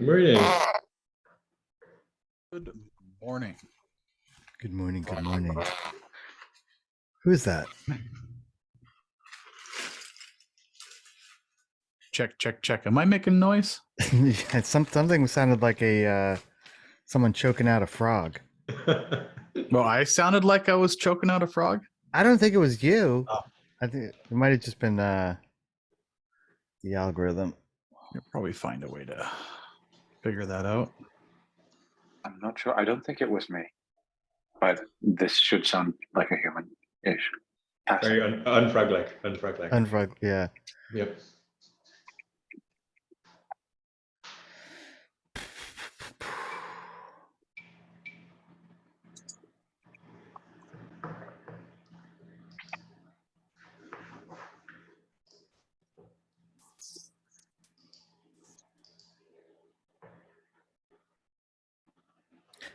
Good morning. Good morning. Good morning. Good morning. Who's that? Check, check, check. Am I making noise? Something sounded like a someone choking out a frog. Well, I sounded like I was choking out a frog. I don't think it was you. Oh. I think it might have just been the algorithm. You'll probably find a way to figure that out. I'm not sure. I don't think it was me, but this should sound like a human-ish. Very unfrog-like. Unfrog-like. Unfrog, yeah. Yep.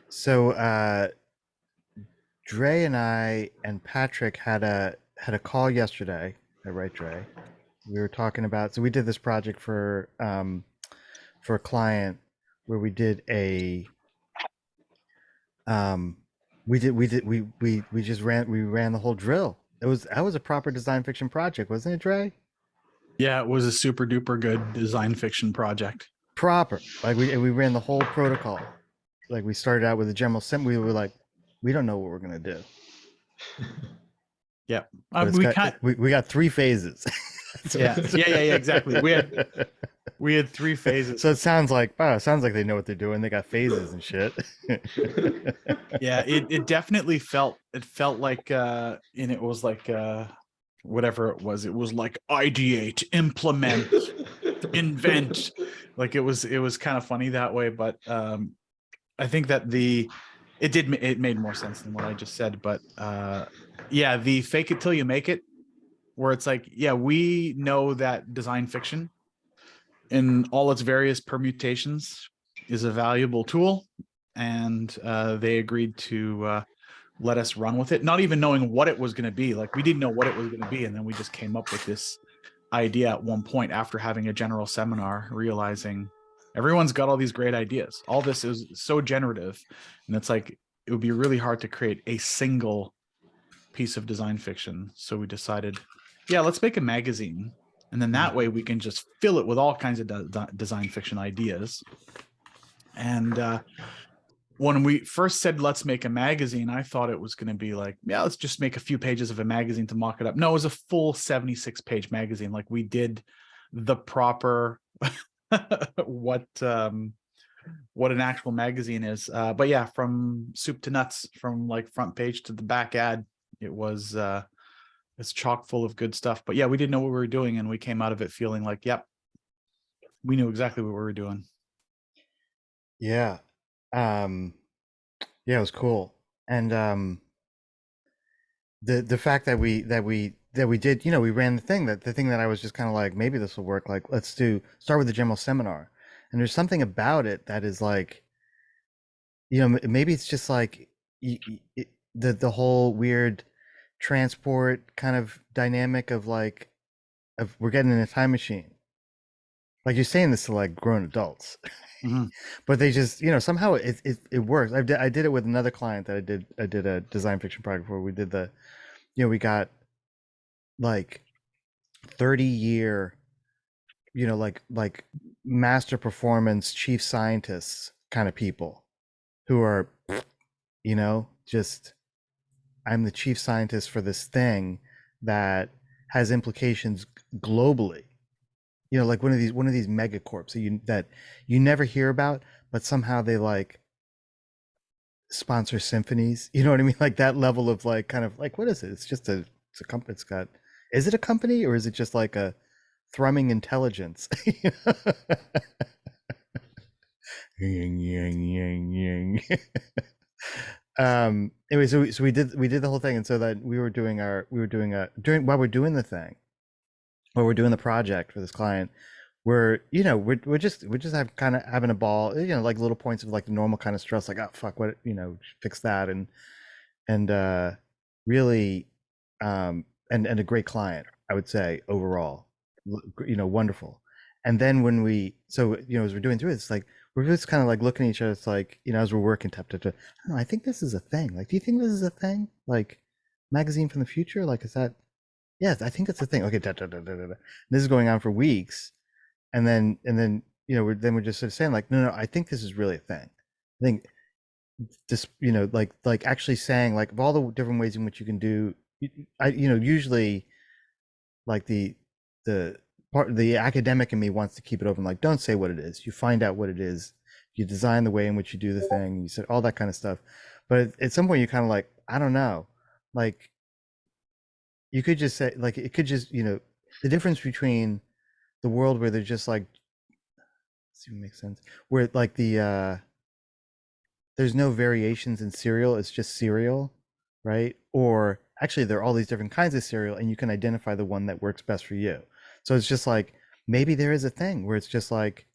So Dre and I and Patrick had a call yesterday. Right, Dre? We were talking about, so we did this project for a client where we did a we just ran the whole drill. That was a proper design fiction project, wasn't it, Dre? Yeah, it was a super duper good design fiction project. Proper. Like we ran the whole protocol. Like we started out with a general sim. We were like, we don't know what we're gonna do. Yeah, we got 3 phases. Yeah, exactly. We had 3 phases. So it sounds like they know what they're doing. They got phases and shit. Yeah, it definitely felt like and it was like whatever it was like ideate, implement, invent. Like it was kind of funny that way, but I think that it made more sense than what I just said. But yeah, the fake it till you make it, where it's like, yeah, we know that design fiction in all its various permutations is a valuable tool, and they agreed to let us run with it, not even knowing what it was going to be. Like, we didn't know what it was going to be, and then we just came up with this idea at one point after having a general seminar, realizing everyone's got all these great ideas. All this is so generative, and it's like it would be really hard to create a single piece of design fiction. So we decided, yeah, let's make a magazine, and then that way we can just fill it with all kinds of design fiction ideas. And when we first said let's make a magazine, I thought it was going to be like, yeah, let's just make a few pages of a magazine to mock it up. No, it was a full 76-page magazine. Like, we did the proper what an actual magazine is. But yeah, from soup to nuts, from like front page to the back ad, it was it's chock full of good stuff. But yeah, we didn't know what we were doing, and we came out of it feeling like, yep, we knew exactly what we were doing. Yeah. Yeah, it was cool. And the fact that we did, we ran the thing that I was just kind of like, maybe this will work. Like, let's start with the general seminar. And there's something about it that is like, maybe it's just like the whole weird transport kind of dynamic of like, we're getting in a time machine. Like, you're saying this to like grown adults. Mm-hmm. But they just, somehow it works. I did it with another client that I did a design fiction project where we did we got like 30-year, like master performance chief scientists kind of people who are, just, I'm the chief scientist for this thing that has implications globally. Like one of these megacorps that you never hear about, but somehow they like sponsor symphonies. You know what I mean? Like that level of like, kind of like, what is it? It's just it's a company. Is it a company, or is it just like a thrumming intelligence? Yang, yang, yang, yang. Anyway, so we did the whole thing, and so that while we're doing the thing, while we're doing the project for this client, we're just having a ball, like little points of like the normal kind of stress, like, oh fuck, what, fix that, and really, and a great client, I would say, overall, wonderful. And then when as we're doing through it, it's like we're just kind of like looking at each other. It's like, as we're working, tap, tap, tap. I don't know, I think this is a thing. Like, do you think this is a thing? Like, magazine from the future? Like, is that? Yes, I think it's a thing. Okay, tap, tap, tap, tap, tap. This is going on for weeks, and then we're just sort of saying like, no, I think this is really a thing. I think just like actually saying like of all the different ways in which you can do, usually like the academic in me wants to keep it open, like don't say what it is, you find out what it is, you design the way in which you do the thing, you said all that kind of stuff. But at some point you're kind of like, I don't know, like you could just say like it could just the difference between the world where they're just like, let's see if it makes sense, where like there's no variations in cereal, it's just cereal, right? Or actually there are all these different kinds of cereal and you can identify the one that works best for you. So it's just like maybe there is a thing where it's just like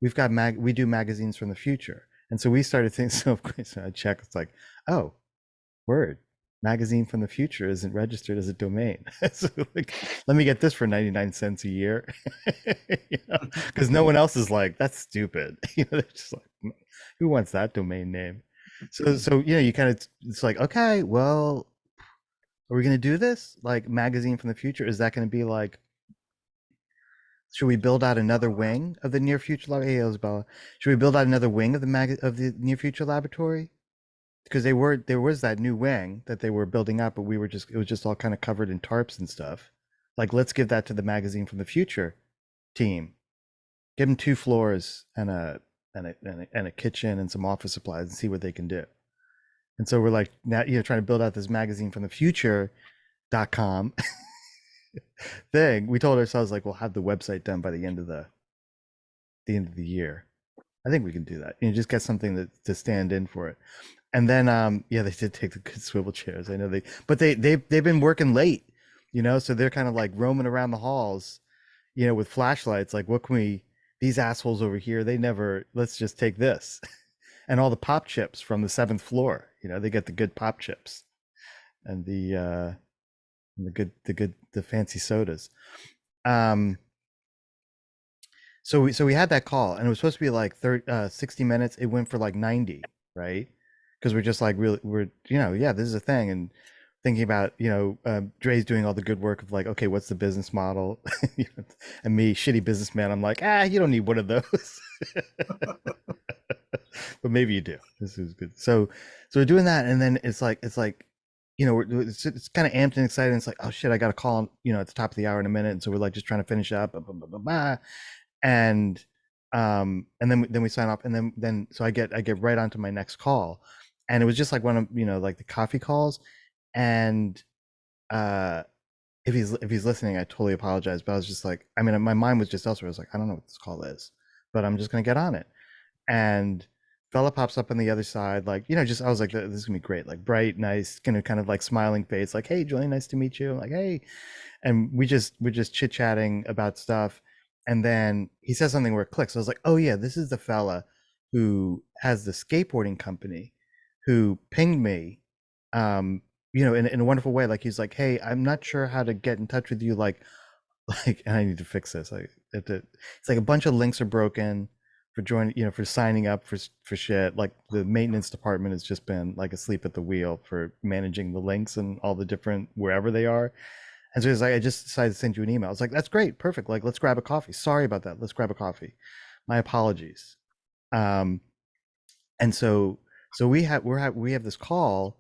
we do magazines from the future. And so we started thinking, so of course I check, it's like, oh, word, magazine from the future isn't registered as a domain. So like, let me get this for 99 cents a year. Because no one else is like, that's stupid. They're just like, who wants that domain name? So you kind of, it's like, okay, well, are we going to do this? Like magazine from the future? Is that going to be like, should we build out another wing of the near future lab? Hey, Isabella, should we build out another wing of the near future laboratory? Because there was that new wing that they were building up, but it was just all kind of covered in tarps and stuff. Like, let's give that to the magazine from the future team. Give them 2 floors and a kitchen and some office supplies and see what they can do. And so we're like, now trying to build out this magazine from the future.com thing. We told ourselves like we'll have the website done by the end of the year. I think we can do that. Just get something to stand in for it. And then they did take the good swivel chairs. I know they've been working late, so they're kind of like roaming around the halls, with flashlights, like what can these assholes over here, let's just take this. And all the pop chips from the 7th floor, they get the good pop chips and the fancy sodas. So we had that call and it was supposed to be like 60 minutes. It went for like 90, right? Because we're just like we're this is a thing, and thinking about Dre's doing all the good work of like, okay, what's the business model? And me, shitty businessman, I'm like, you don't need one of those. But maybe you do. This is good. So we're doing that, and then it's like it's kind of amped and excited. And it's like, oh shit, I got a call at the top of the hour in a minute, and so we're like just trying to finish up, and then we sign off, and then so I get right onto my next call. And it was just like one of like the coffee calls, and if he's listening, I totally apologize, but I was just like, I mean, my mind was just elsewhere. I was like, I don't know what this call is, but I'm just gonna get on it. And fella pops up on the other side, like I was like, this is gonna be great, like bright, nice, kind of like smiling face, like, hey Julian, nice to meet you. I'm like, hey, and we're just chit chatting about stuff, and then he says something where it clicks. I was like, oh yeah, this is the fella who has the skateboarding company, who pinged me, in a wonderful way. Like he's like, hey, I'm not sure how to get in touch with you. Like, and I need to fix this. It's like a bunch of links are broken for joining, for signing up for shit. Like the maintenance department has just been like asleep at the wheel for managing the links and all the different wherever they are. And so he's like, I just decided to send you an email. I was like, that's great, perfect. Like, let's grab a coffee. Sorry about that. Let's grab a coffee. My apologies. And so we have this call,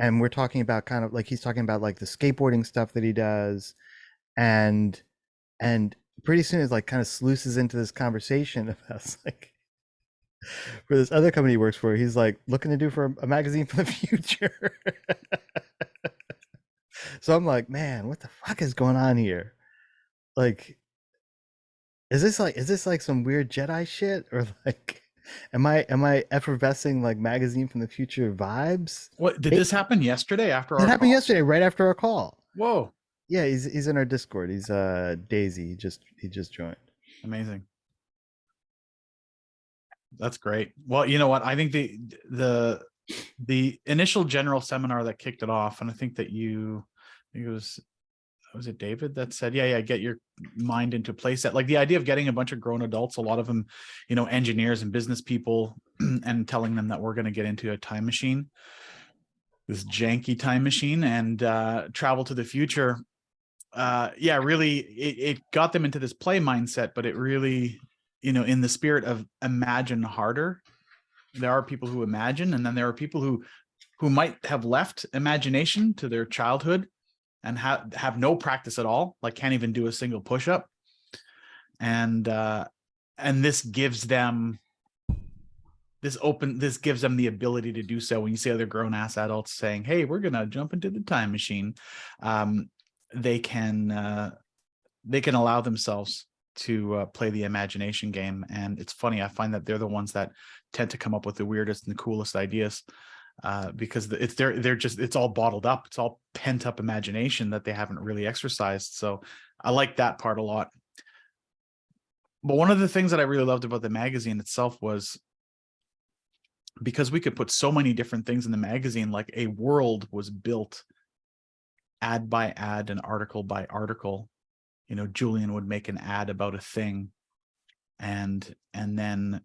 and we're talking about kind of like, he's talking about like the skateboarding stuff that he does, and pretty soon it's like kind of sluices into this conversation about like for this other company he works for, he's like looking to do for a magazine for the future. So I'm like, man, what the fuck is going on here? Like, is this like some weird Jedi shit, or like am I effervescing like magazine from the future vibes? What did this happen yesterday after our It happened call? yesterday, right after our call. Whoa. Yeah, he's in our Discord. He's Daisy. He just joined. Amazing. That's great. Well, you know what? I think the initial general seminar that kicked it off, and I think that it was was it David that said, yeah, get your mind into playset. Like the idea of getting a bunch of grown adults, a lot of them, engineers and business people, and telling them that we're going to get into a time machine, this janky time machine, and travel to the future. Really, it got them into this play mindset, but it really, in the spirit of imagine harder. There are people who imagine, and then there are people who might have left imagination to their childhood and have no practice at all, like can't even do a single push-up. And this gives them the ability to do so. When you see other grown-ass adults saying, hey, we're gonna jump into the time machine, they can allow themselves to play the imagination game. And it's funny, I find that they're the ones that tend to come up with the weirdest and the coolest ideas, because it's all bottled up. It's all pent up imagination that they haven't really exercised. So I like that part a lot. But one of the things that I really loved about the magazine itself was because we could put so many different things in the magazine, like a world was built ad by ad and article by article. Julian would make an ad about a thing, and then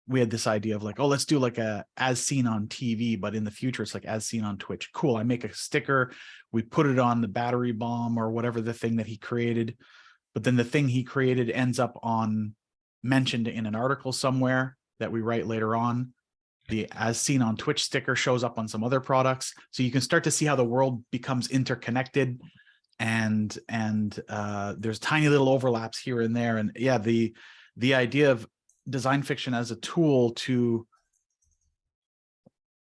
we had this idea of like, oh, let's do like a as seen on TV, but in the future it's like as seen on Twitch. Cool. I make a sticker, we put it on the battery bomb or whatever the thing that he created, but then the thing he created ends up mentioned in an article somewhere that we write later on. The as seen on Twitch sticker shows up on some other products. So you can start to see how the world becomes interconnected, and there's tiny little overlaps here and there. And yeah, the idea of design fiction as a tool to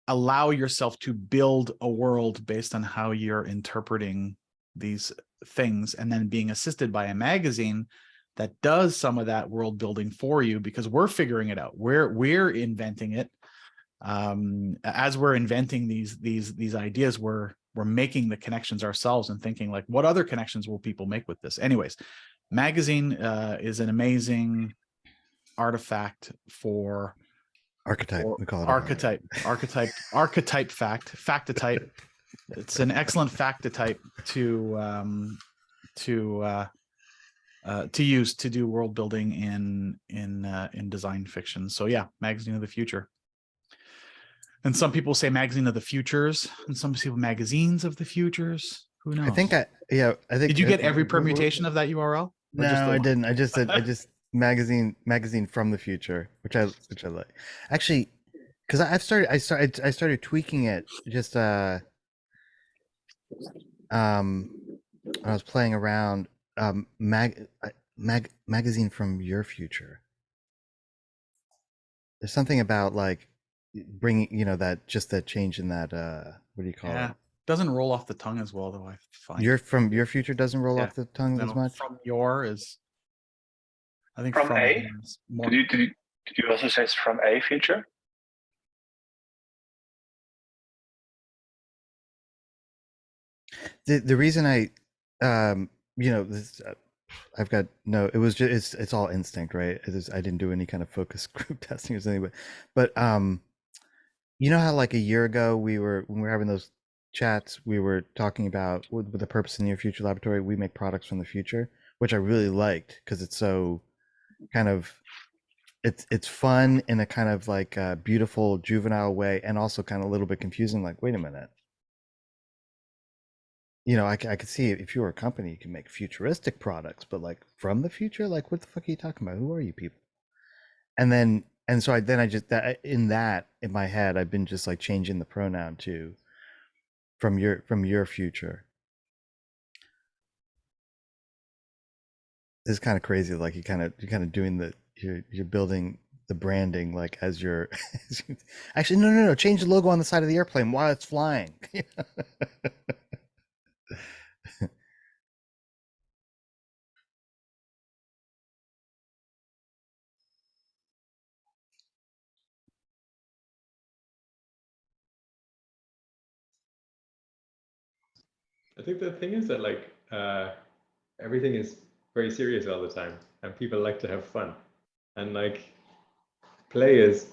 allow yourself to build a world based on how you're interpreting these things, and then being assisted by a magazine that does some of that world building for you, because we're figuring it out. We're inventing it. As we're inventing these ideas, we're making the connections ourselves and thinking like, what other connections will people make with this? Anyways, magazine is an amazing artifact for archetype. We call it archetype factotype. It's an excellent factotype to use to do world building in design fiction. So yeah, magazine of the future. And some people say magazine of the futures, and some people magazines of the futures. Who knows? I think. Did you get every permutation of that URL? No, I didn't. I just magazine from the future, which I like. Actually, because I started tweaking it just I was playing around. Magazine from your future. There's something about like bringing, that change in that what do you call it? Doesn't roll off the tongue as well, though. I find from your future doesn't roll off the tongue as much. From your is, I think from a. More... Did you also say it's from a future? The reason I this, I've got no, it was just it's all instinct, right? I didn't do any kind of focus group testing or something, but you know how like a year ago when we were having those chats, we were talking about with the purpose in the Near Future Laboratory, we make products from the future, which I really liked because it's so kind of it's fun in a kind of like a beautiful juvenile way, and also kind of a little bit confusing. Like, wait a minute. I could see if you were a company, you can make futuristic products, but like from the future, like what the fuck are you talking about? Who are you people? And so I just in my head, I've been just like changing the pronoun to from your future. It's kind of crazy. Like you're kind of doing you're building the branding like as you're actually no, change the logo on the side of the airplane while it's flying. I think the thing is that like everything is very serious all the time, and people like to have fun, and like play is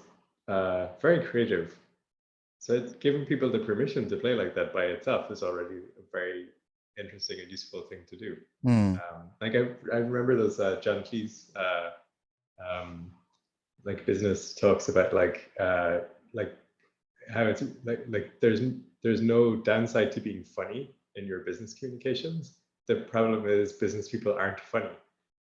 very creative. So it's giving people the permission to play like that by itself is already a very interesting and useful thing to do. Hmm. Like I remember those John Cleese like business talks about like how it's like there's no downside to being funny in your business communications. The problem is business people aren't funny.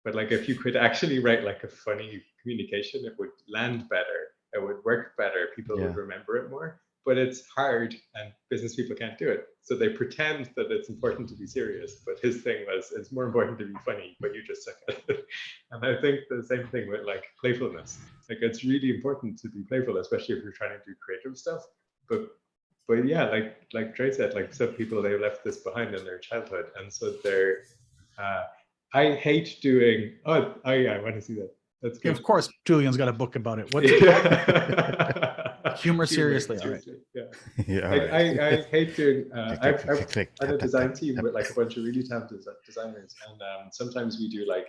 But like if you could actually write like a funny communication, it would land better, it would work better, people Yeah. would remember it more. But it's hard and business people can't do it. So they pretend that it's important to be serious. But his thing was it's more important to be funny, but you just suck at it. And I think the same thing with like playfulness. Like it's really important to be playful, especially if you're trying to do creative stuff. But yeah, like Trey said, like some people, they left this behind in their childhood, and so they're I hate doing. Oh, I want to see that. That's Yeah, good. of course, Julian's got a book about it. What's Humor seriously, all right. Yeah. Yeah. Like, all right. I hate doing. I've Click, on a tap, design tap, team tap. with like a bunch of really talented designers, and sometimes we do like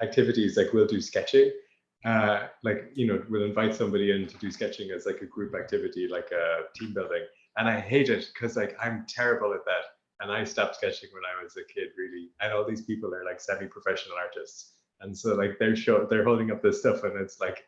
activities like we'll do sketching. Like we'll invite somebody in to do sketching as like a group activity, like a team building, and I hate it because like I'm terrible at that. And I stopped sketching when I was a kid, really. And all these people are like semi-professional artists, and so like they're holding up this stuff, and it's like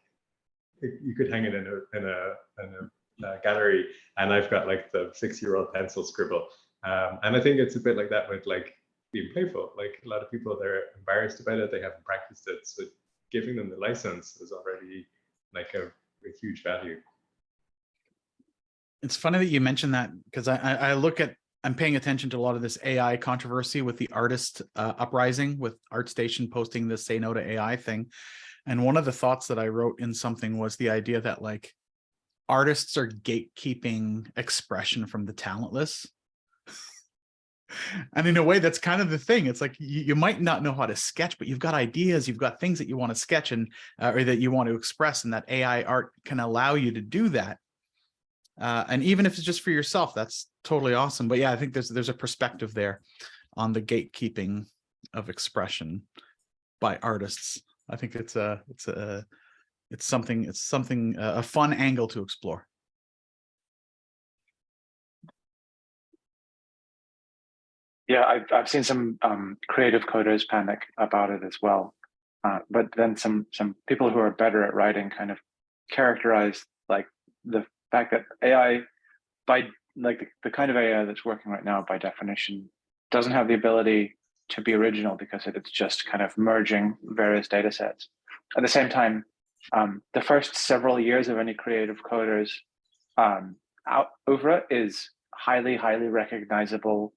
you could hang it in a gallery, and I've got like the 6-year-old pencil scribble, and I think it's a bit like that with like being playful. Like a lot of people, they're embarrassed about it, they haven't practiced it, so giving them the license is already like a huge value. It's funny that you mentioned that, because I'm paying attention to a lot of this AI controversy with the artist uprising, with ArtStation posting this "Say No to AI" thing. And one of the thoughts that I wrote in something was the idea that like artists are gatekeeping expression from the talentless. And in a way, that's kind of the thing. It's like you might not know how to sketch, but you've got ideas, you've got things that you want to sketch and or that you want to express, and that AI art can allow you to do that. And even if it's just for yourself, that's totally awesome. But yeah, I think there's a perspective there on the gatekeeping of expression by artists. I think it's something a fun angle to explore. Yeah, I've seen some creative coders panic about it as well, but then some people who are better at writing kind of characterize like the fact that AI, by like the kind of AI that's working right now, by definition, doesn't have the ability to be original because it's just kind of merging various data sets. At the same time, the first several years of any creative coders out over it is highly recognizable,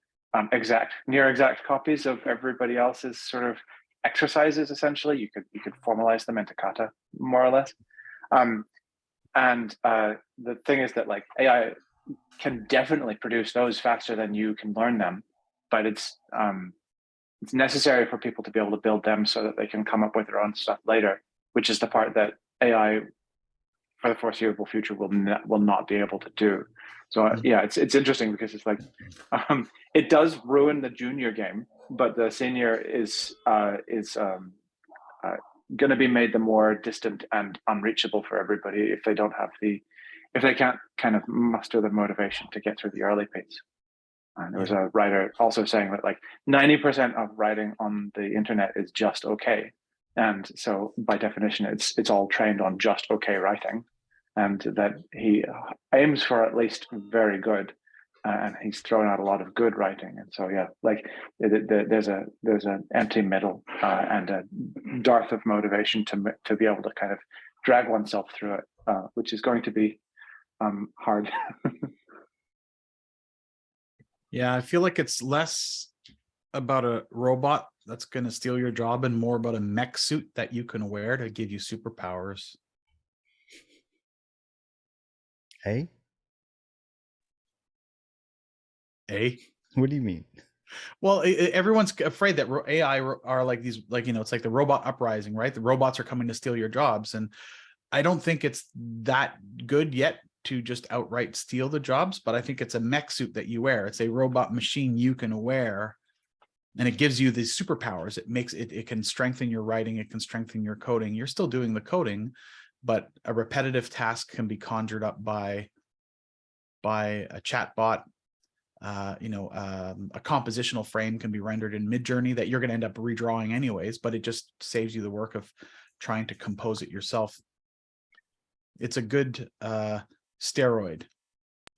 near exact copies of everybody else's sort of exercises. Essentially, you could formalize them into kata, more or less. And the thing is that like AI can definitely produce those faster than you can learn them, but it's necessary for people to be able to build them so that they can come up with their own stuff later, which is the part that AI for the foreseeable future will not be able to do. So yeah, it's interesting because it's like it does ruin the junior game, but the senior is going to be made the more distant and unreachable for everybody if they can't kind of muster the motivation to get through the early piece. And there was a writer also saying that like 90% of writing on the internet is just okay. And so by definition, it's all trained on just okay writing, and that he aims for at least very good, and he's thrown out a lot of good writing. And so yeah, like there's an empty middle and a dearth of motivation to be able to kind of drag oneself through it, which is going to be hard. Yeah, I feel like it's less about a robot that's going to steal your job and more about a mech suit that you can wear to give you superpowers. Hey, Eh? what do you mean? Well, everyone's afraid that AI are like these, like, it's like the robot uprising, right? The robots are coming to steal your jobs. And I don't think it's that good yet to just outright steal the jobs, but I think it's a mech suit that you wear. It's a robot machine you can wear, and it gives you these superpowers. It can strengthen your writing. It can strengthen your coding. You're still doing the coding, but a repetitive task can be conjured up by a chat bot. a compositional frame can be rendered in Midjourney that you're going to end up redrawing anyways, but it just saves you the work of trying to compose it yourself. It's a good steroid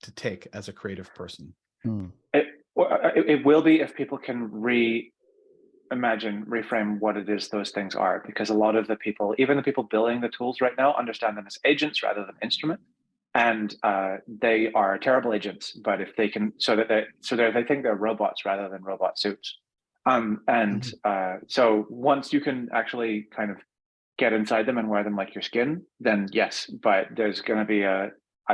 to take as a creative person. It will be if people can reframe what it is those things are, because a lot of the people, even the people building the tools right now, understand them as agents rather than instrument. And they are terrible agents, but if they can, they think they're robots rather than robot suits. So once you can actually kind of get inside them and wear them like your skin, then yes, but there's going to be a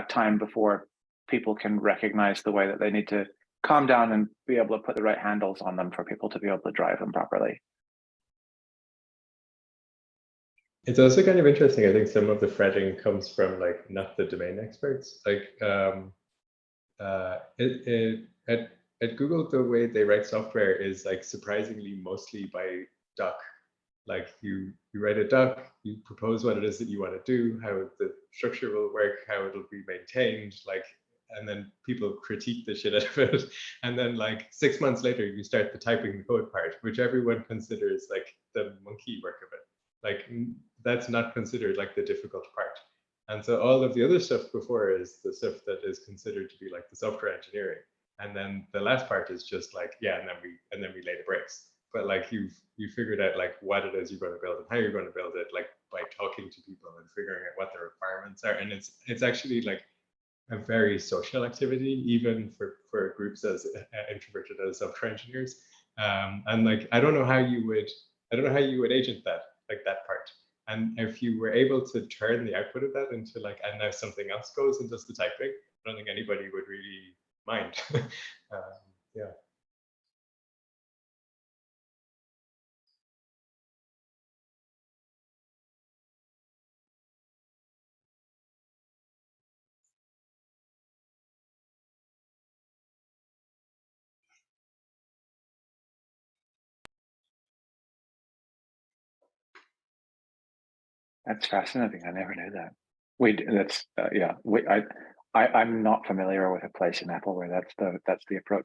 time before people can recognize the way that they need to calm down and be able to put the right handles on them for people to be able to drive them properly. It's also kind of interesting. I think some of the fretting comes from like not the domain experts. Like at Google, the way they write software is like surprisingly mostly by doc. Like you write a doc, you propose what it is that you want to do, how the structure will work, how it'll be maintained, like, and then people critique the shit out of it. And then like 6 months later, you start the typing the code part, which everyone considers like the monkey work of it. Like that's not considered like the difficult part. And so all of the other stuff before is the stuff that is considered to be like the software engineering. And then the last part is just like, yeah, and then we lay the bricks. But like you figured out like what it is you're going to build and how you're going to build it, like by talking to people and figuring out what the requirements are. And it's actually like a very social activity, even for groups as introverted as software engineers. And like I don't know how you would agent that, like that part. And if you were able to turn the output of that into like, and now something else goes and does the typing, I don't think anybody would really mind. Yeah. That's fascinating. I never knew that. That's yeah. I'm not familiar with a place in Apple where that's the approach.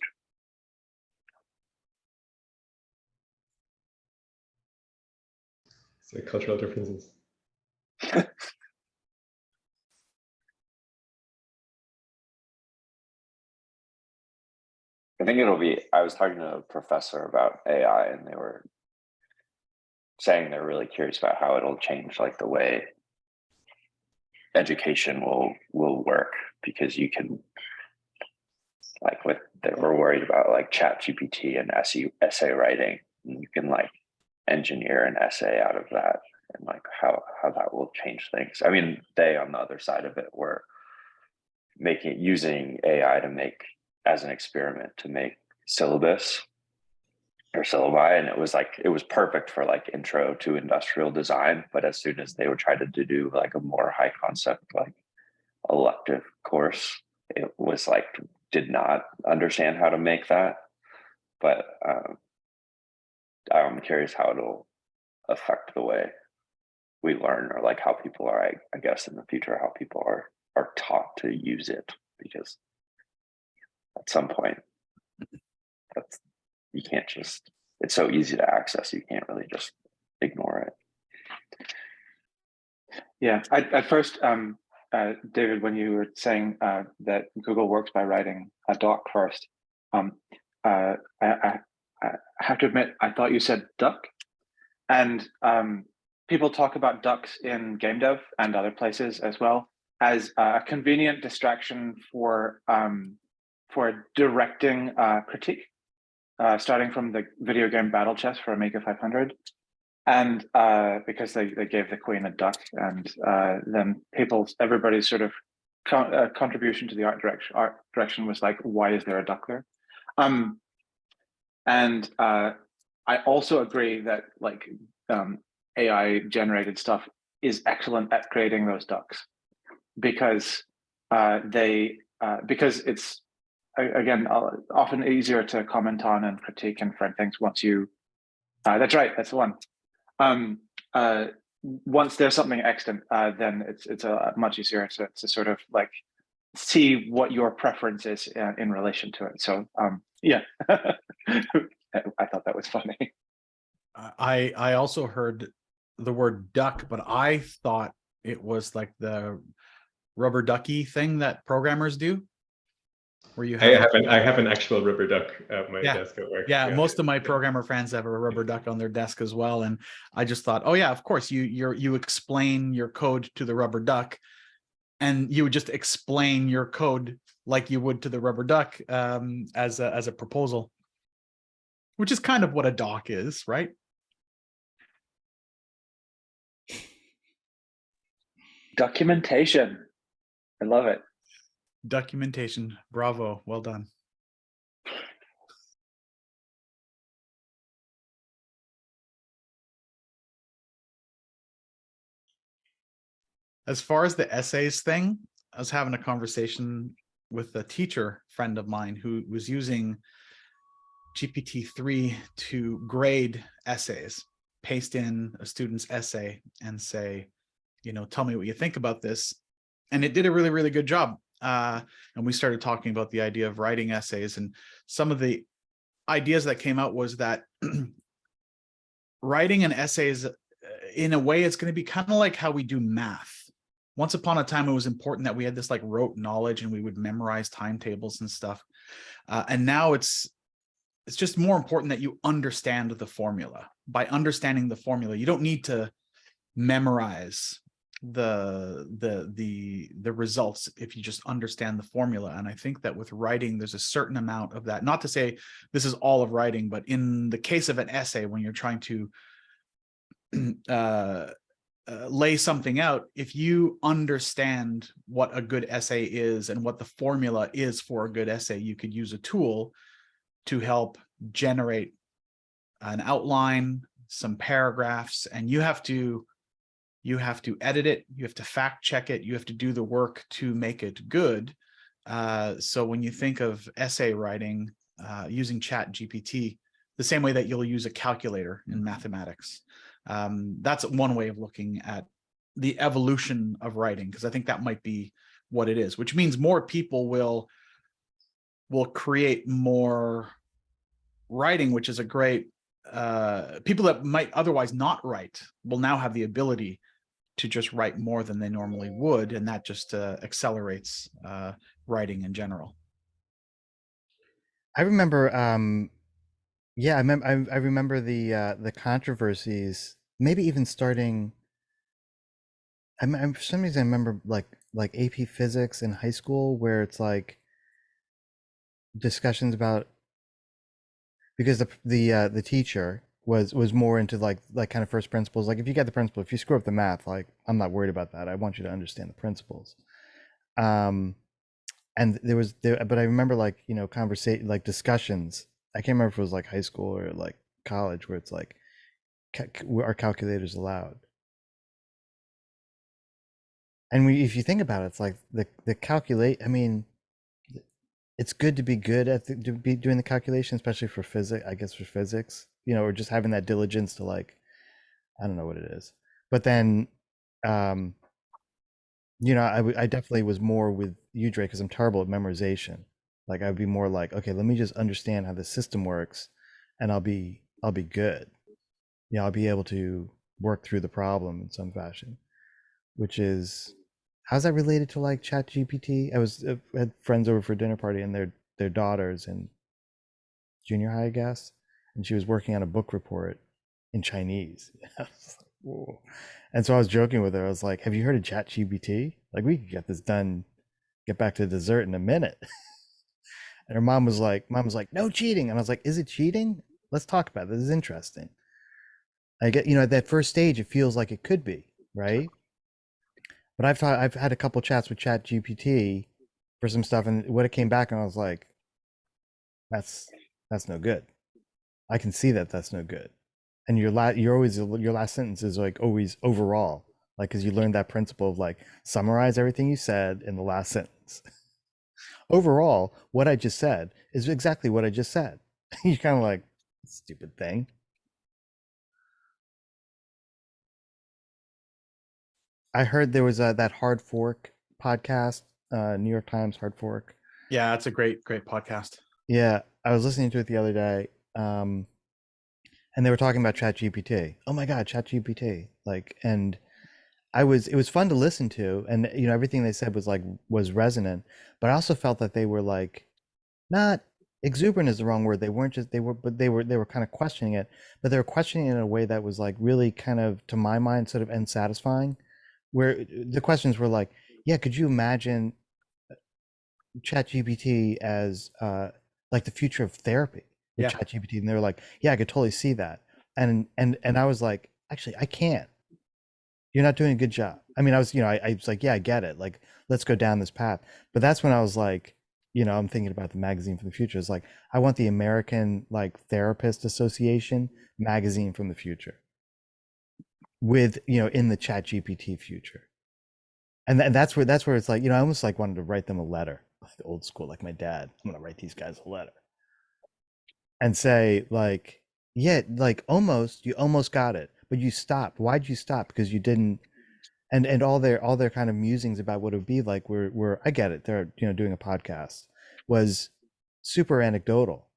So cultural differences. I think I was talking to a professor about AI, and they were saying they're really curious about how it'll change like the way education will work, because you can, like, they were worried about like ChatGPT and essay writing, and you can like engineer an essay out of that, and like how that will change things. I mean, they on the other side of it were using AI to make, as an experiment, to make syllabus or syllabi, and it was perfect for like intro to industrial design. But as soon as they were trying to do like a more high concept like elective course, it was like did not understand how to make that. But I'm curious how it'll affect the way we learn, or like how people are, I guess in the future, how people are taught to use it, because at some point you can't just, it's so easy to access, you can't really just ignore it. Yeah, at first, David, when you were saying that Google works by writing a doc first, I have to admit, I thought you said duck. And people talk about ducks in game dev and other places as well as a convenient distraction for directing critique, starting from the video game Battle Chess for Amiga 500. And because they gave the queen a duck, and then everybody's sort of contribution to the art direction was like, why is there a duck there? And I also agree that like AI generated stuff is excellent at creating those ducks, because because it's, again, often easier to comment on and critique and friend things once you, that's right, that's the one. Once there's something extant, then it's much easier to sort of like see what your preference is in relation to it. So yeah, I thought that was funny. I also heard the word duck, but I thought it was like the rubber ducky thing that programmers do, where you have I have an actual rubber duck at my Yeah. desk at work. yeah, most of my programmer friends have a rubber duck on their desk as well, and I just thought, oh yeah, of course you explain your code to the rubber duck, and you would just explain your code like you would to the rubber duck as a proposal, which is kind of what a doc is, right? Documentation. I love it. Documentation. Bravo. Well done. As far as the essays thing, I was having a conversation with a teacher friend of mine who was using GPT-3 to grade essays, paste in a student's essay and say, tell me what you think about this. And it did a really, really good job. And we started talking about the idea of writing essays, and some of the ideas that came out was that writing an essay is, in a way, it's going to be kind of like how we do math. Once upon a time, it was important that we had this like rote knowledge and we would memorize timetables and stuff. And now it's just more important that you understand the formula. By understanding the formula, you don't need to memorize the results if you just understand the formula. And I think that with writing, there's a certain amount of that. Not to say this is all of writing, but in the case of an essay, when you're trying to lay something out, if you understand what a good essay is and what the formula is for a good essay, you could use a tool to help generate an outline, some paragraphs, and you have to edit it, you have to fact check it, you have to do the work to make it good. So when you think of essay writing using ChatGPT, the same way that you'll use a calculator in mathematics, that's one way of looking at the evolution of writing, because I think that might be what it is, which means more people will create more writing, which is a great, people that might otherwise not write will now have the ability to just write more than they normally would, and that just accelerates writing in general. I remember, yeah, I remember the controversies, maybe even starting. For some reason, I remember like AP Physics in high school, where it's like discussions about, because the teacher was more into like kind of first principles. Like, if you get the principle, if you screw up the math, like, I'm not worried about that. I want you to understand the principles. And but I remember, like, conversation, like discussions. I can't remember if it was like high school or like college, where it's like, are calculators allowed? And if you think about it, it's like the calculate. I mean, it's good to be good at to be doing the calculation, especially for physics. I guess for physics, or just having that diligence to, like, I don't know what it is. But then, I definitely was more with you, Drake, because I'm terrible at memorization. Like, I'd be more like, okay, let me just understand how the system works, and I'll be good. I'll be able to work through the problem in some fashion. Which is, how's that related to like Chat GPT? I had friends over for a dinner party, and their daughters in junior high, I guess, and she was working on a book report in Chinese. I was like, whoa. And so I was joking with her. I was like, "Have you heard of Chat GPT? Like, we could get this done, get back to dessert in a minute." And her mom was like, "No cheating." And I was like, "Is it cheating? Let's talk about it. This is interesting." I get, at that first stage, it feels like it could be, right? But I've had a couple chats with Chat GPT for some stuff, and what it came back, and I was like, that's no good. I can see that that's no good. And your last sentence is like always overall, like, because you learned that principle of like, summarize everything you said in the last sentence. Overall, what I just said is exactly what I just said. You're kind of like, stupid thing. I heard there was that Hard Fork podcast New York Times Hard Fork. Yeah, that's a great podcast. Yeah, I was listening to it the other day, and they were talking about ChatGPT. Oh my God, ChatGPT! Like, and it was fun to listen to, and everything they said was resonant. But I also felt that they were like, not exuberant is the wrong word. They weren't just they were kind of questioning it, but they were questioning it in a way that was like really kind of, to my mind, sort of unsatisfying. Where the questions were like, yeah, could you imagine ChatGPT as like the future of therapy with Yeah. ChatGPT? And they were like, yeah, I could totally see that. And I was like, actually, I can't. You're not doing a good job. I mean, I was like, yeah, I get it. Like, let's go down this path. But that's when I was like, I'm thinking about the magazine from the future. It's like, I want the American like Therapist Association magazine from the future with, in the ChatGPT future. And that's where it's like, I almost like wanted to write them a letter, like old school, like my dad. I'm gonna write these guys a letter and say like, yeah, like you almost got it, but you stopped. Why'd you stop? Because you didn't. And all their kind of musings about what it would be like were I get it. They're doing a podcast was super anecdotal.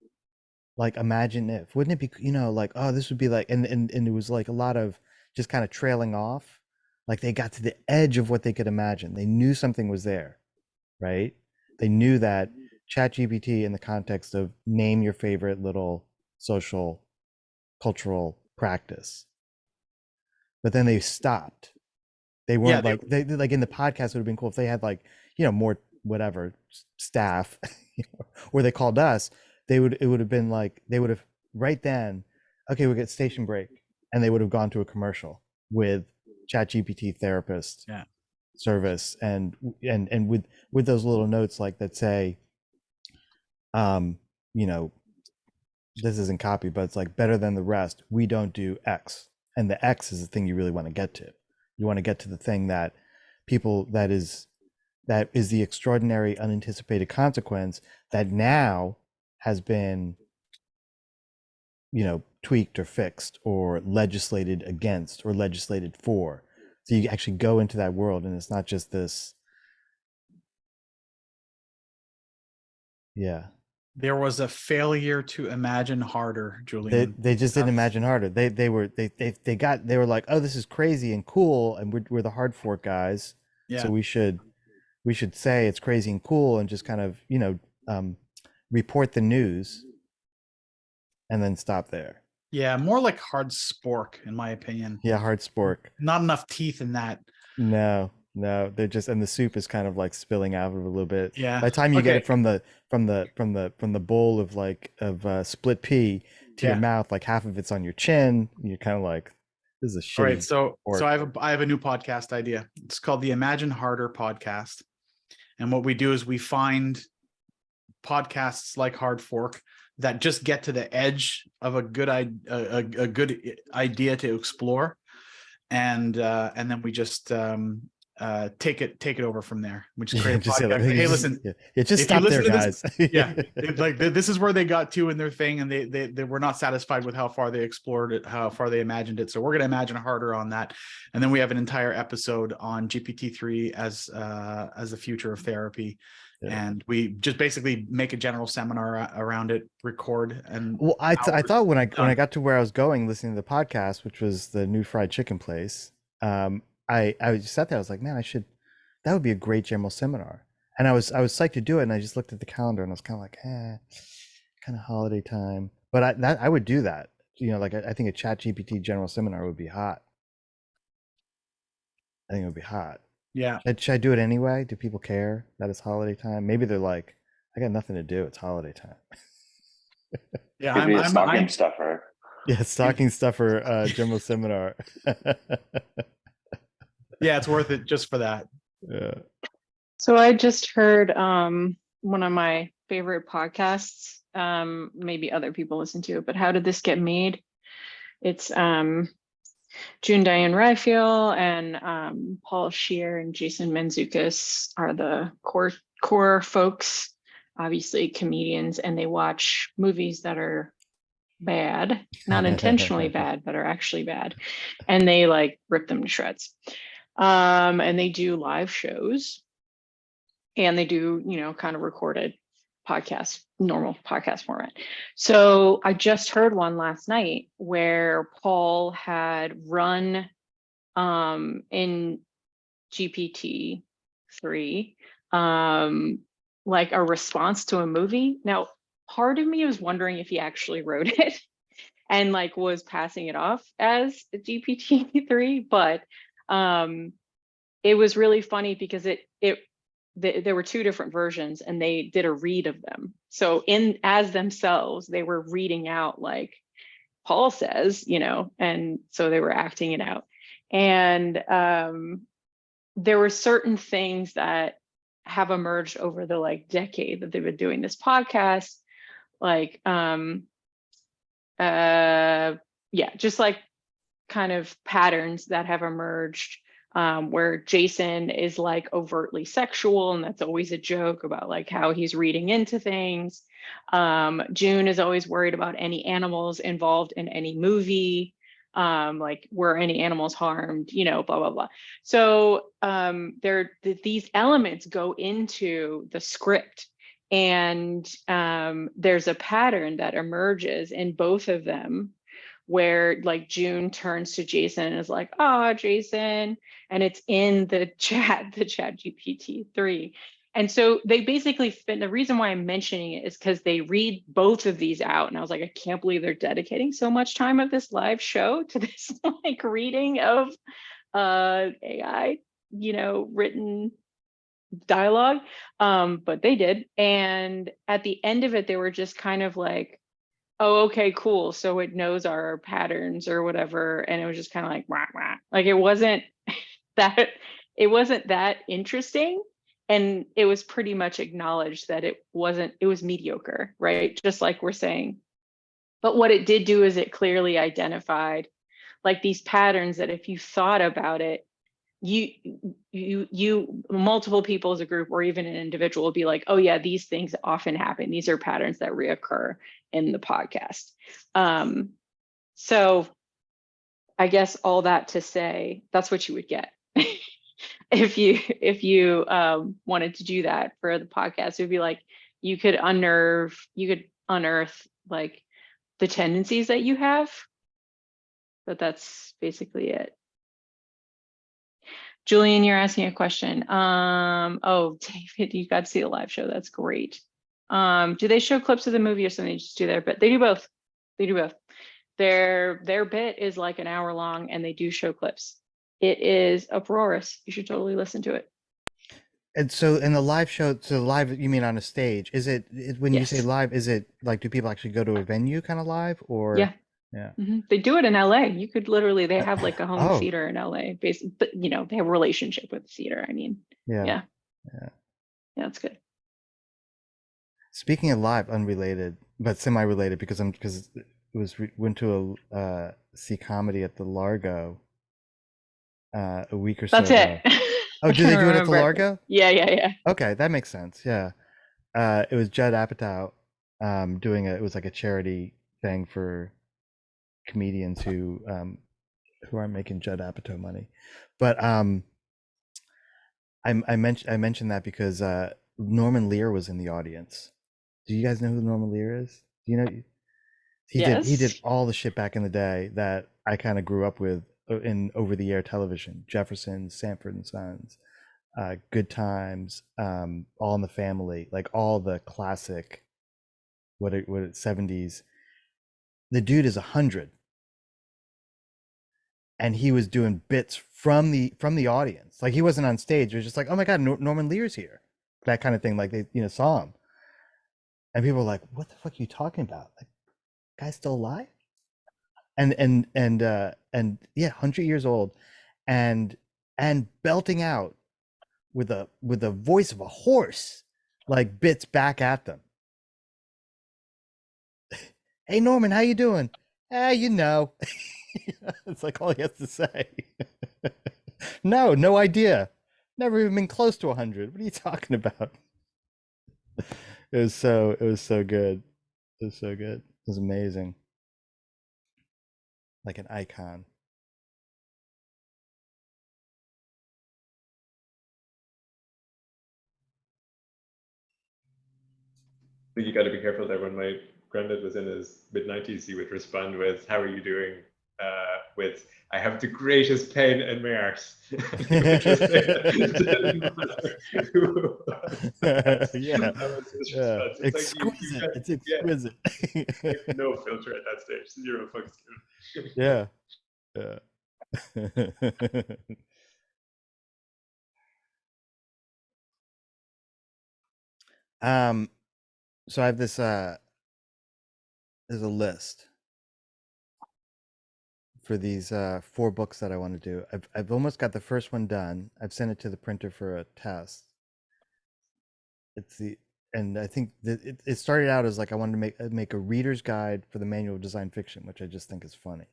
Like, imagine if, wouldn't it be, like, oh, this would be like, and it was like a lot of just kind of trailing off. Like, they got to the edge of what they could imagine. They knew something was there, right? They knew that ChatGPT, in the context of name your favorite little social cultural practice, but then they stopped. They weren't they like, in the podcast, it would have been cool if they had like, more whatever staff, or they called us. It would have been like, they would have right then, okay, we'll get station break, and they would have gone to a commercial with ChatGPT therapist service, and with those little notes like that say, this isn't copy, but it's like, better than the rest, we don't do X, and the X is the thing you really want to get to. You want to get to the thing that is the extraordinary unanticipated consequence that now has been, tweaked or fixed or legislated against or legislated for. So you actually go into that world, and it's not just this. Yeah. There was a failure to imagine harder, Julian. They just didn't imagine harder. They were like, oh, this is crazy and cool, and we're the hard fork guys. Yeah. So we should say it's crazy and cool, and just kind of report the news, and then stop there. Yeah, more like hard spork, in my opinion. Yeah, hard spork. Not enough teeth in that. No, they're just, and the soup is kind of like spilling out a little bit. Yeah. By the time you get it from the bowl of split pea to your mouth, like half of it's on your chin, you're kind of like, this is a shitty. All right, so fork. I have a new podcast idea. It's called the Imagine Harder podcast, and what we do is we find podcasts like Hard Fork that just get to the edge of a good idea to explore, and then we just take it over from there. We just create a podcast. Hey, listen, just stop there, guys. This is where they got to in their thing, and they were not satisfied with how far they explored it, how far they imagined it. So we're going to imagine harder on that, and then we have an entire episode on GPT-3 as the future of therapy. Yeah. And we just basically make a general seminar around it, record, and I thought when I got to where I was going, listening to the podcast, which was the new fried chicken place, I just sat there. I was like, man, that would be a great general seminar. And I was psyched to do it. And I just looked at the calendar, and I was kind of like, kind of holiday time. But I would do that. Like I think a ChatGPT general seminar would be hot. I think it would be hot. Yeah. Should I do it anyway? Do people care that it's holiday time? Maybe they're like, I got nothing to do. It's holiday time. Yeah, I'm a stocking stuffer. Yeah, stocking stuffer general seminar. Yeah, it's worth it just for that. Yeah. So I just heard one of my favorite podcasts. Maybe other people listen to it, but How Did This Get Made? It's June Diane Raphael and Paul Scheer and Jason Mantzoukas are the core folks, obviously comedians, and they watch movies that are bad, not intentionally bad, but are actually bad, and they like rip them to shreds. And they do live shows, and they do, kind of recorded podcast, normal podcast format. So I just heard one last night where Paul had run in GPT-3 like a response to a movie. Now, part of me was wondering if he actually wrote it and like was passing it off as GPT-3, but it was really funny because there were two different versions and they did a read of them. So as themselves, they were reading out like Paul says, and so they were acting it out. And there were certain things that have emerged over the like decade that they've been doing this podcast, like just like kind of patterns that have emerged, where Jason is like overtly sexual, and that's always a joke about like how he's reading into things. June is always worried about any animals involved in any movie, like were any animals harmed, blah blah blah. So these elements go into the script, and there's a pattern that emerges in both of them, where like June turns to Jason and is like, "Oh, Jason," and it's in the chat GPT-3. And so they basically fit. The reason why I'm mentioning it is because they read both of these out, and I was like, I can't believe they're dedicating so much time of this live show to this like reading of AI, written dialogue. But they did, and at the end of it, they were just kind of like, oh, okay, cool. So it knows our patterns or whatever. And it was just kind of like, wah, wah. Like it wasn't that interesting. And it was pretty much acknowledged that it was mediocre, right? Just like we're saying. But what it did do is it clearly identified like these patterns that if you thought about it, you multiple people as a group or even an individual will be like, oh yeah, these things often happen. These are patterns that reoccur in the podcast. So I guess all that to say, that's what you would get if you wanted to do that for the podcast. It would be like you could unearth like the tendencies that you have, but that's basically it. Julian, you're asking a question. Oh, David, you got to see the live show. That's great. Do they show clips of the movie or something? They just do their bit. They do both. They do both. Their bit is like an hour long, and they do show clips. It is uproarious. You should totally listen to it. And so in the live show, so live, you mean on a stage? When you say Yes. live, is it like, do people actually go to a venue kind of live, or? Yeah. Yeah. They do it in LA. You could literally, they have like a home Oh. theater in LA, basically, but they have a relationship with the theater. I mean, Yeah. yeah, it's good. Speaking of live, unrelated but semi-related, because went to see comedy at the Largo a week or so That's ago. it. Oh, do they do it at the Largo? Yeah. Okay, that makes sense. Yeah. It was Judd Apatow doing it was like a charity thing for comedians who aren't making Judd Apatow money. But I mentioned that because Norman Lear was in the audience. Do you guys know who Norman Lear is? Do you know? He did all the shit back in the day that I kind of grew up with in over-the-air television. Jefferson, Sanford and Sons, Good Times, All in the Family, like all the classic 70s. The dude is 100, and he was doing bits from the audience. Like he wasn't on stage. It was just like, oh my god, Norman Lear's here, that kind of thing. Like they saw him, and people were like, what the fuck are you talking about? Like, guy's still alive? And yeah, 100 years old, and belting out with a voice of a horse, like bits back at them. Hey Norman, how you doing? It's like all he has to say. No idea. Never even been close to 100. What are you talking about? It was so good. It was so good. It was amazing. Like an icon. think you got to be careful there. When my granddad was in his mid-90s, he would respond with, "How are you doing?" With, "I have the greatest pain in my arse." He would just say that. Didn't matter who Yeah. that was his Yeah. response. It's like you Exquisite. got, It's yeah, exquisite. like no filter at that stage, zero fucks given. Yeah. Yeah. um, so I have this there's a list for these 4 books that I want to do. I've almost got the first one done. I've sent it to the printer for a test. It's the and I think that it started out as like I wanted to make a reader's guide for the manual of design fiction, which I just think is funny.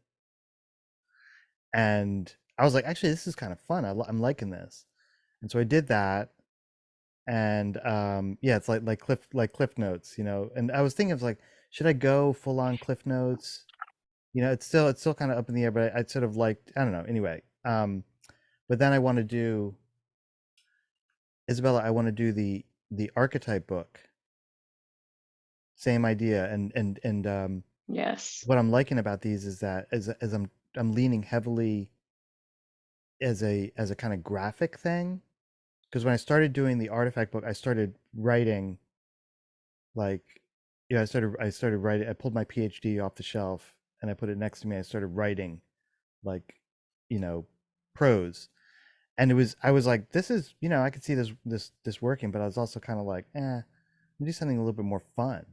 And I was like, actually, this is kind of fun. I'm liking this, and so I did that. And yeah, it's like cliff notes, you know. And I was thinking of like, should I go full on cliff notes? You know, it's still kind of up in the air, but I'd sort of like, I don't know. Anyway, but then I want to do Isabella. I want to do the archetype book. Same idea, and Yes. what I'm liking about these is that as I'm leaning heavily as a kind of graphic thing, because when I started doing the artifact book, I started writing like, yeah, I started writing. I pulled my PhD off the shelf and I put it next to me. I started writing like, you know, prose. And I was like, this is, you know, I could see this working, but I was also kind of like, do something a little bit more fun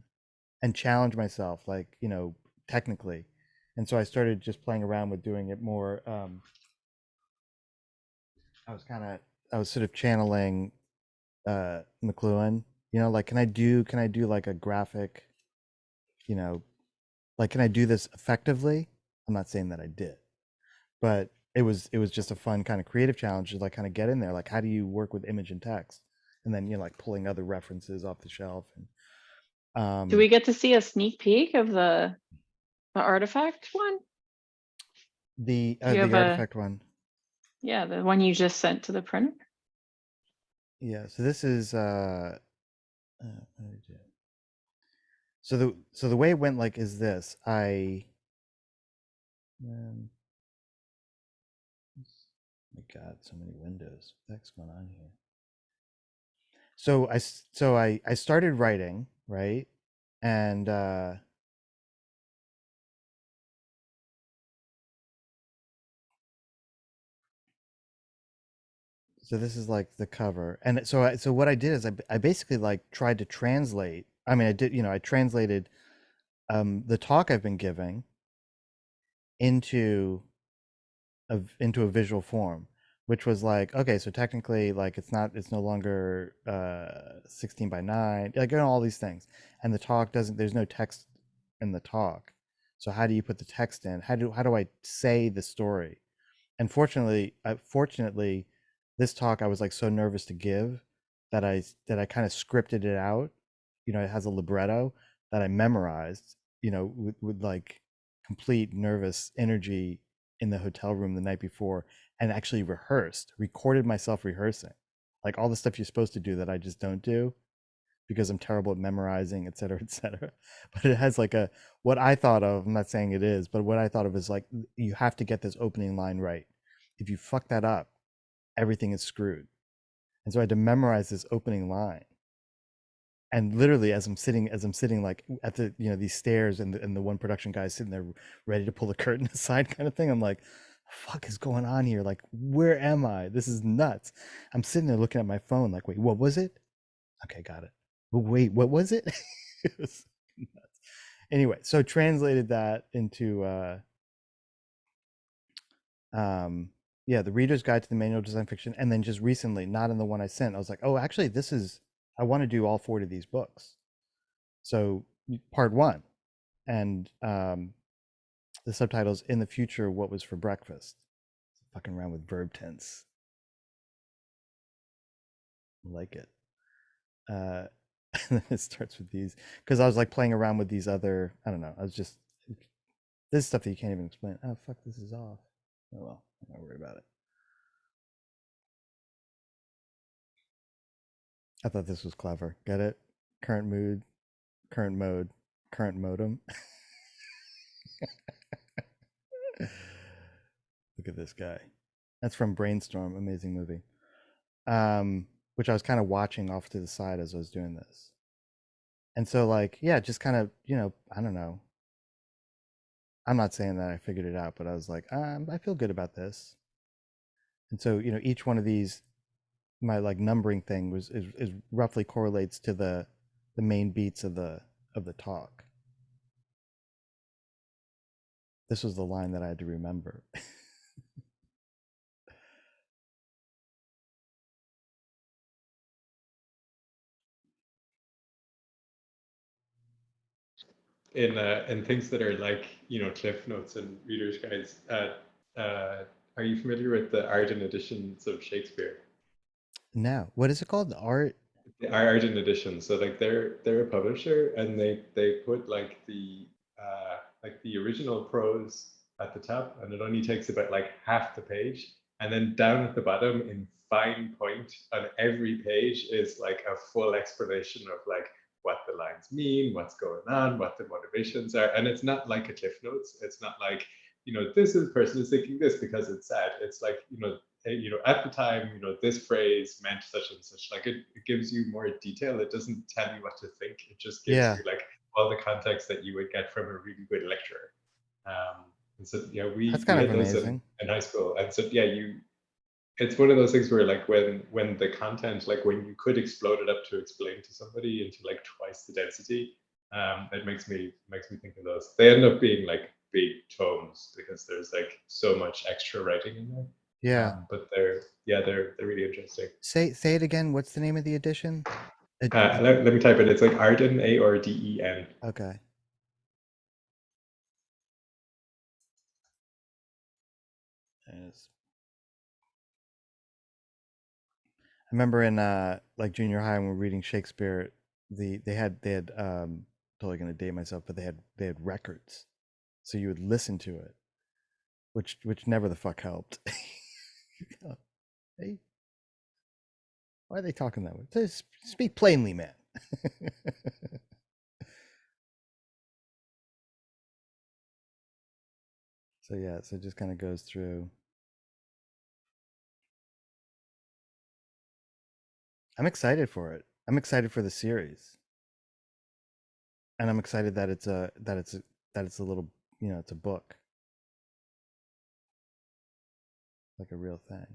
and challenge myself, like, you know, technically. And so I started just playing around with doing it more. I was sort of channeling McLuhan, you know, like, can I do like a graphic, you know, like, can I do this effectively? I'm not saying that I did, but it was just a fun kind of creative challenge to like kind of get in there. Like, how do you work with image and text? And then, you know, like pulling other references off the shelf. And Do we get to see a sneak peek of the artifact one? Do you have the a, artifact one. yeah, the one you just sent to the printer? Yeah. So this is what did I do? So the way it went like is this. My God, so many windows. What the heck's going on here? So I started writing, right? And so this is like the cover. And so what I did is I basically like tried to translate. I mean, I did, you know, I translated the talk I've been giving into into a visual form, which was like, okay, so technically like it's no longer 16 by 9, like, you know, all these things. And the talk doesn't, there's no text in the talk. So how do you put the text in? How do I say the story? And fortunately, this talk I was like so nervous to give that I kind of scripted it out. You know, it has a libretto that I memorized, you know, with like complete nervous energy in the hotel room the night before, and actually recorded myself rehearsing, like all the stuff you're supposed to do that I just don't do because I'm terrible at memorizing, et cetera, et cetera. But it has like what I thought of, I'm not saying it is, but what I thought of is like, you have to get this opening line right. If you fuck that up, everything is screwed. And so I had to memorize this opening line. And literally, as I'm sitting like at the, you know, these stairs, and the one production guy is sitting there ready to pull the curtain aside kind of thing, I'm like, fuck is going on here? Like, where am I? This is nuts. I'm sitting there looking at my phone like, wait, what was it? Okay, got it. But wait, what was it? It was nuts. Anyway, so translated that into yeah, the Reader's Guide to the Manual of Design Fiction, and then just recently, not in the one I sent, I was like, oh, actually, I want to do all 4 of these books. So part 1, and the subtitles, In the Future, What Was for Breakfast. Fucking around with verb tense. I like it. And then it starts with these, because I was like playing around with these other, I don't know, I was just, this stuff that you can't even explain. Oh, fuck, this is off. Oh, well, I'm not worried about it. I thought this was clever. Get it? Current mood, current modem. Look at this guy. That's from Brainstorm, amazing movie. Which I was kind of watching off to the side as I was doing this. And so like, yeah, just kind of, I don't know. I'm not saying that I figured it out, but I was like, I feel good about this. And so, each one of these, my like numbering thing is roughly correlates to the main beats of the talk. This was the line that I had to remember. In things that are like cliff notes and readers guides, are you familiar with the Arden editions of Shakespeare? Now, what is it called? The art? The Arden edition. So like they're a publisher, and they put like the original prose at the top, and it only takes about like half the page, and then down at the bottom in fine point on every page is like a full explanation of like what the lines mean, what's going on, what the motivations are. And it's not like a cliff notes. It's not like, this person is thinking this because it's sad. It's like, at the time, this phrase meant such and such. Like it gives you more detail. It doesn't tell you what to think. It just gives you like all the context that you would get from a really good lecturer. And so we That's kind had of those amazing. in high school. And so it's one of those things where like when the content, like when you could explode it up to explain to somebody into like twice the density, it makes me think of those. They end up being like big tomes because there's like so much extra writing in there. Yeah. But they're really interesting. Say it again. What's the name of the edition? Let me type it. It's like Arden, Arden. Okay. I remember in like junior high when we were reading Shakespeare, they had totally gonna date myself, but they had records, so you would listen to it, which never the fuck helped. Hey, why are they talking that way? Just speak plainly, man. So yeah, so it just kind of goes through. I'm excited for it. I'm excited for the series, and I'm excited that it's a little, it's a book, like a real thing.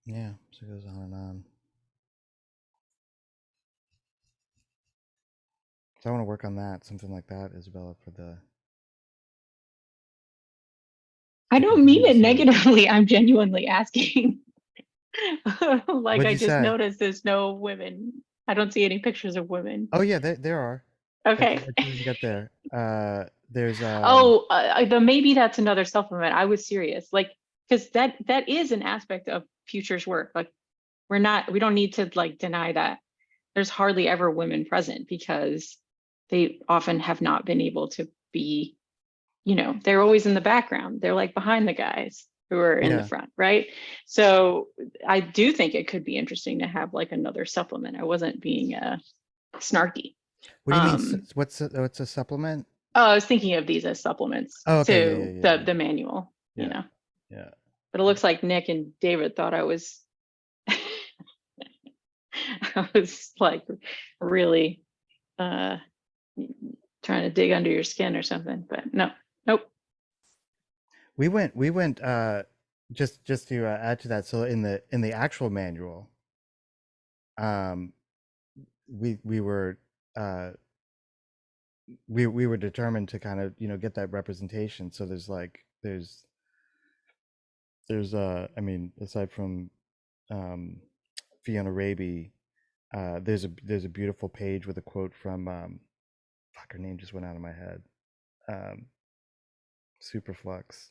Yeah, so it goes on and on. So I want to work on that, something like that, Isabella, for the. I to don't mean continue it the series. negatively. I'm genuinely asking. Like What'd I you just say? noticed there's no women. I don't see any pictures of women. Oh yeah, there are. Okay. I didn't even get there. There's Oh, maybe that's another supplement. I was serious, like, because that is an aspect of Future's work. Like, we don't need to like deny that there's hardly ever women present because they often have not been able to be, they're always in the background. They're like behind the guys who are in the front, right? So I do think it could be interesting to have like another supplement. I wasn't being snarky. What do you mean? What's a supplement? Oh, I was thinking of these as supplements Oh, okay. to Yeah. the manual, Yeah. But it looks like Nick and David thought I was I was like really trying to dig under your skin or something, but no, nope. We went just to add to that. So in the actual manual, we were we were determined to kind of get that representation. So there's I mean, aside from Fiona Raby, there's a beautiful page with a quote from fuck, her name just went out of my head. Superflux.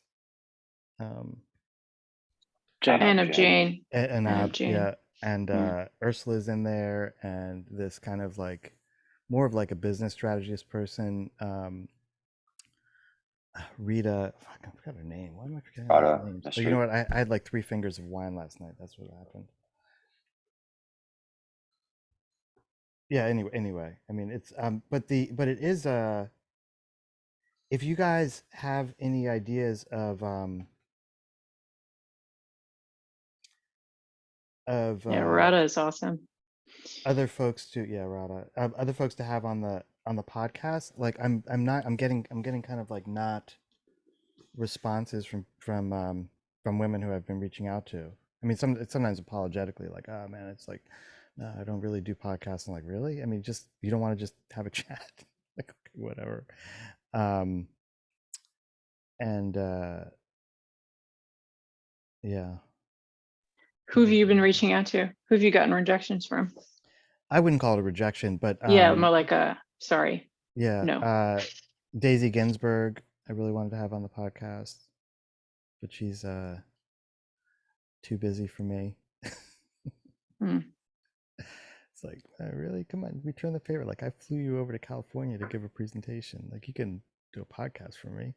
Anne of Jane. And Anne of Jane. yeah, and Ursula's in there, and this kind of like more of like a business strategist person. Rita, fuck, I forgot her name. Why am I forgetting all Rada, these names? that's Oh, you know right. what? I had like 3 fingers of wine last night. That's what happened. Yeah. Anyway. I mean, it's but it is if you guys have any ideas of Yeah, Rada is awesome. other folks to Rada, other folks to have on the podcast, like I'm getting kind of like not responses from women who I've been reaching out to. I mean, sometimes apologetically, like, oh man, it's like, no, I don't really do podcasts. I'm like, really? I mean, just you don't want to just have a chat, like, okay, whatever. And yeah, Who have you been reaching out to? Who have you gotten rejections from? I wouldn't call it a rejection, but Yeah, more like a sorry. yeah, No. Daisy Ginsburg, I really wanted to have on the podcast, but she's too busy for me. Hmm. It's like, really? Come on, return the favor. Like, I flew you over to California to give a presentation. Like, you can do a podcast for me.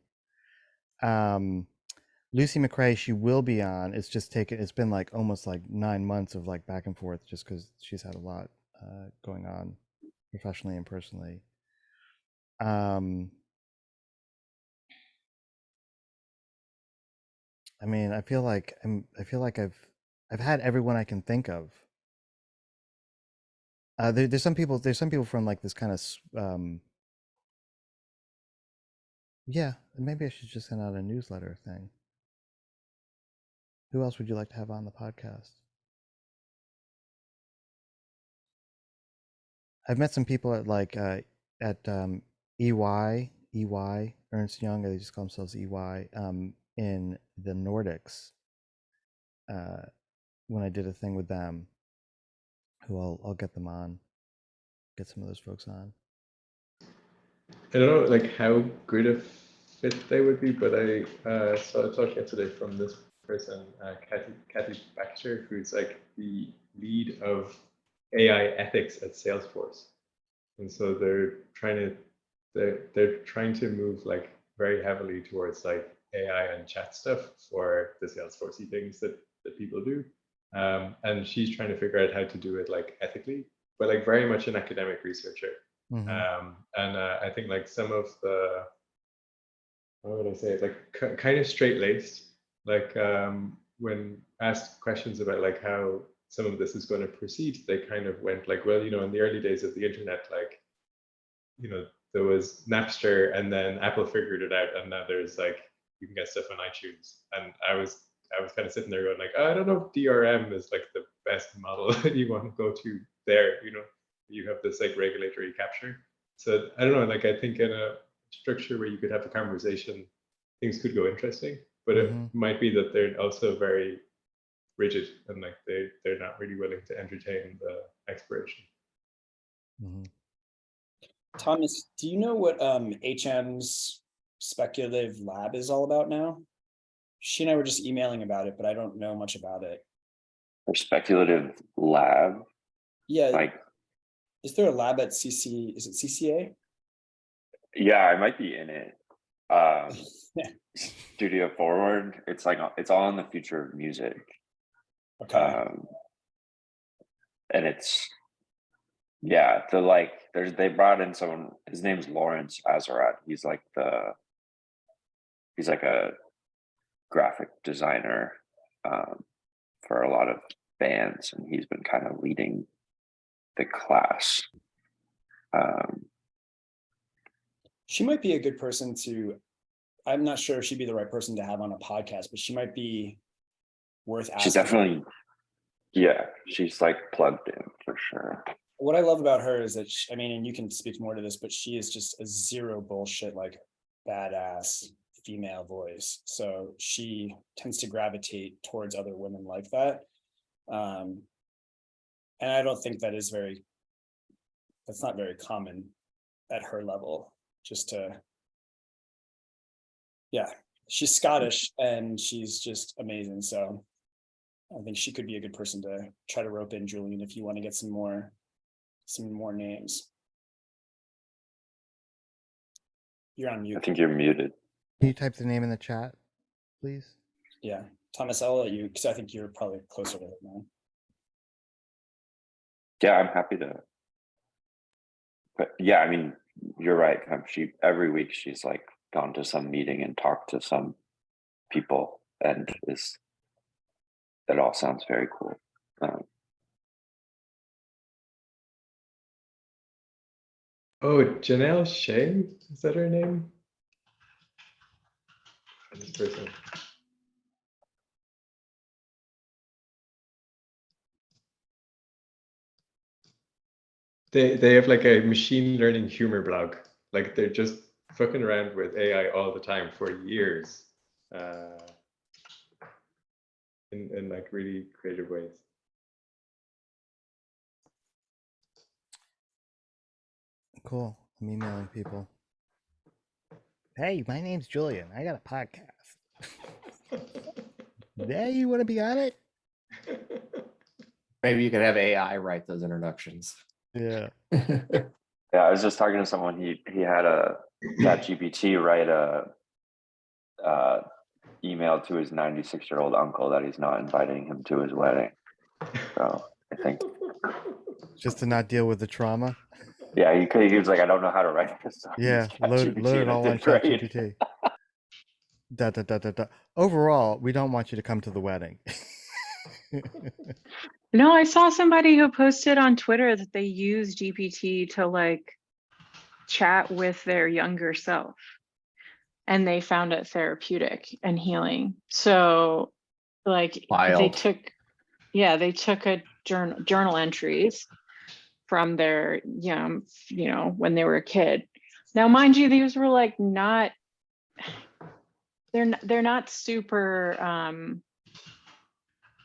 Lucy McRae, she will be on. It's been like almost like 9 months of like back and forth just because she's had a lot going on professionally and personally. I mean, I feel like I've had everyone I can think of. There's some people from like this kind of yeah, maybe I should just send out a newsletter thing. Who else would you like to have on the podcast? I've met some people at like at EY, Ernst Young. They just call themselves EY in the Nordics. When I did a thing with them, who I'll get them on, get some of those folks on. I don't know like how good a fit they would be, but I saw a talk yesterday from this person, Kathy Baxter, who's like the lead of AI ethics at Salesforce, and so they're trying to move like very heavily towards like AI and chat stuff for the Salesforcey things that people do, and she's trying to figure out how to do it like ethically, but like very much an academic researcher. And I think like some of the, how would I say it, like kind of straight laced, like when asked questions about like how some of this is going to proceed, they kind of went like, well, in the early days of the internet, like, there was Napster and then Apple figured it out, and now there's like, you can get stuff on iTunes. And I was kind of sitting there going like, oh, I don't know if DRM is like the best model that you want to go to there. You have this like regulatory capture. So I don't know, like I think in a structure where you could have a conversation, things could go interesting, but it might be that they're also very rigid and like they're not really willing to entertain the exploration. Thomas, do you know what HM's speculative lab is all about now? She and I were just emailing about it, but I don't know much about it. Her speculative lab? Yeah. Like, is there a lab at CC? Is it CCA? Yeah, I might be in it. Studio Forward. It's like, it's all in the future of music. Okay. And it's, yeah, they brought in someone, his name's Lawrence Azarat. He's like a graphic designer for a lot of bands, and he's been kind of leading the class. She might be a good person to, I'm not sure if she'd be the right person to have on a podcast, but she might be worth asking. She's definitely, yeah, she's like plugged in for sure. What I love about her is that, and you can speak more to this, but she is just a zero bullshit, like badass female voice. So she tends to gravitate towards other women like that. And I don't think that's not very common at her level, she's Scottish and she's just amazing. So I think she could be a good person to try to rope in, Julian, if you want to get some more names. You're on mute. I think you're muted. Can you type the name in the chat, please? Yeah, Thomas, I'll let you, because I think you're probably closer to it now. Yeah, I'm happy to. But yeah, I mean, you're right. She every week she's like gone to some meeting and talked to some people, and that all sounds very cool. Oh, Janelle Shea, is that her name? This person. They have like a machine learning humor blog. Like they're just fucking around with AI all the time for years, in like really creative ways. Cool. I'm emailing people. Hey, my name's Julian. I got a podcast. Yeah, you want to be on it? Maybe you could have AI write those introductions. Yeah. Yeah, I was just talking to someone. He had a ChatGPT write a email to his 96-year-old uncle that he's not inviting him to his wedding. So I think Just to not deal with the trauma. yeah, he was like, I don't know how to write this. So Yeah, load it all on ChatGPT. Overall, we don't want you to come to the wedding. No, I saw somebody who posted on Twitter that they use GPT to like chat with their younger self, and they found it therapeutic and healing. So like they Wild. took a journal entries from their when they were a kid. Now, mind you, these were like not, they're not super,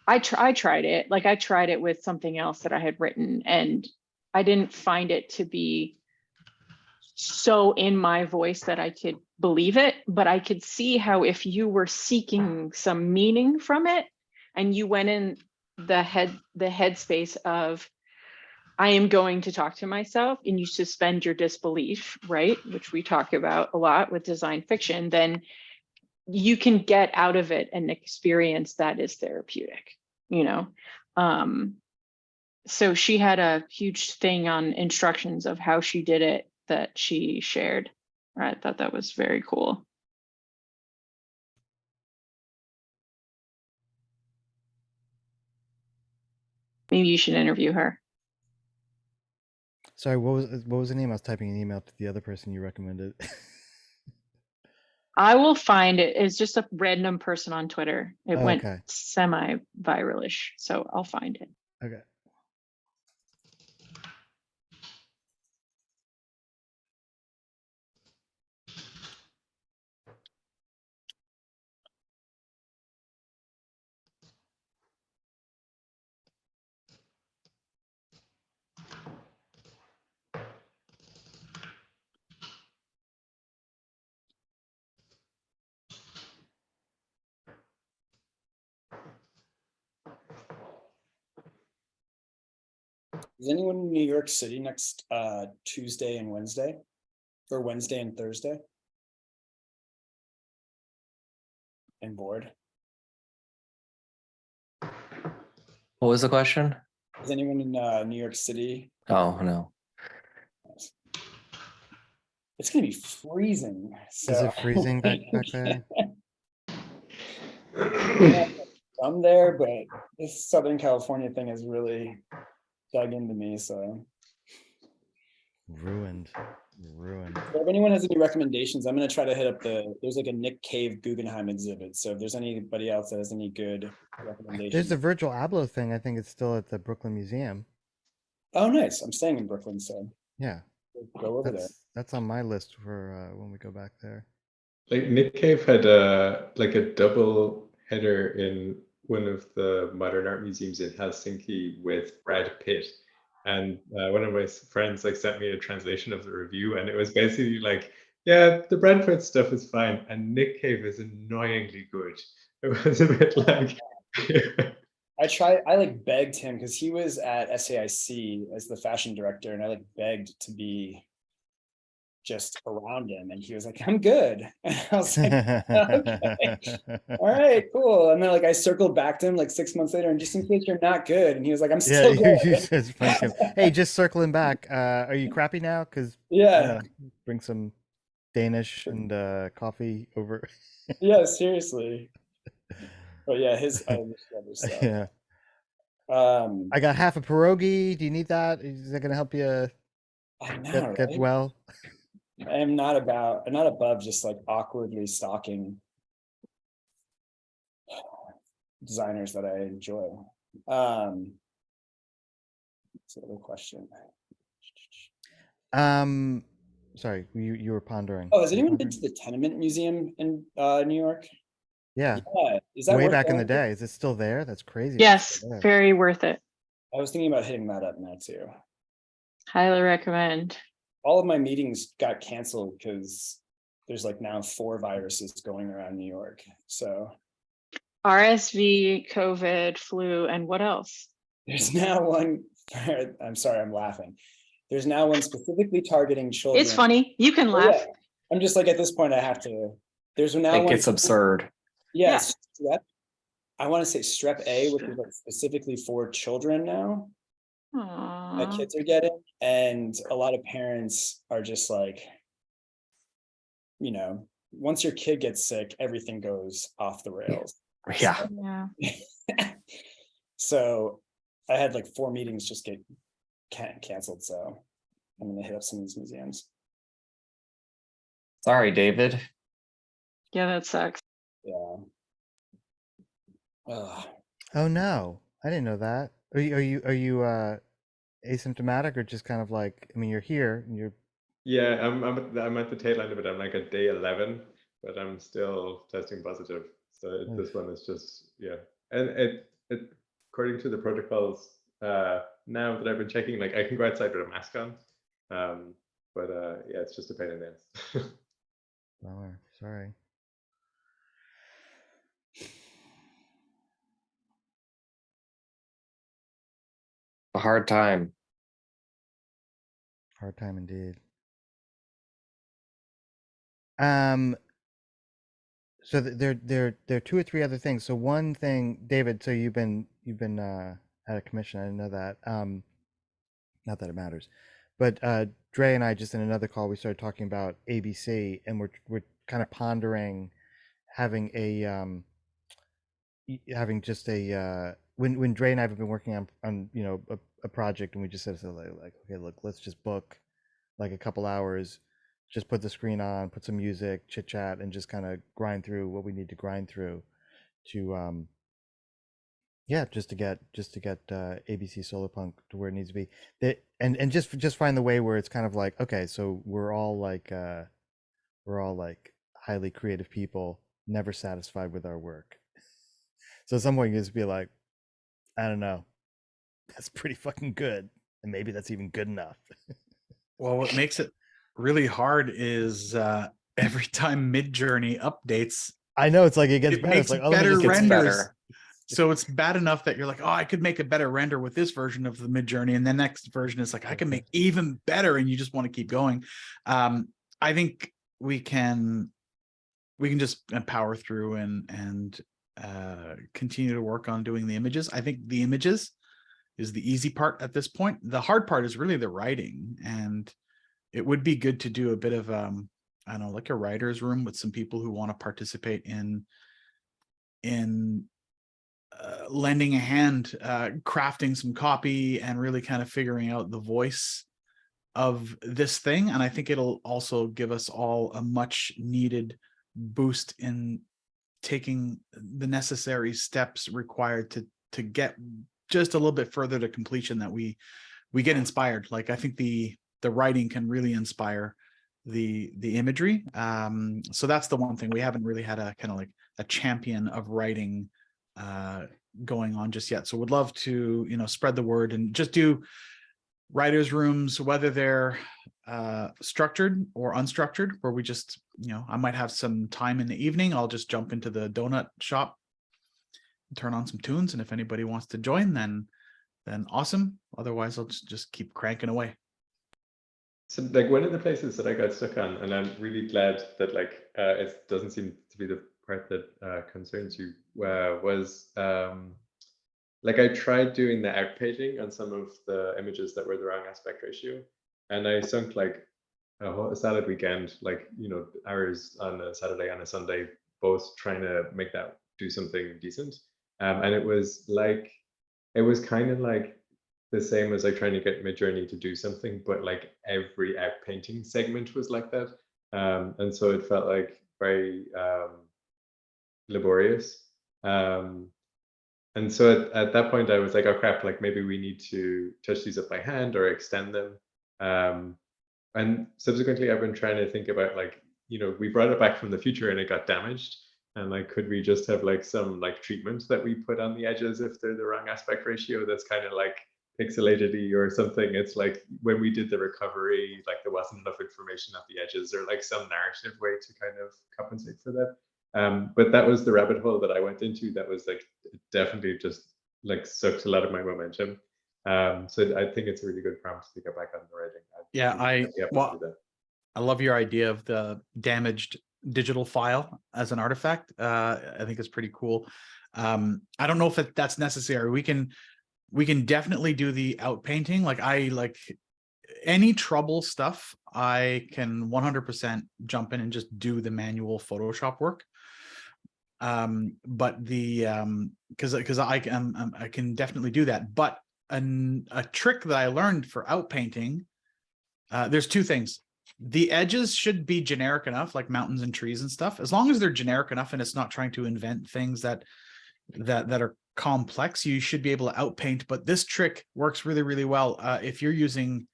I tried it. Like I tried it with something else that I had written, and I didn't find it to be so in my voice that I could believe it, but I could see how if you were seeking some meaning from it and you went in the headspace of, I am going to talk to myself, and you suspend your disbelief, right? Which we talk about a lot with design fiction, then you can get out of it an experience that is therapeutic, So she had a huge thing on instructions of how she did it that she shared. I thought that was very cool. Maybe you should interview her. Sorry, what was the name? I was typing an email to the other person you recommended. I will find it. It's just a random person on Twitter. It went Okay. semi-viralish, so I'll find it. Okay. Is anyone in New York City next Tuesday and Wednesday, or Wednesday and Thursday? And bored? What was the question? Is anyone in New York City? Oh, no. It's gonna be freezing. So. Is it freezing back there? I'm there, but this Southern California thing has really dug into me. So Ruined. if anyone has any recommendations, I'm gonna try to hit up there's like a Nick Cave Guggenheim exhibit. So if there's anybody else that has any good recommendations. There's the Virgil Abloh thing. I think it's still at the Brooklyn Museum. Oh, nice. I'm staying in Brooklyn, so Yeah. go over there. That's on my list for when we go back there. Like Nick Cave had like a double header in one of the modern art museums in Helsinki with Brad Pitt, and one of my friends like sent me a translation of the review, and it was basically like, yeah, the Brad Pitt stuff is fine, and Nick Cave is annoyingly good. It was a bit like I like begged him because he was at SAIC as the fashion director, and I like begged to be just around him, and he was like, I'm good. And I was like, okay, all right, cool. And then like I circled back to him like 6 months later, and just in case you're not good, and he was like, I'm Yeah, still you good. just flank him. Hey, just circling back. Are you crappy now? Because Yeah, bring some Danish and coffee over. yeah, seriously. But yeah, his other stuff. Yeah, Um, I got half a pierogi. Do you need that? Is that gonna help you I know, get right? well? I'm not above just like awkwardly stalking designers that I enjoy. What's the other question? Sorry, you were pondering. Oh, has anyone been to the Tenement Museum in New York? Yeah, Yeah, is that way worth back in the going to? day. Is it still there? That's crazy. if it's Yes, still there. very worth it. I was thinking about hitting that up now too. Highly recommend. All of my meetings got canceled because there's like now 4 viruses going around New York. So RSV, COVID, flu, and what else? there's now one. I'm sorry, I'm laughing. There's now one specifically targeting children. It's funny. You can Oh, laugh. yeah. I'm just like at this point I have to. There's now It one. gets absurd. Yes, strep. I want to say strep A, which is like specifically for children now. That Aw. kids are getting, and a lot of parents are just like, you know, once your kid gets sick, everything goes off the rails. Yeah. Yeah. So I had like 4 meetings just get canceled. So I'm gonna hit up some of these museums. Sorry, David. Yeah, that sucks. Yeah. Ugh. Oh no, I didn't know that. Are you asymptomatic or just kind of like? I mean, you're here. And you're. Yeah, I'm at the tail end of it. I'm like at day 11, but I'm still testing positive. So this one is just, yeah. And it according to the protocols, now that I've been checking, like I can go outside with a mask on. But yeah, it's just a pain in the ass. Oh, sorry. A hard time. Hard time indeed. So there are 2 or 3 other things. So one thing, David. So you've been at a commission. I didn't know that. Not that it matters, but Dre and I just in another call we started talking about ABC, and we're kind of pondering having having just a when Dre and I have been working on a project, and we just said like okay, look, let's just book like a couple hours, just put the screen on, put some music, chit chat, and just kind of grind through what we need to grind through to yeah, just to get ABC Solarpunk to where it needs to be. And just find the way where it's kind of like, okay, so we're all like highly creative people, never satisfied with our work. So at some point you just be like, I don't know, that's pretty fucking good, and maybe that's even good enough. Well, what makes it really hard is every time Midjourney updates, I know, it's like it gets it better. makes It's like, oh, let me better just get Gets renders. better. So it's bad enough that you're like, oh, I could make a better render with this version of the Midjourney, and the next version is like, I can make even better, and you just want to keep going. I think we can just power through and continue to work on doing the images. I think the images is the easy part at this point. The hard part is really the writing, and it would be good to do a bit of I don't know, like a writer's room with some people who want to participate in lending a hand, crafting some copy, and really kind of figuring out the voice of this thing. And I think it'll also give us all a much needed boost in taking the necessary steps required to get just a little bit further to completion, that we get inspired. Like I think the writing can really inspire the imagery. So that's the one thing we haven't really had a kind of like a champion of writing going on just yet. So would love to spread the word and just do writers' rooms, whether they're structured or unstructured, where we just I might have some time in the evening. I'll just jump into the donut shop, turn on some tunes, and if anybody wants to join, then awesome. Otherwise, I'll just keep cranking away. So like one of the places that I got stuck on, and I'm really glad that like it doesn't seem to be the part that concerns you, was like I tried doing the outpaging on some of the images that were the wrong aspect ratio, and I sunk like a salad weekend, like hours on a Saturday and a Sunday, both trying to make that do something decent. And it was kind of like the same as like trying to get Midjourney to do something, but like every outpainting segment was like that. And so it felt like very laborious. And so at that point, I was like, oh crap, like maybe we need to touch these up by hand or extend them. And subsequently, I've been trying to think about like, we brought it back from the future and it got damaged. And like, could we just have like some like treatment that we put on the edges if they're the wrong aspect ratio that's kind of like pixelated or something? It's like when we did the recovery, like there wasn't enough information at the edges or like some narrative way to kind of compensate for that. But that was the rabbit hole that I went into. That was like definitely just like sucked a lot of my momentum. So I think it's a really good prompt to get back on the writing. Yeah, do that. I love your idea of the damaged digital file as an artifact. I think it's pretty cool. I don't know if that's necessary. We can definitely do the outpainting. Like I like any trouble stuff, I can 100% jump in and just do the manual Photoshop work. But the because I can definitely do that. But a trick that I learned for outpainting, there's two things. The edges should be generic enough, like mountains and trees and stuff. As long as they're generic enough and it's not trying to invent things that are complex, you should be able to outpaint. But this trick works really, really well if you're using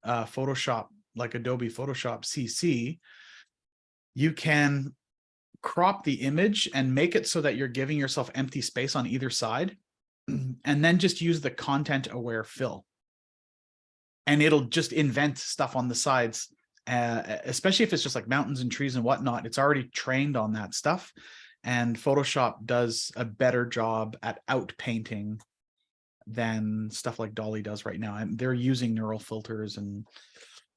Photoshop, like Adobe Photoshop CC. You can crop the image and make it so that you're giving yourself empty space on either side, and then just use the content aware fill. And it'll just invent stuff on the sides, especially if it's just like mountains and trees and whatnot. It's already trained on that stuff. And Photoshop does a better job at outpainting than stuff like DALL-E does right now. And they're using neural filters and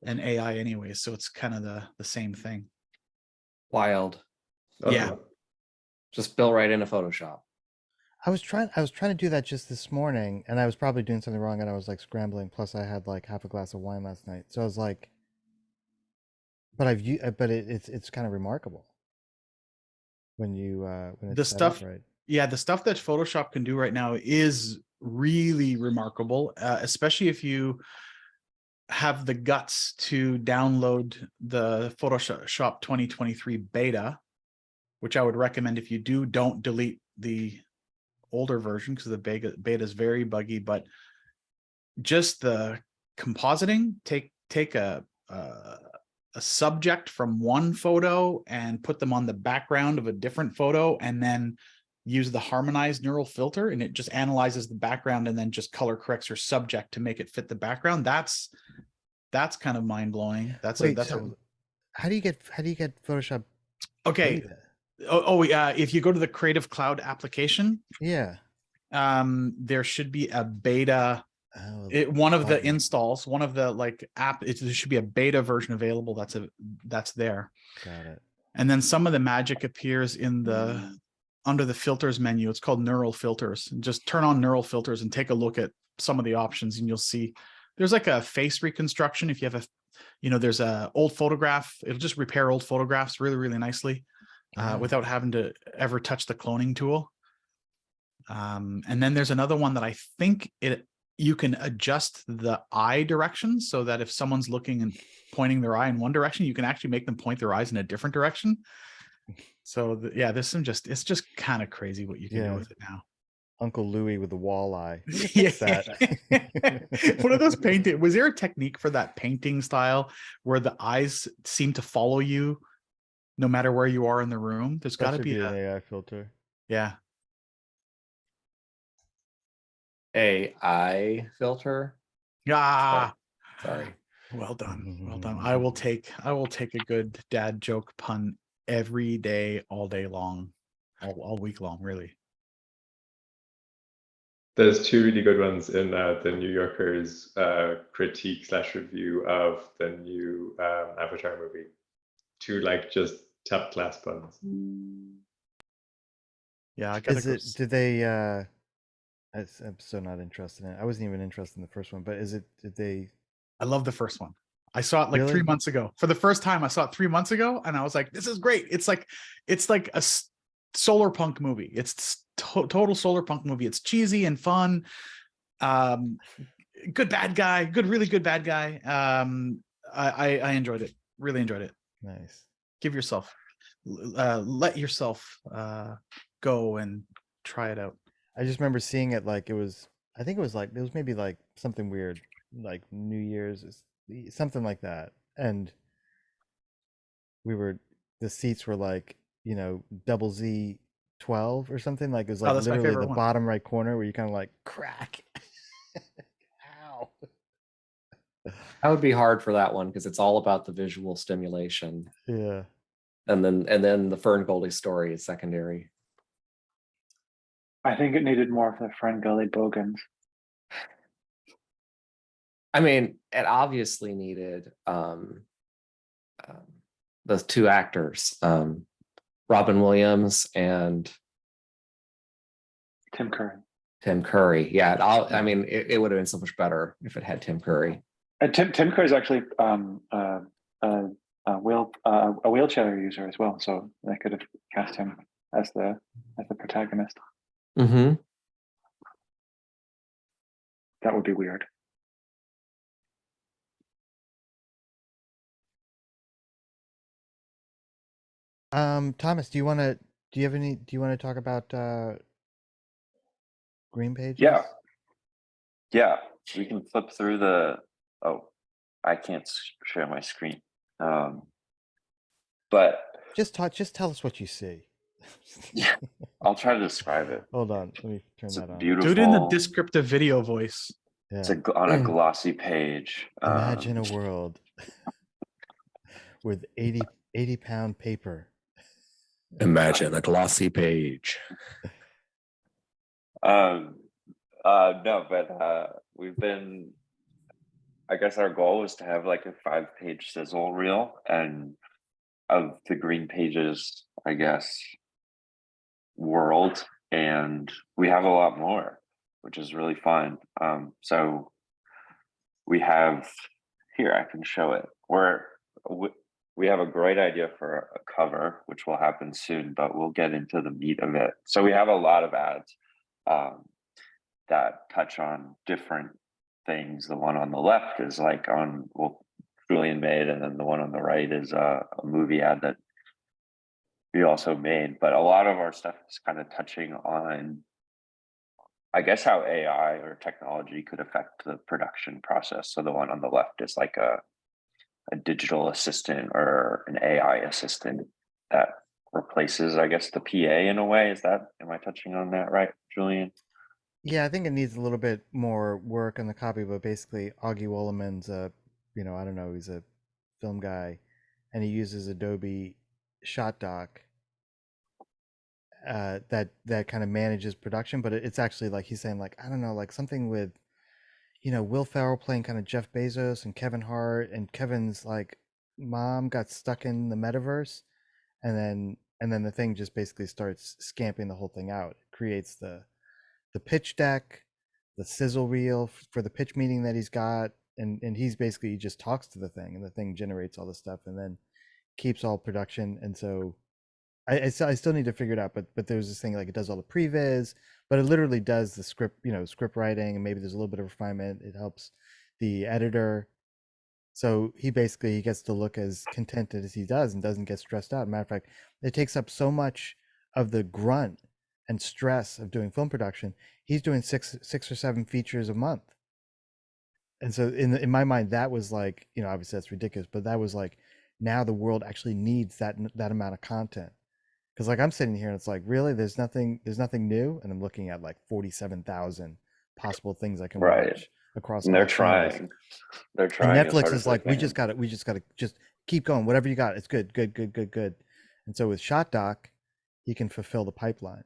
AI anyway, so it's kind of the same thing. Wild. Yeah. Just built right into Photoshop. I was trying to do that just this morning, and I was probably doing something wrong, and I was like scrambling. Plus, I had like half a glass of wine last night, so I was like, but it's kind of remarkable when you when it's The set stuff, up right. yeah, the stuff that Photoshop can do right now is really remarkable, especially if you have the guts to download the Photoshop 2023 beta, which I would recommend. If you do, don't delete the older version because the beta is very buggy. But just the compositing, take a subject from one photo and put them on the background of a different photo, and then use the harmonized neural filter, and it just analyzes the background and then just color corrects your subject to make it fit the background. That's kind of mind-blowing. How do you get Photoshop okay beta? If you go to the Creative Cloud application, Yeah, there should be a beta. One of the installs, one of the like app, there should be a beta version available. That's there. Got it. And then some of the magic appears in under the filters menu. It's called neural filters. Just turn on neural filters and take a look at some of the options, and you'll see there's like a face reconstruction. If you have there's a old photograph, it'll just repair old photographs really, really nicely without having to ever touch the cloning tool. And then there's another one that I think you can adjust the eye direction so that if someone's looking and pointing their eye in one direction, you can actually make them point their eyes in a different direction. So there's it's just kind of crazy what you can do with it now. Uncle Louie with the wall eye. Yeah. One of those painting. Was there a technique for that painting style where the eyes seem to follow you no matter where you are in the room? There's got to be an AI filter. Yeah. AI filter. Ah. Sorry. Well done. Well done. I will take a good dad joke pun every day, all day long, all week long, really. There's two really good ones in the New Yorker's critique / review of the new Avatar movie. Two like just top class puns. Yeah, I gotta Is go. it? Did they? I'm so not interested in it. I wasn't even interested in the first one, but is it? Did they? I love the first one. I saw it like Really? 3 months ago. For the first time, I saw it 3 months ago, and I was like, "This is great." It's like a solar punk movie. It's total solar punk movie. It's cheesy and fun. Good bad guy. Really good bad guy. I enjoyed it. Really enjoyed it. Nice. Give yourself, let yourself go and try it out. I just remember seeing it like it was. I think it was maybe like something weird, like New Year's, something like that, and the seats were like double Z 12 or something, like it was Oh, like that's my literally favorite the one. bottom right corner where you kind of like crack. Ow. That would be hard for that one because it's all about the visual stimulation, Yeah. and then the Fern Goldie story is secondary. I think it needed more of the Fern Gully Bogans. I mean, it obviously needed those two actors, Robin Williams and Tim Curry. Tim Curry. Yeah, I mean, it would have been so much better if it had Tim Curry. Tim Curry is actually a wheelchair user as well, so they could have cast him as the protagonist. Mm-hmm. That would be weird. Thomas, do you want to talk about Green Pages? Yeah, we can flip through the. Oh, I can't share my screen. But Just tell us what you see. yeah, I'll try to describe it. Hold on, let me turn It's that a on. beautiful. Do it in the descriptive video voice. Yeah. It's on a glossy page. Imagine a world with 80-pound paper. Imagine a glossy page. No, but we've been. I guess our goal was to have like a 5-page sizzle reel, and of the Green Pages, I guess, world, and we have a lot more, which is really fun. So we have here. I can show it. We have a great idea for a cover, which will happen soon, but we'll get into the meat of it. So we have a lot of ads that touch on different things. The one on the left is like Julian made, and then the one on the right is a movie ad that we also made. But a lot of our stuff is kind of touching on, I guess, how AI or technology could affect the production process. So the one on the left is like a digital assistant or an AI assistant that replaces, I guess, the PA in a way. Am I touching on that right, Julian? Yeah, I think it needs a little bit more work on the copy, but basically Augie Wolleman's I don't know, he's a film guy, and he uses Adobe ShotDoc that kind of manages production, but it's actually like he's saying, like, I don't know, like something with Will Ferrell playing kind of Jeff Bezos and Kevin Hart, and Kevin's like mom got stuck in the metaverse, and then the thing just basically starts scamping the whole thing out. It creates the pitch deck, the sizzle reel for the pitch meeting that he's got, and he just talks to the thing, and the thing generates all the stuff and then keeps all production. And so I still need to figure it out, but there's this thing like it does all the previs, but it literally does the script writing, and maybe there's a little bit of refinement. It helps the editor. So he gets to look as contented as he does and doesn't get stressed out. Matter of fact, it takes up so much of the grunt and stress of doing film production. He's doing six or seven features a month. And so in my mind, that was like, obviously that's ridiculous, but that was like, now the world actually needs that amount of content. Because like I'm sitting here and it's like, really, there's nothing new, and I'm looking at like 47,000 possible things I can watch across. And they're trying. And Netflix is like, we just got to just keep going. Whatever you got, it's good. And so with ShotDoc, he can fulfill the pipeline.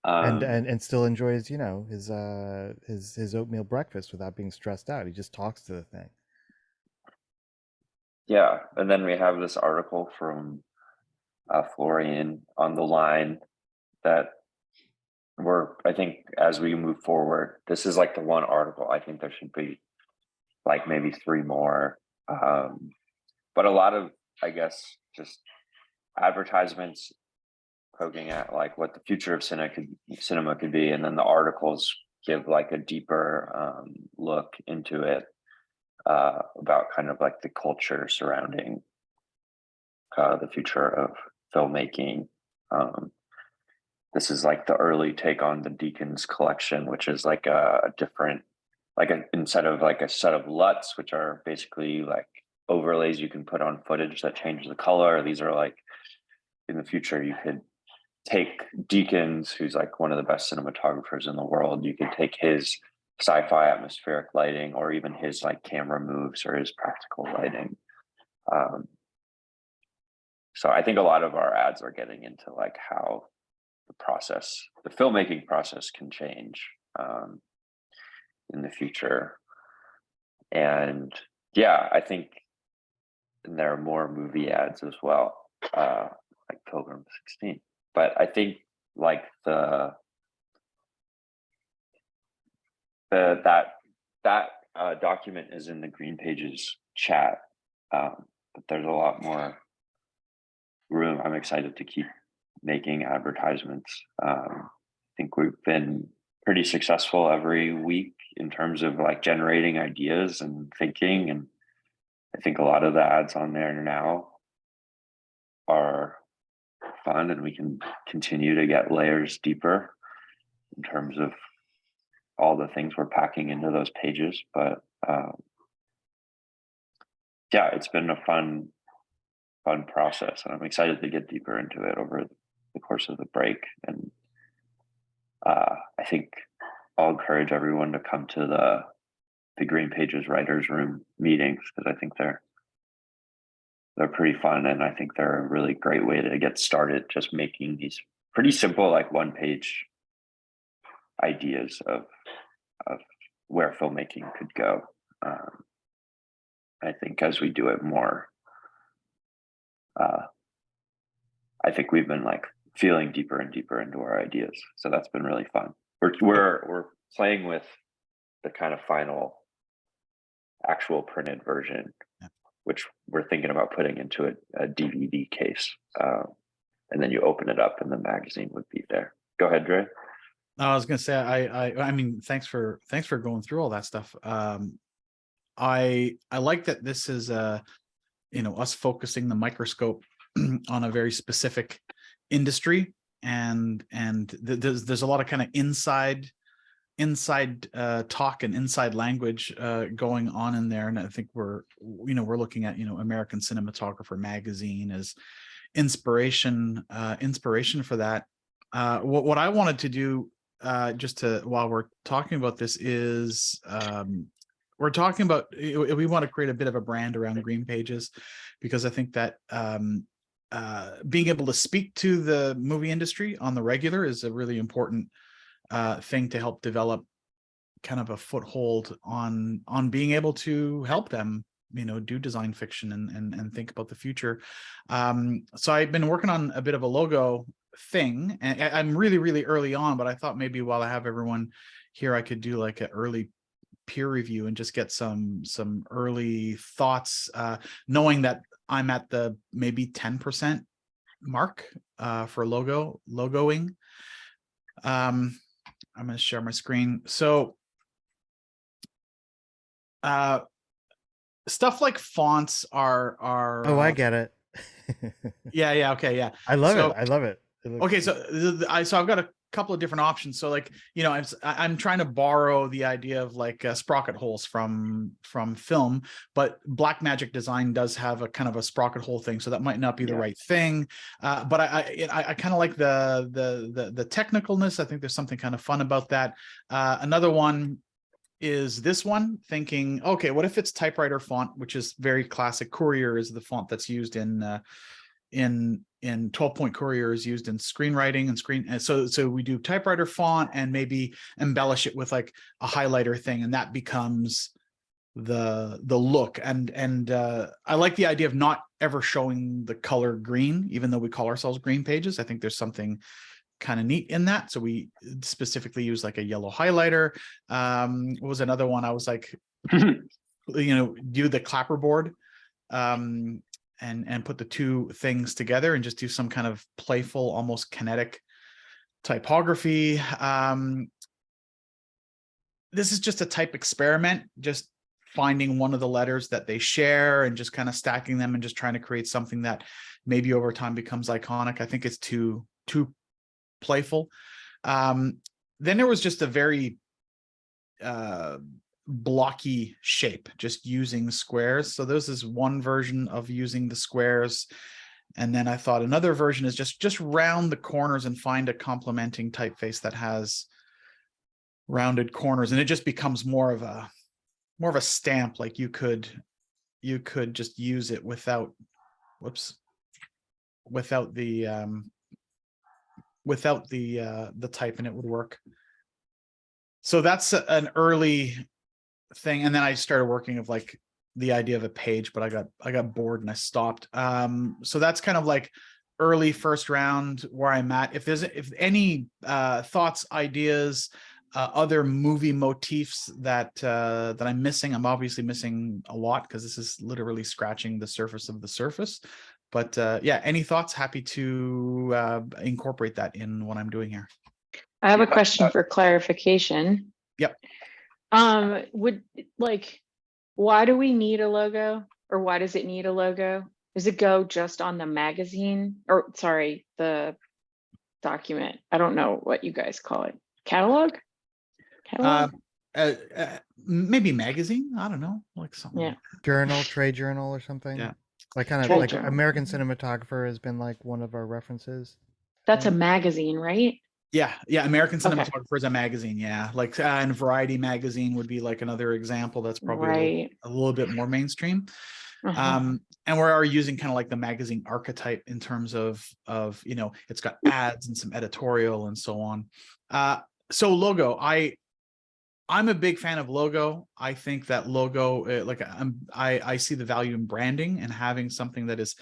And still enjoys, you know, his oatmeal breakfast without being stressed out. He just talks to the thing. Yeah, and then we have this article from Florian on the line that I think as we move forward, this is like the one article. I think there should be like maybe 3 more. But a lot of, I guess, just advertisements poking at like what the future of cinema could be. And then the articles give like a deeper look into it about kind of like the culture surrounding the future of filmmaking. This is like the early take on the Deakins collection, which is like a different, instead of like a set of LUTs, which are basically like overlays you can put on footage that change the color. These are like, in the future, you could take Deakins, who's like one of the best cinematographers in the world. You could take his sci-fi atmospheric lighting, or even his like camera moves or his practical lighting. So I think a lot of our ads are getting into like how the filmmaking process can change in the future. And yeah, I think there are more movie ads as well, like Pilgrim 16. But I think like that document is in the Green Pages chat, but there's a lot more room. I'm excited to keep making advertisements. I think we've been pretty successful every week in terms of like generating ideas and thinking, and I think a lot of the ads on there now are fun, and we can continue to get layers deeper in terms of all the things we're packing into those pages. But yeah, it's been a fun process, and I'm excited to get deeper into it over the course of the break. And I think I'll encourage everyone to come to the Green Pages Writers Room meetings, because I think they're pretty fun, and I think they're a really great way to get started just making these pretty simple, like 1-page ideas of where filmmaking could go. I think as we do it more, I think we've been like feeling deeper and deeper into our ideas. So that's been really fun. We're playing with the kind of final actual printed version, which we're thinking about putting into a DVD case. And then you open it up and the magazine would be there. Go ahead, Dre. I was gonna say, I mean, thanks for going through all that stuff. I like that this is us focusing the microscope on a very specific industry, and there's a lot of kind of inside talk and inside language going on in there. And I think we're looking at American Cinematographer magazine as inspiration for that. What I wanted to do while we're talking about this is we're talking about, we want to create a bit of a brand around Green Pages, because I think that being able to speak to the movie industry on the regular is a really important thing to help develop kind of a foothold on being able to help them do design fiction and think about the future. So I've been working on a bit of a logo thing, and I'm really early on, but I thought maybe while I have everyone here, I could do like an early peer review and just get some early thoughts, knowing that I'm at the maybe 10% mark for logoing. I'm going to share my screen. So stuff like fonts are Oh, I get it. yeah, okay, yeah. I love it. Okay, so I've got a couple of different options. So like, I'm trying to borrow the idea of like sprocket holes from film, but Blackmagic Design does have a kind of a sprocket hole thing, so that might not be the right thing. But I kind of like the technicalness. I think there's something kind of fun about that. Another one is this one, thinking, okay, what if it's typewriter font, which is very classic. Courier is the font that's used in in 12-point Courier is used in screenwriting and so we do typewriter font and maybe embellish it with like a highlighter thing, and that becomes the look. And I like the idea of not ever showing the color green, even though we call ourselves Green Pages. I think there's something kind of neat in that. So we specifically use like a yellow highlighter. What was another one? I was like, do the clapperboard and put the two things together and just do some kind of playful, almost kinetic typography. This is just a type experiment, just finding one of the letters that they share and just kind of stacking them and just trying to create something that maybe over time becomes iconic. I think it's too playful. Then there was just a very blocky shape, just using squares. So this is one version of using the squares. And then I thought another version is just round the corners and find a complementing typeface that has rounded corners, and it just becomes more of a stamp. Like you could just use it without the type, and it would work. So that's an early thing. And then I started working of like the idea of a page, but I got bored and I stopped. So that's kind of like early first round where I'm at. If any thoughts, ideas, other movie motifs that I'm missing, I'm obviously missing a lot because this is literally scratching the surface of the surface. But yeah, any thoughts? Happy to incorporate that in what I'm doing here. I have a question for clarification. Yep. Why do we need a logo, or why does it need a logo? Does it go just on the magazine, or sorry, the document? I don't know what you guys call it. Catalog? Maybe magazine. I don't know, like something. Yeah. Journal, trade journal, or something. Yeah. Like kind of Trade like journal. American Cinematographer has been like one of our references. That's a magazine, right? Yeah. American Okay. Cinematographer is a magazine. Yeah, like and Variety magazine would be like another example. That's probably Right. a little bit more mainstream. Uh-huh. And we're using kind of like the magazine archetype in terms of it's got ads and some editorial and so on. So logo, I'm a big fan of logo. I think that logo, I see the value in branding and having something that is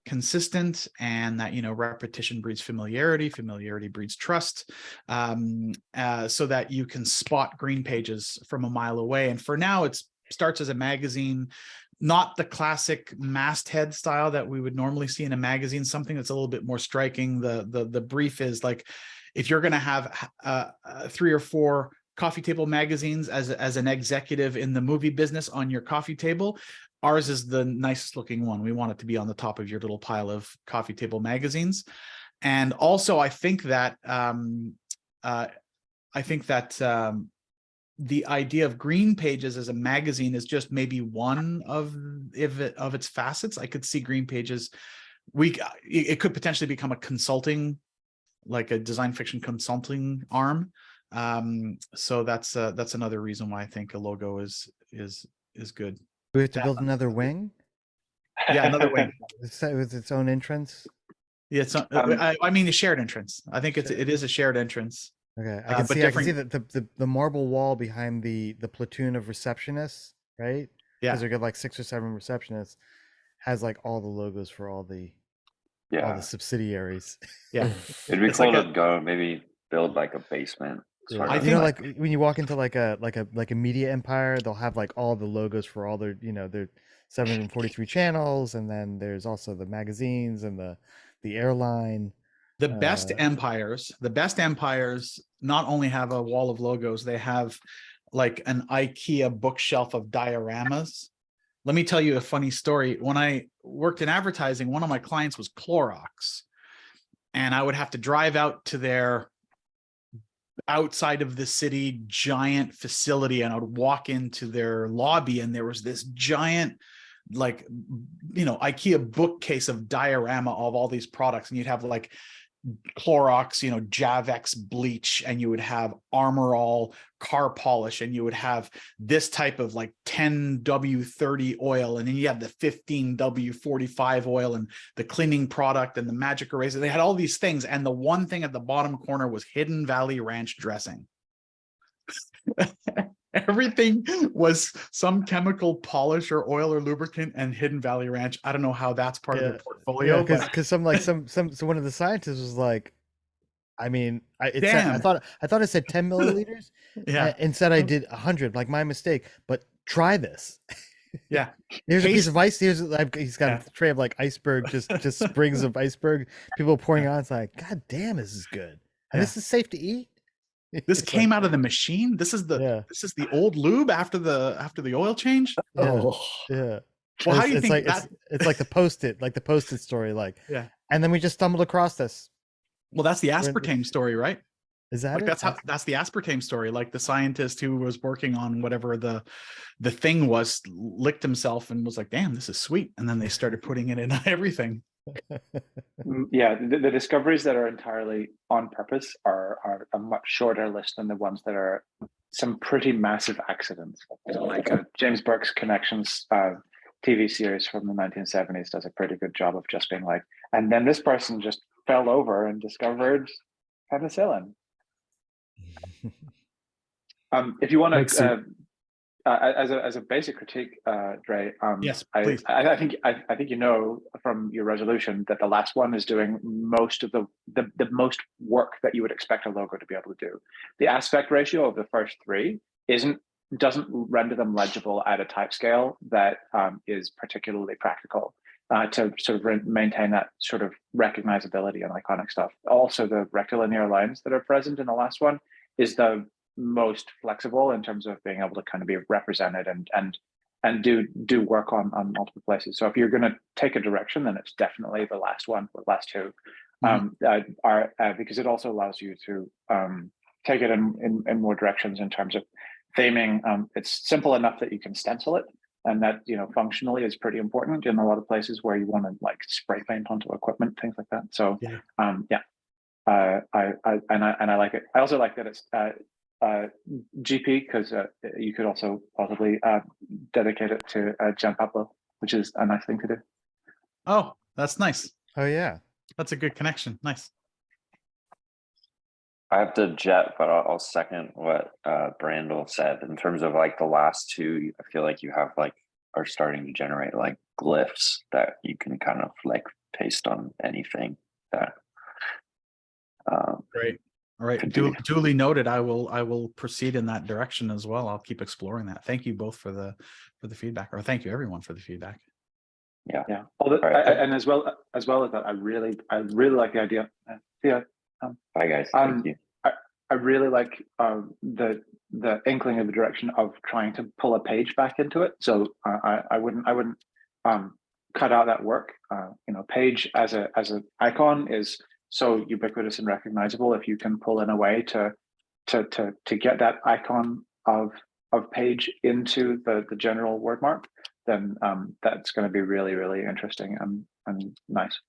consistent, and that repetition breeds familiarity breeds trust, so that you can spot Green Pages from a mile away. And for now, it starts as a magazine, not the classic masthead style that we would normally see in a magazine, something that's a little bit more striking. The brief is like, if you're going to have 3 or 4 coffee table magazines as an executive in the movie business on your coffee table, ours is the nicest looking one. We want it to be on the top of your little pile of coffee table magazines. And also, I think that the idea of Green Pages as a magazine is just maybe one of its facets. I could see Green Pages, it could potentially become a consulting, like a design fiction consulting arm. So that's another reason why I think a logo is good. Do we have to build another wing? Yeah, another wing. With its own entrance? Yeah, it's not, I mean a shared entrance. I think it is a shared entrance. Okay, I can see that the marble wall behind the platoon of receptionists, right? Yeah, because we got like 6 or 7 receptionists, has like all the logos for all the subsidiaries. Yeah, it'd be It's cool like to go maybe build like a basement. Yeah. I You think know, like when you walk into like a media empire, they'll have like all the logos for all their their 743 channels, and then there's also the magazines and the airline. the best empires not only have a wall of logos, they have like an IKEA bookshelf of dioramas. Let me tell you a funny story. When I worked in advertising, one of my clients was Clorox, and I would have to drive out to their outside of the city giant facility, and I would walk into their lobby, and there was this giant IKEA bookcase of diorama of all these products, and you'd have like Clorox, Javex bleach, and you would have Armor All car polish, and you would have this type of like 10W30 oil, and then you have the 15W45 oil and the cleaning product and the magic eraser. They had all these things, and the one thing at the bottom corner was Hidden Valley Ranch dressing. Everything was some chemical polish or oil or lubricant and Hidden Valley Ranch. I don't know how that's part of their portfolio. Yeah, but some one of the scientists was like, I mean, I Damn. thought it said 10 milliliters. yeah, Instead, I did 100. Like my mistake. But try this. yeah. Here's a piece Taste- of ice. He's got Yeah. a tray of like iceberg, just sprigs of iceberg. People pouring on. It's like, God damn, this is good. And Yeah. this is safe to eat. This It's came like, out of the machine. This is the Yeah. this is the old lube after the oil change. Yeah. Oh, Yeah. well, how do you It's think like that? it's like the post-it story. Like, Yeah. And then we just stumbled across this. Well, that's the in- aspartame story, right? Is that Like it? that's the aspartame story. Like the scientist who was working on whatever the thing was licked himself and was like, "Damn, this is sweet," and then they started putting it in everything. Yeah, the discoveries that are entirely on purpose are a much shorter list than the ones that are some pretty massive accidents. So like James Burke's Connections TV series from the 1970s does a pretty good job of just being like, and then this person just fell over and discovered penicillin. If you want Makes to, as a basic critique, Dre, Yes, I please. think you know from your resolution that the last one is doing most of the most work that you would expect a logo to be able to do. The aspect ratio of the first three doesn't render them legible at a type scale that is particularly practical to sort of maintain that sort of recognizability and iconic stuff. Also, the rectilinear lines that are present in the last one is the most flexible in terms of being able to kind of be represented and do work on multiple places. So if you're going to take a direction, then it's definitely the last one, the last two, because it also allows you to take it in more directions in terms of theming. It's simple enough that you can stencil it, and that functionally is pretty important in a lot of places where you want to like spray paint onto equipment, things like that. So I like it. I also like that it's GP, because you could also possibly dedicate it to Jen Pablo, which is a nice thing to do. Oh, that's nice. Oh yeah. That's a good connection. Nice. I have to jet, but I'll second what Brandel said in terms of like the last two. I feel like you have are starting to generate like glyphs that you can kind of like paste on anything. That Great. All right. could be- Duly noted. I will proceed in that direction as well. I'll keep exploring that. Thank you both for the feedback, or thank you everyone for the feedback. Yeah. Right. And as well as that, I really like the idea. Bye guys. Thank you. I really like the inkling of the direction of trying to pull a page back into it. So I wouldn't cut out that work. Page as an icon is so ubiquitous and recognizable. If you can pull in a way to get that icon of page into the general word mark, then that's going to be really, really interesting and nice.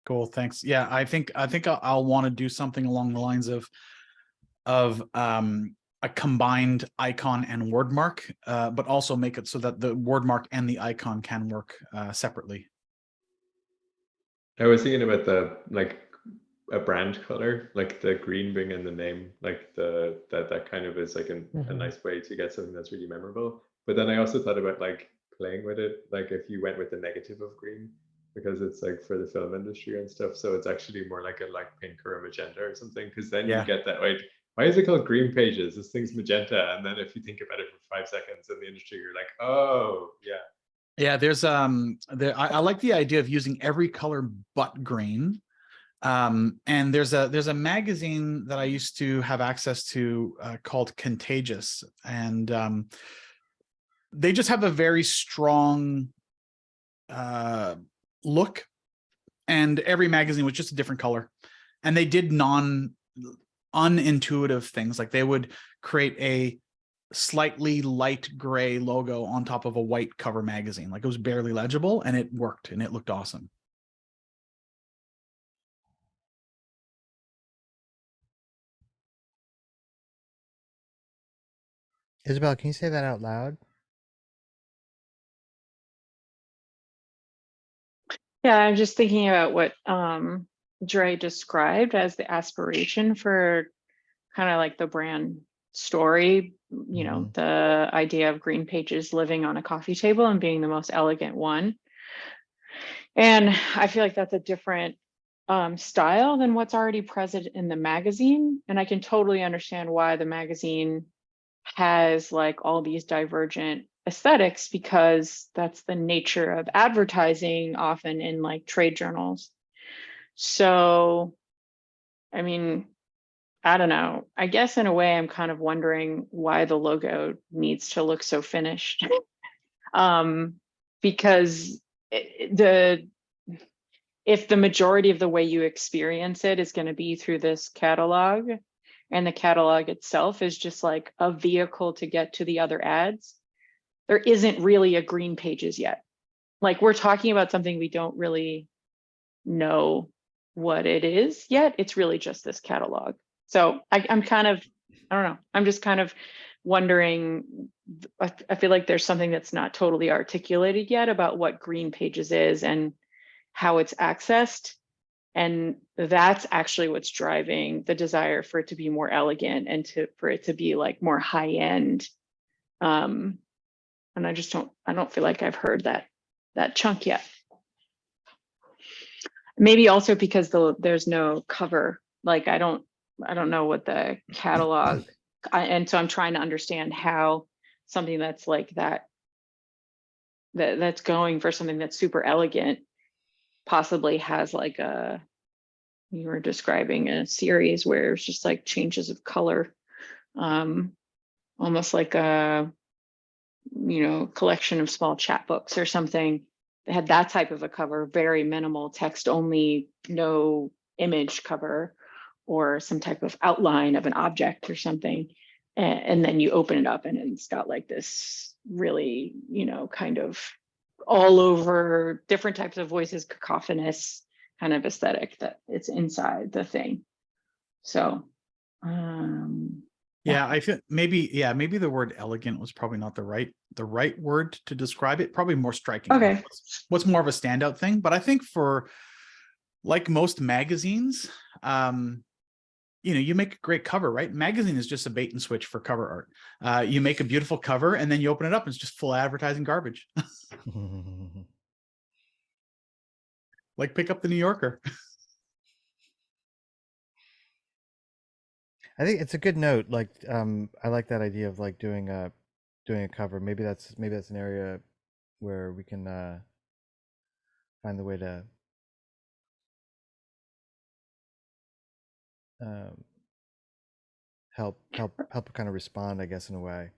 Cool. Thanks. Yeah, I think I'll want to do something along the lines of a combined icon and word mark, but also make it so that the word mark and the icon can work separately. I was thinking about a brand color, like the green being in the name, like that kind of is like a nice way to get something that's really memorable. But then I also thought about like playing with it, like if you went with the negative of green, because it's like for the film industry and stuff, so it's actually more like a light pink or a magenta or something, because then you get that, like, why is it called green pages? This thing's magenta. And then if you think about it for 5 seconds in the industry, you're like, oh yeah. Yeah, there's I like the idea of using every color but green. And there's a magazine that I used to have access to called Contagious, and they just have a very strong look, and every magazine was just a different color, and they did unintuitive things, like they would create a slightly light gray logo on top of a white cover magazine, like it was barely legible, and it worked and it looked awesome. Isabel, can you say that out loud? Yeah, I'm just thinking about what Dre described as the aspiration for kind of like the brand story, the idea of Green Pages living on a coffee table and being the most elegant one. And I feel like that's a different style than what's already present in the magazine. And I can totally understand why the magazine has like all these divergent aesthetics, because that's the nature of advertising often in like trade journals. So, I mean, I don't know. I guess in a way, I'm kind of wondering why the logo needs to look so finished. Because if the majority of the way you experience it is going to be through this catalog, and the catalog itself is just like a vehicle to get to the other ads, there isn't really a Green Pages yet. Like, we're talking about something we don't really know what it is yet. It's really just this catalog. So I'm kind of, I don't know, I'm just kind of wondering, I feel like there's something that's not totally articulated yet about what Green Pages is and how it's accessed. And that's actually what's driving the desire for it to be more elegant and for it to be like more high end. And I don't feel like I've heard that chunk yet. Maybe also because there's no cover. Like, I don't know what the catalog, and so I'm trying to understand how something that's like that's going for something that's super elegant possibly has like you were describing a series where it's just like changes of color, almost like a collection of small chapbooks or something. They had that type of a cover, very minimal text only, no image cover, or some type of outline of an object or something. And then you open it up and it's got like this really, kind of all over different types of voices, cacophonous kind of aesthetic that it's inside the thing. So, yeah, I feel maybe the word elegant was probably not the right word to describe it. Probably more striking. Okay. What's more of a standout thing? But I think for like most magazines, you make a great cover, right? Magazine is just a bait and switch for cover art. You make a beautiful cover and then you open it up and it's just full advertising garbage. Like, pick up the New Yorker. I think it's a good note. Like, I like that idea of like doing a cover. Maybe that's an area where we can find the way to help kind of respond, I guess, in a way.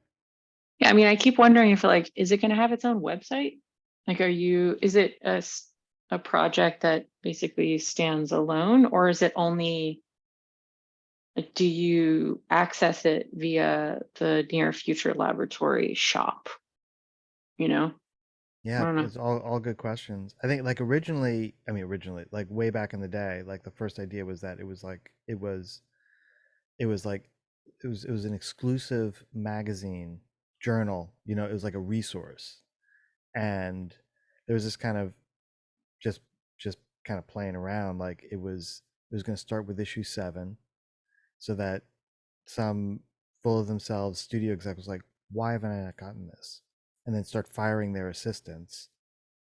Yeah, I mean, I keep wondering if like, is it going to have its own website? Like, is it a project that basically stands alone, or is it only, like, do you access it via the Near Future Laboratory shop? I Yeah, don't know. it's all good questions. I think like originally, like way back in the day, like the first idea was that it was an exclusive magazine journal. It was like a resource, and there was this kind of just kind of playing around. Like it was going to start with issue 7, so that some full of themselves studio exec was like, why haven't I not gotten this? And then start firing their assistants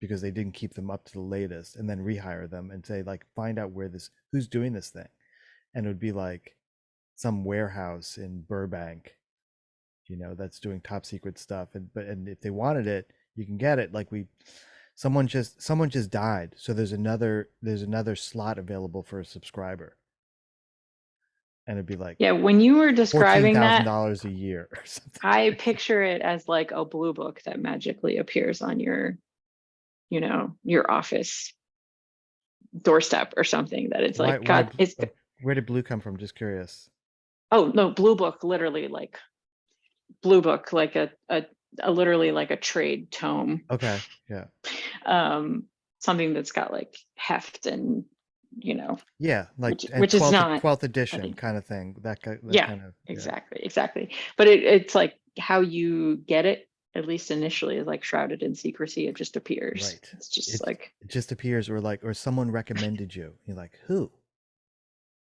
because they didn't keep them up to the latest, and then rehire them and say like, find out who's doing this thing. And it would be like some warehouse in Burbank, that's doing top secret stuff. And if they wanted it, you can get it. Like someone just died, so there's another slot available for a subscriber. And it'd be like, Yeah, when you were describing that, $14,000 a year or something. I picture it as like a blue book that magically appears on your office doorstep or something. That it's like, where did blue come from? Just curious. Oh no, blue book, literally like blue book, like a literally like a trade tome. Okay, yeah. Something that's got like heft and yeah, like which 12th, is not 12th edition kind of thing. That yeah, kind of exactly. But it's like how you get it, at least initially, is like shrouded in secrecy. It just appears. Right. It's just It, like, it just appears, or someone recommended you. You're like, who?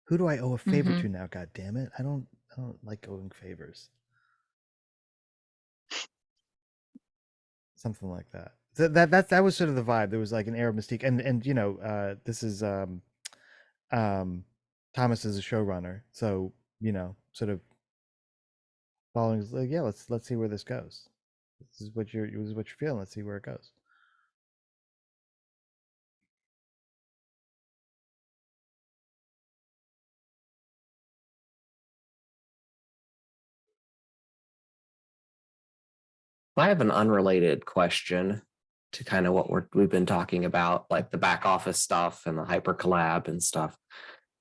Who do I owe a favor Mhm. to now? God damn it! I don't like owing favors. Something like that. So that was sort of the vibe. There was like an air of mystique, and you know, this is Thomas is a showrunner, so you know, sort of following is like, yeah, let's see where this goes. This is what you're feeling. Let's see where it goes. I have an unrelated question to kind of what we've been talking about, like the back office stuff and the hyper collab and stuff.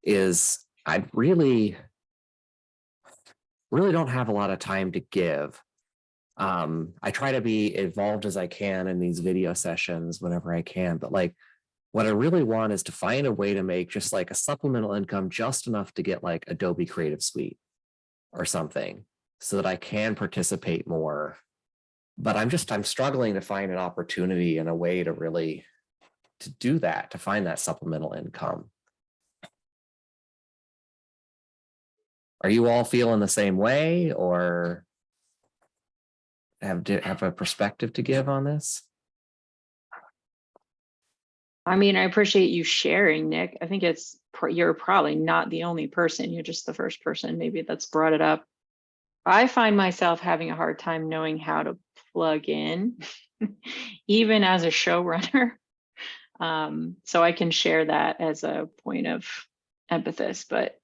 Is I really don't have a lot of time to give. I try to be involved as I can in these video sessions whenever I can, but like what I really want is to find a way to make just like a supplemental income just enough to get like Adobe Creative Suite or something so that I can participate more. But I'm struggling to find an opportunity and a way to really to do that, to find that supplemental income. Are you all feeling the same way, or have a perspective to give on this? I mean, I appreciate you sharing, Nick. I think you're probably not the only person. You're just the first person maybe that's brought it up. I find myself having a hard time knowing how to plug in, even as a showrunner. So I can share that as a point of emphasis, but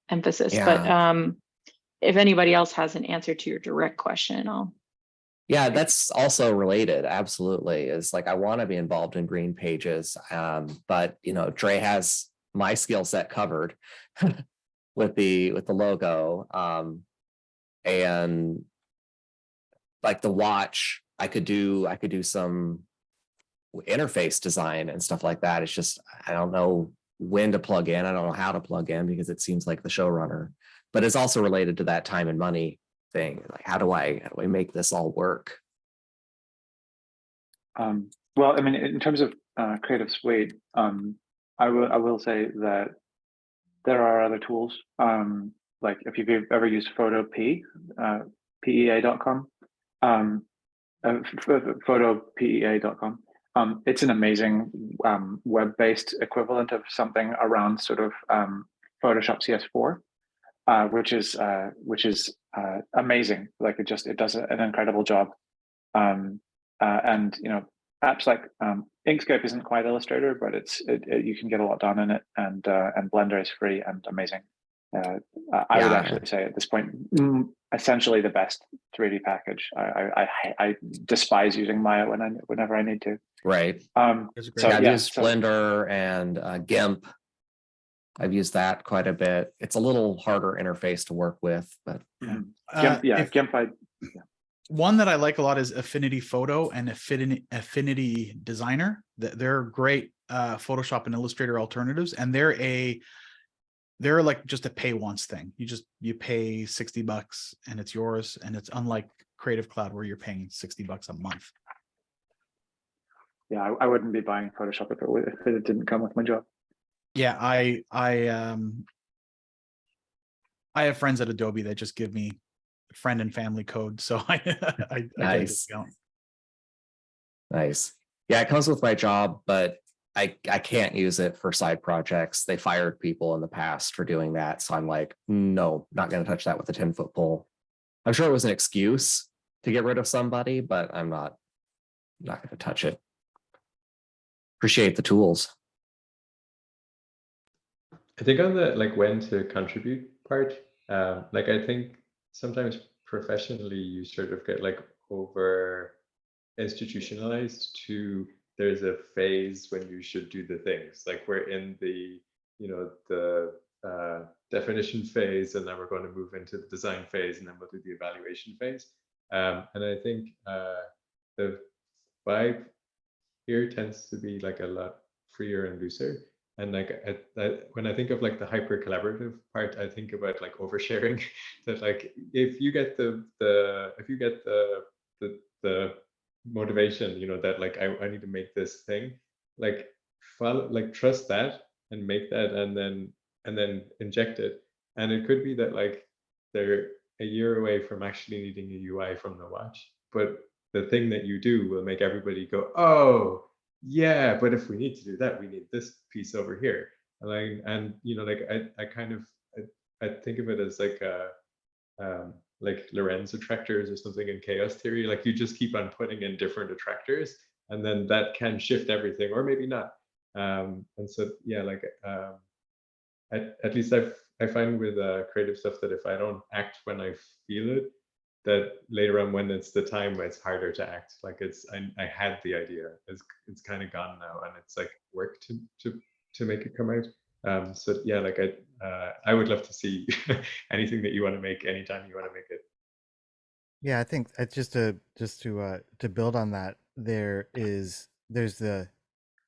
emphasis. But Yeah. if anybody else has an answer to your direct question, Yeah, that's also related. Absolutely. Is like I want to be involved in Green Pages. But you know, Dre has my skill set covered with the logo. And like the watch, I could do some interface design and stuff like that. It's just I don't know when to plug in. I don't know how to plug in because it seems like the showrunner, but it's also related to that time and money thing. Like how do I make this all work? Well, I mean, in terms of Creative Suite, I will say that there are other tools. Like if you've ever used Photopea, PEA.com, photopea.com. It's an amazing web-based equivalent of something around sort of Photoshop CS4, which is amazing. Like it does an incredible job. And you know, apps like Inkscape isn't quite Illustrator, but you can get a lot done in it, and Blender is free and amazing. I would actually say at this point, essentially the best 3D package. I despise using Maya whenever I need to. Right. So I've yeah, used Blender and GIMP. I've used that quite a bit. It's a little harder interface to work with, but GIMP. One that I like a lot is Affinity Photo and Affinity Designer. They're great Photoshop and Illustrator alternatives, and they're like just a pay once thing. You pay $60 and it's yours, and it's unlike Creative Cloud where you're paying $60 a month. Yeah, I wouldn't be buying Photoshop if it didn't come with my job. Yeah, I have friends at Adobe that just give me friend and family code, so I get a discount. Nice. Yeah, it comes with my job, but I can't use it for side projects. They fired people in the past for doing that, so I'm like, no, not going to touch that with a 10-foot pole. I'm sure it was an excuse to get rid of somebody, but I'm not going to touch it. Appreciate the tools. I think on the like when to contribute part, like I think sometimes professionally you sort of get like over institutionalized to there's a phase when you should do the things. Like we're in the, you know, the definition phase, and then we're going to move into the design phase, and then we'll do the evaluation phase. And I think the vibe here tends to be like a lot freer and looser. And like when I think of like the hyper collaborative part, I think about like oversharing. That like if you get the motivation, you know, that like I need to make this thing, like follow, like trust that and make that, and then inject it. And it could be that like they're a year away from actually needing a UI from the watch, but the thing that you do will make everybody go, oh yeah, but if we need to do that, we need this piece over here. And you know, like I kind of I think of it as like Lorenz attractors or something in chaos theory. Like you just keep on putting in different attractors, and then that can shift everything, or maybe not. And so yeah, like at least I find with creative stuff that if I don't act when I feel it, that later on when it's the time, it's harder to act. Like I had the idea, it's kind of gone now, and it's like work to make it come out. So yeah, like I would love to see anything that you want to make anytime you want to make it. Yeah, I think just to build on that, there's the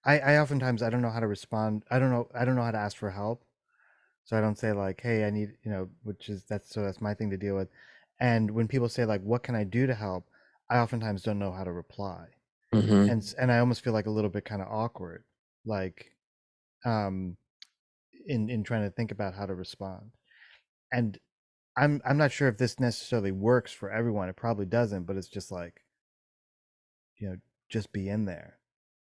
I oftentimes I don't know how to respond. I don't know how to ask for help. So I don't say like, hey, I need, you know, that's my thing to deal with. And when people say like, what can I do to help? I oftentimes don't know how to reply. Mhm. And I almost feel like a little bit kind of awkward, like in trying to think about how to respond. And I'm not sure if this necessarily works for everyone. It probably doesn't, but it's just like, you know, just be in there,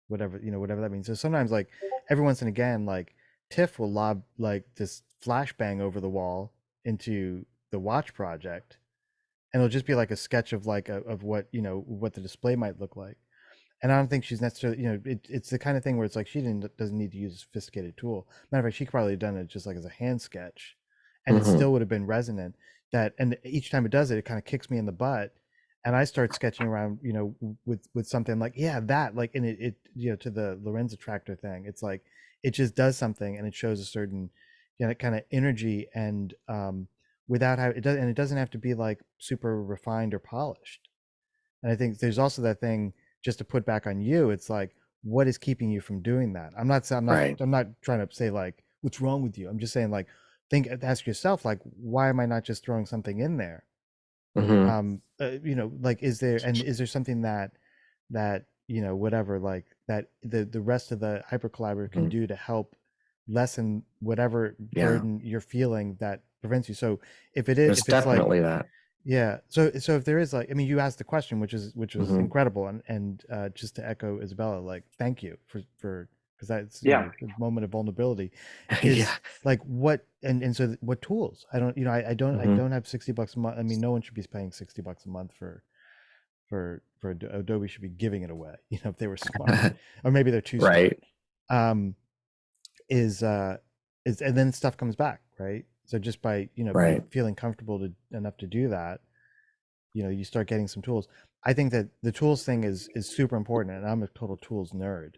whatever, you know, whatever that means. So sometimes like every once and again, like Tiff will lob like this flashbang over the wall into the watch project, and it'll just be like a sketch of like of what, you know, what the display might look like. And I don't think she's necessarily, you know, it's the kind of thing where it's like she doesn't need to use a sophisticated tool. Matter of fact, she could probably have done it just like as a hand sketch, and it Mhm. still would have been resonant. That, and each time it does it, it kind of kicks me in the butt, and I start sketching around, you know, with something like, yeah, that, like, and it you know, to the Lorenz attractor thing, it's like it just does something, and it shows a certain, you know, kind of energy, and without how it does, and it doesn't have to be like super refined or polished. And I think there's also that thing, just to put back on you, it's like, what is keeping you from doing that? Right. I'm not trying to say like what's wrong with you. I'm just saying like ask yourself like, why am I not just throwing something in there? Mhm. You know, like is there something that you know, whatever, like that the rest of the hyper collaborative can Mhm. do to help lessen whatever Yeah. burden you're feeling that prevents you. So if it is, There's if it's like, definitely that. yeah. So if there is like, I mean, you asked the question, which was Mhm. incredible, and just to echo Isabella, like, thank you for because that's, you Yeah. know, a moment of vulnerability. Yeah. Is like what, and so what tools? I don't, you know, I Mhm. don't have $60 a month. I mean, no one should be paying $60 a month for Adobe should be giving it away. You know, if they were smart, or maybe they're too smart. Right. Is and then stuff comes back, right? So just by, you know, Right. feeling comfortable enough to do that, you know, you start getting some tools. I think that the tools thing is super important, and I'm a total tools nerd.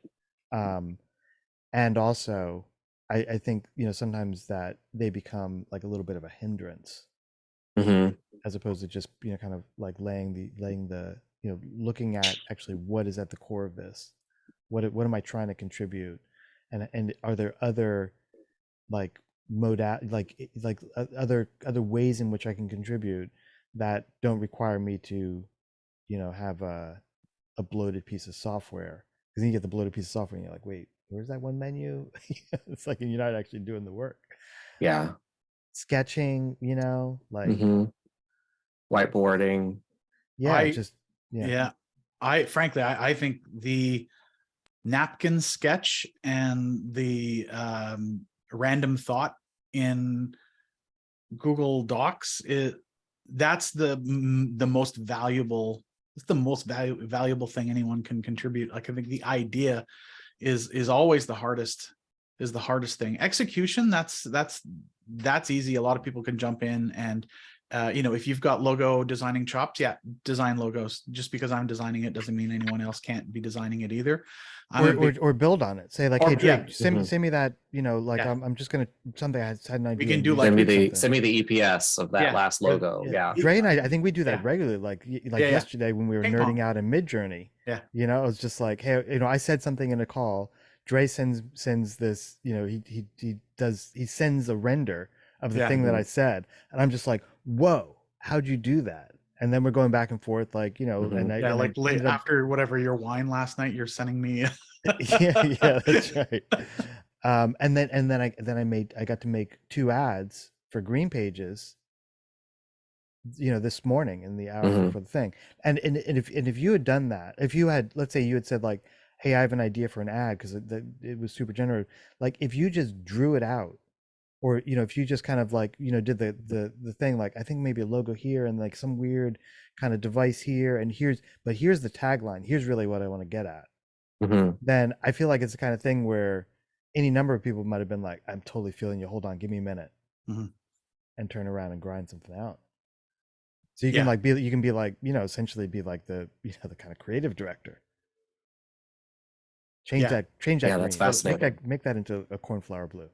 And also I think, you know, sometimes that they become like a little bit of a hindrance, Mhm. as opposed to just, you know, kind of like laying the, you know, looking at actually what is at the core of this, what am I trying to contribute, and are there other like other ways in which I can contribute that don't require me to, you know, have a bloated piece of software. Because you get the bloated piece of software and you're like, wait, where's that one menu? It's like you're not actually doing the work. Yeah. Sketching, you know, like, Mhm. Whiteboarding. yeah, I just, yeah. yeah. I frankly I think the napkin sketch and the random thought in Google Docs, that's the most valuable, it's the most valuable thing anyone can contribute. Like I think the idea is always the hardest thing. Execution, that's easy. A lot of people can jump in and you know, if you've got logo designing chops, yeah, design logos. Just because I'm designing it doesn't mean anyone else can't be designing it either. Or build on it. Say like, Or- hey Drake, yeah. send me that, you know, like, Yeah. I'm just gonna, someday I had an idea. can and do you like- Send me the EPS of that Yeah. last Yeah. logo. Yeah. Dre and I think we do that Yeah. regularly. Like Yeah, yeah. yesterday when we were Ping nerding pong. out in Midjourney. Yeah. You know, it was just like, hey, you know, I said something in a call. Dre sends this, you know, he sends a render of the Yeah. thing that I said, and I'm just like, whoa, how'd you do that? And then we're going back and forth, like, you know, Mhm. and I Yeah, and like I late ended up, after whatever your wine last night, you're sending me. yeah, that's right. And then I got to make 2 ads for Green Pages, you know, this morning in the hours Mhm. before the thing. And if you had done that, if you had, let's say you had said like, hey, I have an idea for an ad, because it was super generative, like if you just drew it out, or you know, if you just kind of like, you know, did the thing, like I think maybe a logo here and like some weird kind of device here, and here's the tagline, here's really what I want to get at, Mhm. then I feel like it's the kind of thing where any number of people might have been like, I'm totally feeling you, hold on, give me a minute, Mhm. and turn around and grind something out. So you Yeah. can like be, you can be like, you know, essentially be like the, you know, the kind of creative director. Change Yeah. that Yeah, green. that's fascinating. Make that into a cornflower blue.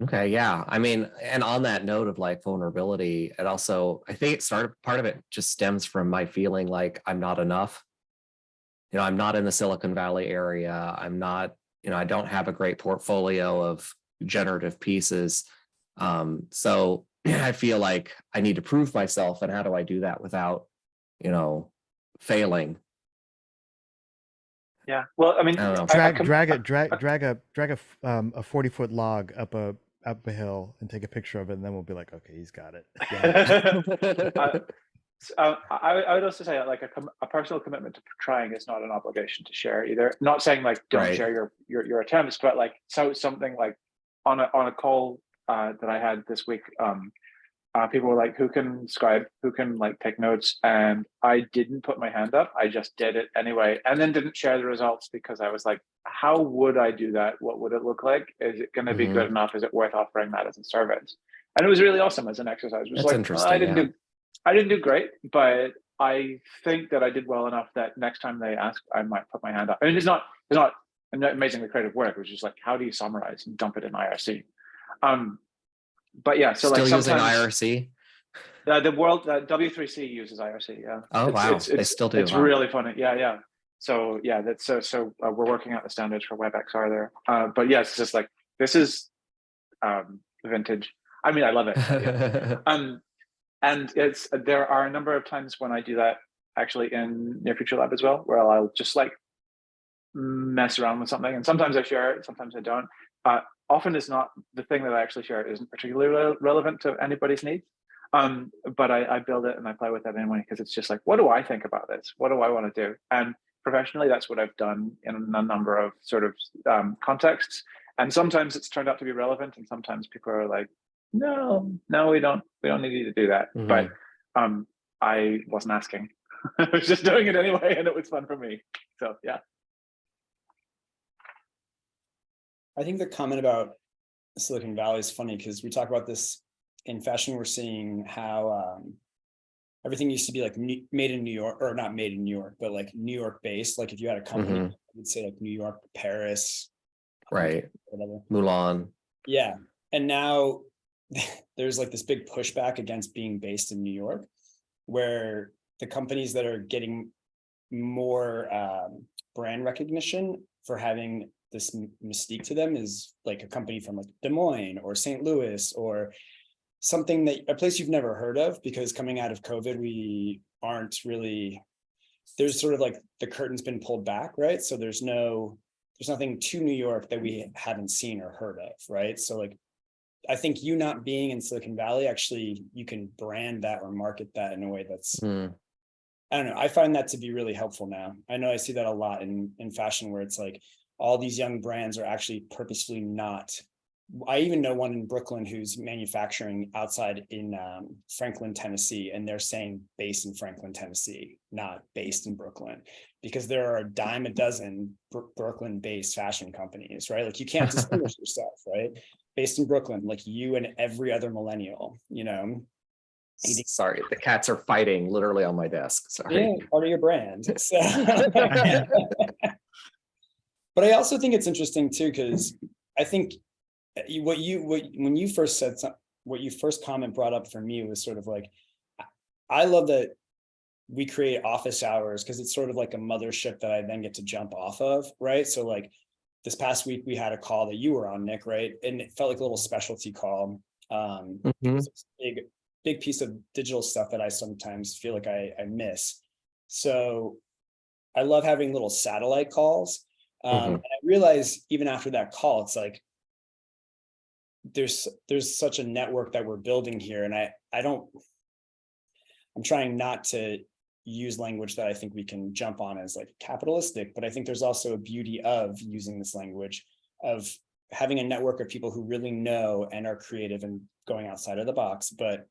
Okay, yeah. I mean, and on that note of like vulnerability, it also, I think it started, part of it just stems from my feeling like I'm not enough. You know, I'm not in the Silicon Valley area. I'm not, you know, I don't have a great portfolio of generative pieces. So I feel like I need to prove myself. And how do I do that without, you know, failing? Yeah. Well, I mean, I don't know. Drag a 40-foot log up a hill and take a picture of it, and then we'll be like, okay, he's got it. I would also say like a personal commitment to trying is not an obligation to share either. Not saying like don't Right. share your attempts, but like something like on a call that I had this week, people were like, who can scribe, who can like take notes, and I didn't put my hand up. I just did it anyway, and then didn't share the results because I was like, how would I do that? What would it look like? Is it going to be Mhm. good enough? Is it worth offering that as a service? And it was really awesome as an exercise. It was That's like, interesting. I didn't do great, but I think that I did well enough that next time they ask, I might put my hand up. I mean, it's not amazingly creative work. It was just like, how do you summarize and dump it in IRC? But yeah, so Still like using sometimes IRC? the world W3C uses IRC. Yeah. Oh, wow. They still do. It's Wow. really funny. Yeah. So yeah, that's so we're working out the standards for WebXR there. But yeah, it's just like this is vintage. I mean, I love it. But yeah. And there are a number of times when I do that actually in Near Future Lab as well, where I'll just like mess around with something, and sometimes I share it, sometimes I don't. Often it's not the thing that I actually share isn't particularly relevant to anybody's needs. But I build it and I play with it anyway, because it's just like, what do I think about this? What do I want to do? And professionally, that's what I've done in a number of sort of contexts. And sometimes it's turned out to be relevant, and sometimes people are like, no, we don't need you to do that. Mhm. But I wasn't asking. I was just doing it anyway, and it was fun for me. So yeah. I think the comment about Silicon Valley is funny because we talk about this in fashion. We're seeing how everything used to be like made in New York, or not made in New York, but like New York based. Like if you had a company, Mhm. you'd say like New York, Paris, Right. whatever. Mulan. Yeah. And now there's like this big pushback against being based in New York, where the companies that are getting more brand recognition for having this mystique to them is like a company from like Des Moines or St. Louis, or something that a place you've never heard of, because coming out of COVID, we aren't really, there's sort of like the curtain's been pulled back, right? So there's nothing to New York that we haven't seen or heard of, right? So like, I think you not being in Silicon Valley, actually, you can brand that or market that in a way that's, Mm. I don't know. I find that to be really helpful now. I know I see that a lot in fashion, where it's like all these young brands are actually purposefully not. I even know one in Brooklyn who's manufacturing outside in Franklin, Tennessee, and they're saying based in Franklin, Tennessee, not based in Brooklyn, because there are a dime a dozen Brooklyn-based fashion companies, right? Like you can't distinguish yourself, right? Based in Brooklyn, like you and every other millennial, you know. Sorry, the cats are fighting literally on my desk. Sorry. Yeah, part of your brand. So. But I also think it's interesting too, because I think when you first said what you first comment brought up for me was sort of like, I love that we create office hours because it's sort of like a mothership that I then get to jump off of, right? So like this past week we had a call that you were on, Nick, right? And it felt like a little specialty call. Mhm. It's a big piece of digital stuff that I sometimes feel like I miss. So I love having little satellite calls. Mhm. And I realize even after that call, it's like there's such a network that we're building here. And I'm trying not to use language that I think we can jump on as like capitalistic, but I think there's also a beauty of using this language of having a network of people who really know and are creative and going outside of the box. But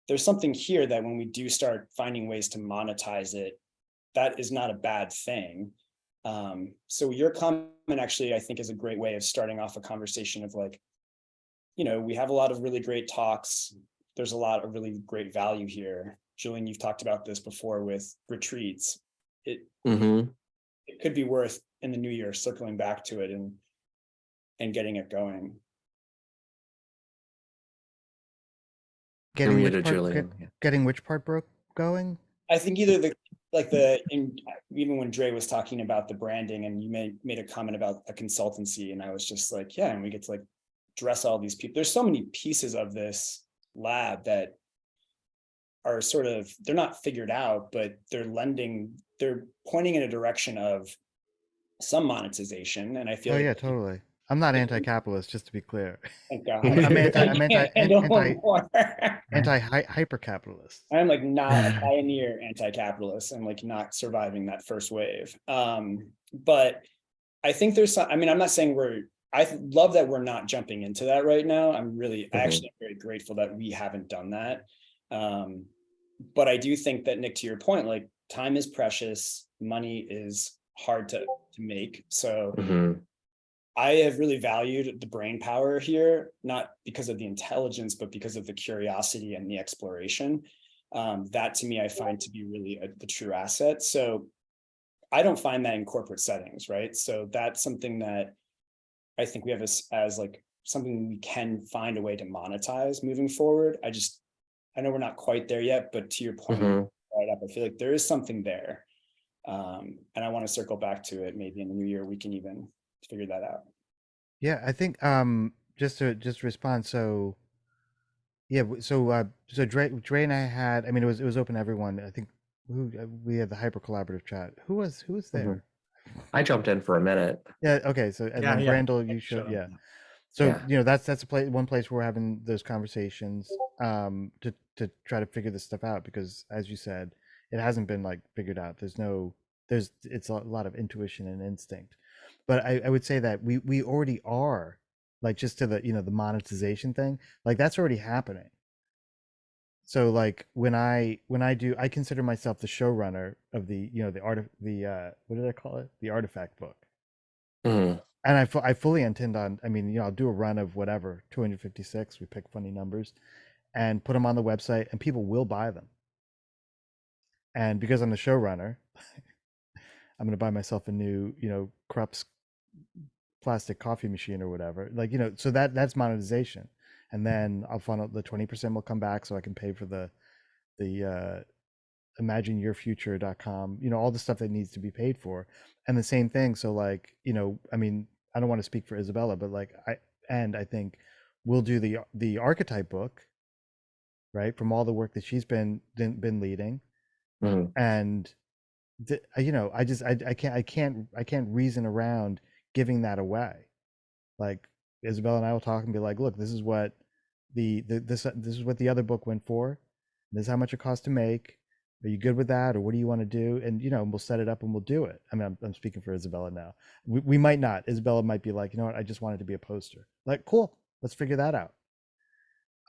there's something here that when we do start finding ways to monetize it, that is not a bad thing. So your comment actually, I think, is a great way of starting off a conversation of like, you know, we have a lot of really great talks. There's a lot of really great value here. Julian, you've talked about this before with retreats. It Mhm. it could be worth in the new year circling back to it and getting it going. Getting You're which muted, part? Julian. Yeah. Getting which part broke going? I think either even when Dre was talking about the branding and you made a comment about a consultancy, and I was just like, yeah, and we get to like dress all these people. There's so many pieces of this lab that are sort of, they're not figured out, but they're pointing in a direction of some monetization. And I feel Oh like, yeah, totally. I'm not anti-capitalist, just to be clear. thank God, I'm I can't handle one anti more. hyper-capitalist. I'm like not a pioneer anti-capitalist. I'm like not surviving that first wave. But I think there's some, I mean, I'm not saying I love that we're not jumping into that right now. I actually am very grateful that we haven't done that. But I do think that, Nick, to your point, like time is precious, money is hard to make. So Mhm. I have really valued the brain power here, not because of the intelligence, but because of the curiosity and the exploration. That to me, I find to be really the true asset. So I don't find that in corporate settings, right? So that's something that I think we have as like something we can find a way to monetize moving forward. I know we're not quite there yet, but to your point, Mhm. right up, I feel like there is something there. And I want to circle back to it. Maybe in the new year, we can even figure that out. Yeah, I think just to respond. So yeah, so Dre and I had. I mean, it was open to everyone. I think we had the hyper collaborative chat. Who was there? I jumped in for a minute. Yeah. Okay. So and Yeah, then yeah. Brandel, you Shut showed. up. Yeah. So Yeah. you know that's one place where we're having those conversations to try to figure this stuff out, because as you said, it hasn't been like figured out. It's a lot of intuition and instinct. But I would say that we already are, like, just to the the monetization thing, like that's already happening. So like I consider myself the showrunner of the what did I call it, the artifact book. Mhm. And I fully intend on, I mean, I'll do a run of whatever, 256, we pick funny numbers and put them on the website, and people will buy them. And because I'm the showrunner, I'm going to buy myself a new, Krups plastic coffee machine or whatever. Like, so that's monetization. And then I'll funnel the 20% will come back so I can pay for the imagineyourfuture.com, all the stuff that needs to be paid for. And the same thing. So like, I mean, I don't want to speak for Isabella, but like I think we'll do the archetype book, right, from all the work that she's been leading. Mhm. And I can't reason around giving that away. Like Isabella and I will talk and be like, look, this is what this is what the other book went for. This is how much it costs to make. Are you good with that, or what do you want to do? And we'll set it up and we'll do it. I mean, I'm speaking for Isabella now. We might not. Isabella might be like, you know what, I just want it to be a poster. Like, cool, let's figure that out.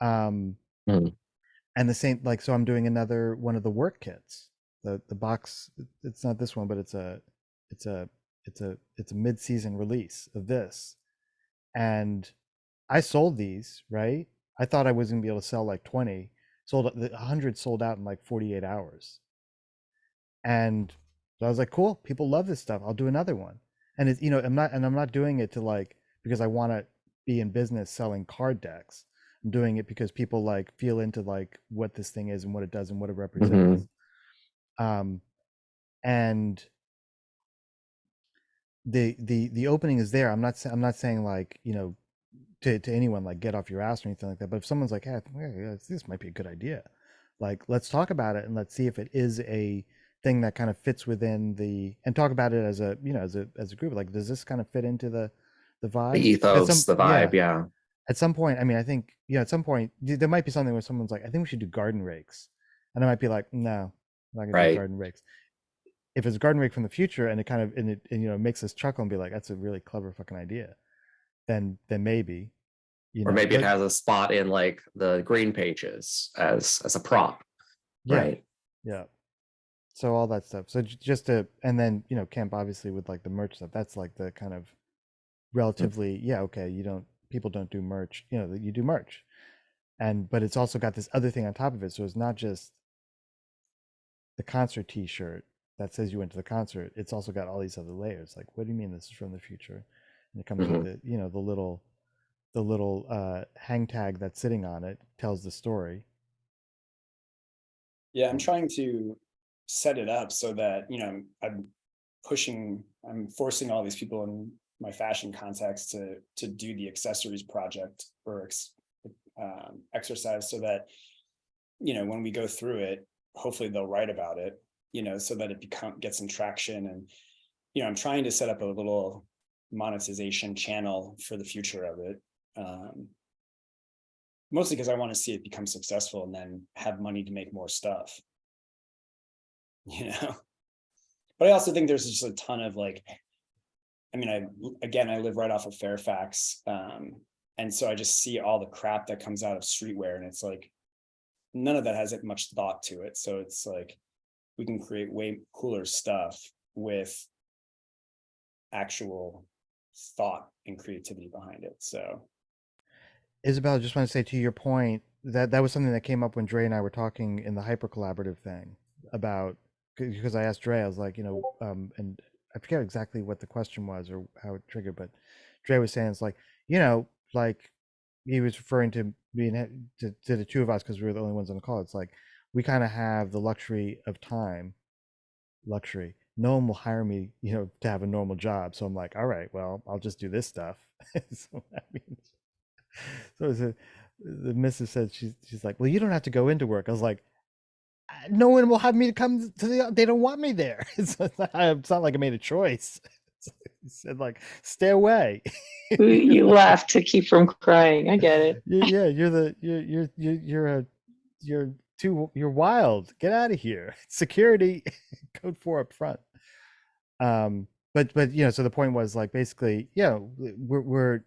Mhm. And the same, like, so I'm doing another one of the work kits. The box, it's not this one, but it's a mid-season release of this. And I sold these, right? I thought I was gonna be able to sell like 20. Sold 100 sold out in like 48 hours. And so I was like, cool, people love this stuff. I'll do another one. And it's, I'm not doing it to like because I want to be in business selling card decks. I'm doing it because people like feel into like what this thing is and what it does and what it represents. And the opening is there. I'm not saying like, you know, to anyone like get off your ass or anything like that. But if someone's like, hey, I think, yeah, this might be a good idea, like let's talk about it and let's see if it is a thing that kind of fits within the, and talk about it as a, you know, as a group. Like, does this kind of fit into the vibe? The ethos, the Yeah, vibe, yeah. at some point, I mean, I think, yeah, at some point there might be something where someone's like, I think we should do garden rakes, and I might be like, no, I'm not gonna do Right. garden rakes. If it's a garden rake from the future and it kind of, and you know, makes us chuckle and be like, that's a really clever fucking idea, then maybe, you Or know, maybe it but has a spot in like the green pages as a prop, yeah, right? yeah. So all that stuff. So just to, and then, you know, Camp obviously with like the merch stuff, that's like the kind of relatively, yeah, okay, people don't do merch, you know, you do merch. And but it's also got this other thing on top of it. So it's not just the concert t-shirt that says you went to the concert. It's also got all these other layers. Like, what do you mean this is from the future? And it comes with Mhm. the, you know, the little hang tag that's sitting on it tells the story. Yeah, I'm trying to set it up so that, you know, I'm forcing all these people in my fashion contacts to do the accessories project or exercise, so that, you know, when we go through it, hopefully they'll write about it, you know, so that it gets some traction. And, you know, I'm trying to set up a little monetization channel for the future of it. Mostly because I want to see it become successful and then have money to make more stuff, you know. But I also think there's just a ton of like, I mean, I live right off of Fairfax, and so I just see all the crap that comes out of streetwear, and it's like none of that has much thought to it. So it's like we can create way cooler stuff with actual thought and creativity behind it. So Isabel, I just want to say to your point that that was something that came up when Dre and I were talking in the hyper collaborative thing about, because I asked Dre, I was like, you know, and I forget exactly what the question was or how it triggered, but Dre was saying it's like, you know, like he was referring to being to the two of us because we were the only ones on the call. It's like we kind of have the luxury of time, luxury. No one will hire me, you know, to have a normal job. So I'm like, all right, well, I'll just do this stuff. So that means, so the missus said, she's like, well, you don't have to go into work. I was like, no one will have me to come to they don't want me there. It's not like I made a choice. He said like, stay away. You laugh to keep from crying. I get it. Yeah, you're wild. Get out of here. Security code 4 up front. But you know, so the point was like basically, yeah, we're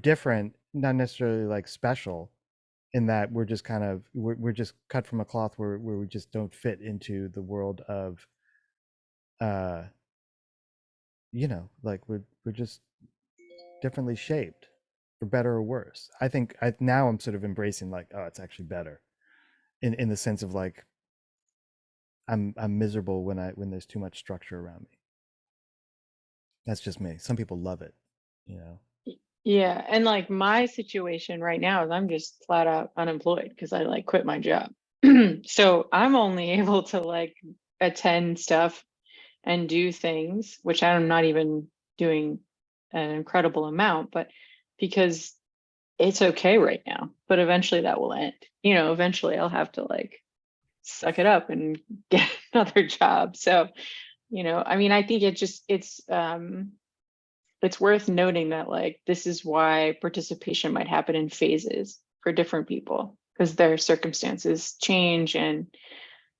different, not necessarily like special, in that we're just kind of we're just cut from a cloth where we just don't fit into the world of you know, like we're just differently shaped, for better or worse. I think now I'm sort of embracing like, oh, it's actually better, in the sense of like I'm miserable when there's too much structure around me. That's just me. Some people love it, you know. Yeah, and like my situation right now is I'm just flat out unemployed because I like quit my job. So I'm only able to like attend stuff and do things, which I'm not even doing an incredible amount, but because it's okay right now. But eventually that will end. You know, eventually I'll have to like suck it up and get another job. So, you know, I mean, I think it's worth noting that like this is why participation might happen in phases for different people because their circumstances change and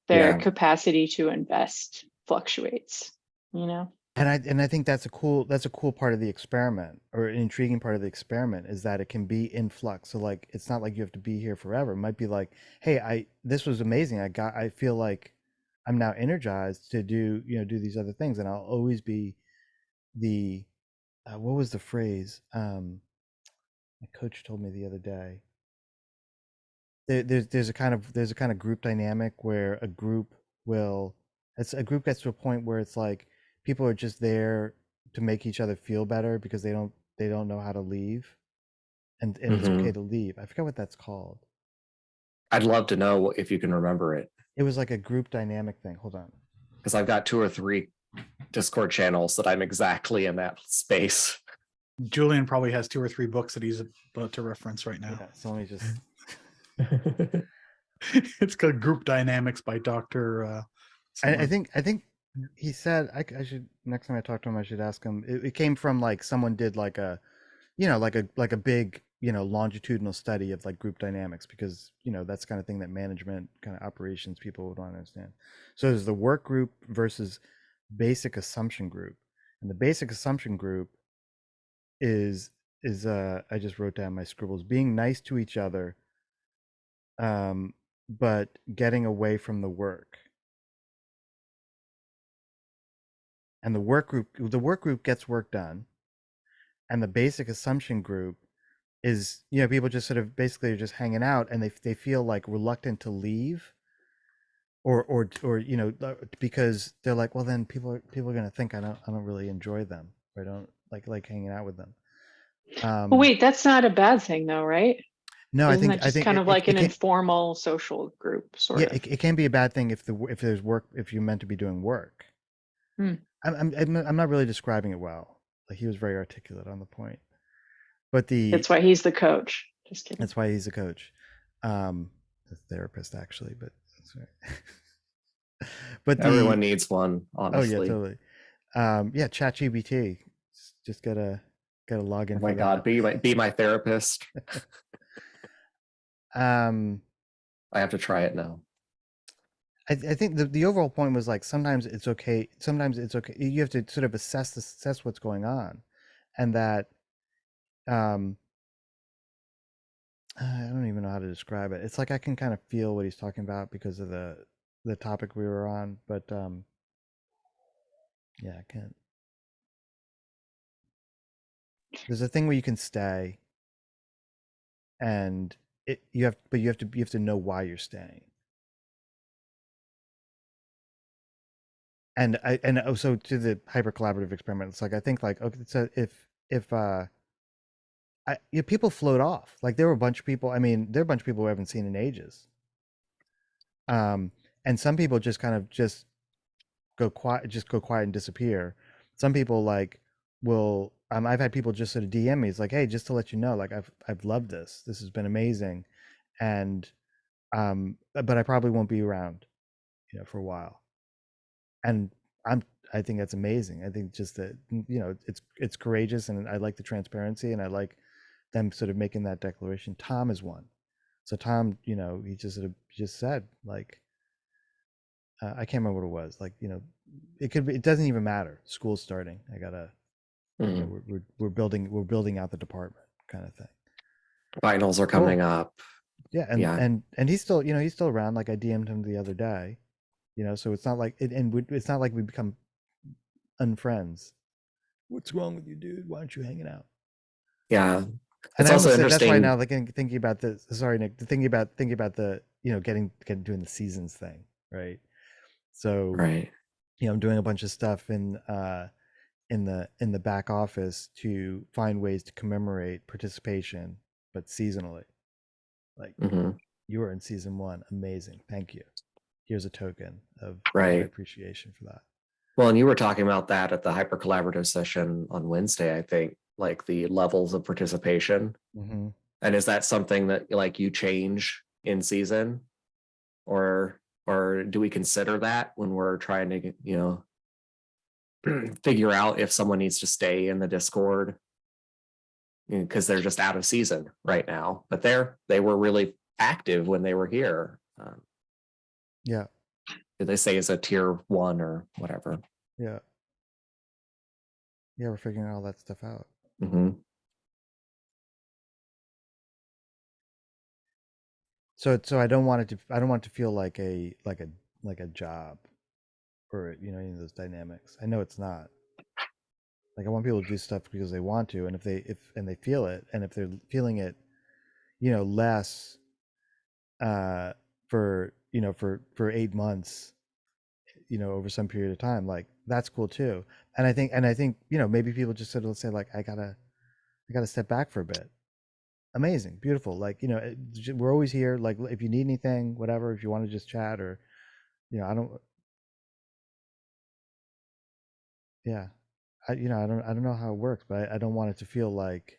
their Yeah. capacity to invest fluctuates, you know. And I think that's a cool part of the experiment, or an intriguing part of the experiment, is that it can be in flux. So like it's not like you have to be here forever. It might be like, hey, this was amazing. I feel like I'm now energized to do, you know, do these other things, and I'll always be the what was the phrase? My coach told me the other day. There's a kind of group dynamic where a group gets to a point where it's like people are just there to make each other feel better because they don't know how to leave, and it's okay Mhm. to leave. I forget what that's called. I'd love to know if you can remember it. It was like a group dynamic thing. Hold on. Because I've got 2 or 3 Discord channels that I'm exactly in that space. Julian probably has 2 or 3 books that he's about to reference right now. Yeah, so let me just. It's called Group Dynamics by Dr. I someone. think he said I should, next time I talk to him I should ask him. It came from like someone did like a, you know, like a big, you know, longitudinal study of like group dynamics, because you know that's the kind of thing that management kind of operations people would want to understand. So there's the work group versus basic assumption group, and the basic assumption group is I just wrote down my scribbles: being nice to each other, but getting away from the work. And the work group gets work done, and the basic assumption group is, you know, people just sort of basically are just hanging out, and they feel like reluctant to leave, or you know, because they're like, well, then people are going to think I don't really enjoy them, or I don't like hanging out with them. But wait, that's not a bad thing though, right? No, Isn't that I just think kind of like an can, informal social group sort yeah, of? it can be a bad thing if there's work, if you're meant to be doing work. Hmm. I'm not really describing it well. Like, he was very articulate on the point, but That's why he's the coach. Just kidding. that's why he's a coach, a therapist actually, but that's right. But Everyone needs one, honestly. Oh yeah, totally. Yeah, ChatGPT. Just gotta log in. Oh my for God, that. be my therapist. I have to try it now. I think the overall point was like sometimes it's okay. Sometimes it's okay. You have to sort of assess what's going on, and that I don't even know how to describe it. It's like I can kind of feel what he's talking about because of the topic we were on, but yeah, I can't. There's a thing where you can stay, and you have to know why you're staying. And so to the hyper collaborative experiment, it's like I think like, okay, so if people float off. Like, there were a bunch of people. I mean, there are a bunch of people who I haven't seen in ages. And some people just kind of just go quiet and disappear. Some people like will. I've had people just sort of DM me. It's like, hey, just to let you know, like I've loved this. This has been amazing, and but I probably won't be around, you know, for a while. And I think that's amazing. I think just that, you know, it's courageous, and I like the transparency, and I like them sort of making that declaration. Tom is one. So Tom, you know, he just sort of just said like, I can't remember what it was. Like, you know, it doesn't even matter. School's starting. I gotta, you know, we're building out the department, kind of thing. Finals are coming up. Yeah, and he's still, you know, he's still around. Like, I DM'd him the other day, you know, so it's not like it's not like we become unfriends. What's wrong with you, dude? Why aren't you hanging out? Yeah. And it's also interesting. That's why now, like, thinking about this. Sorry, Nick. Thinking about the, you know, doing the seasons thing, right? So, right. You know, I'm doing a bunch of stuff in the back office to find ways to commemorate participation, but seasonally. Like, you were in season 1, amazing. Thank you. Here's a token of my appreciation for that. Well, and you were talking about that at the hyper collaborative session on Wednesday, I think, like the levels of participation. Mm-hmm. And is that something that like you change in season, or do we consider that when we're trying to, you know, figure out if someone needs to stay in the Discord, because they're just out of season right now, but they were really active when they were here. Yeah. Did they say it's a tier 1 or whatever? Yeah. Yeah, we're figuring all that stuff out. Mm-hmm. So I don't want it to feel like a job, or, you know, any of those dynamics. I know it's not. Like, I want people to do stuff because they want to, and if they feel it, and if they're feeling it, you know, less for, you know, for 8 months, you know, over some period of time, like, that's cool too. And I think, you know, maybe people just sort of say like, I gotta step back for a bit. Amazing, beautiful. Like, you know, we're always here. Like, if you need anything, whatever, if you want to just chat or you know, I don't. Yeah, I don't know how it works, but I don't want it to feel like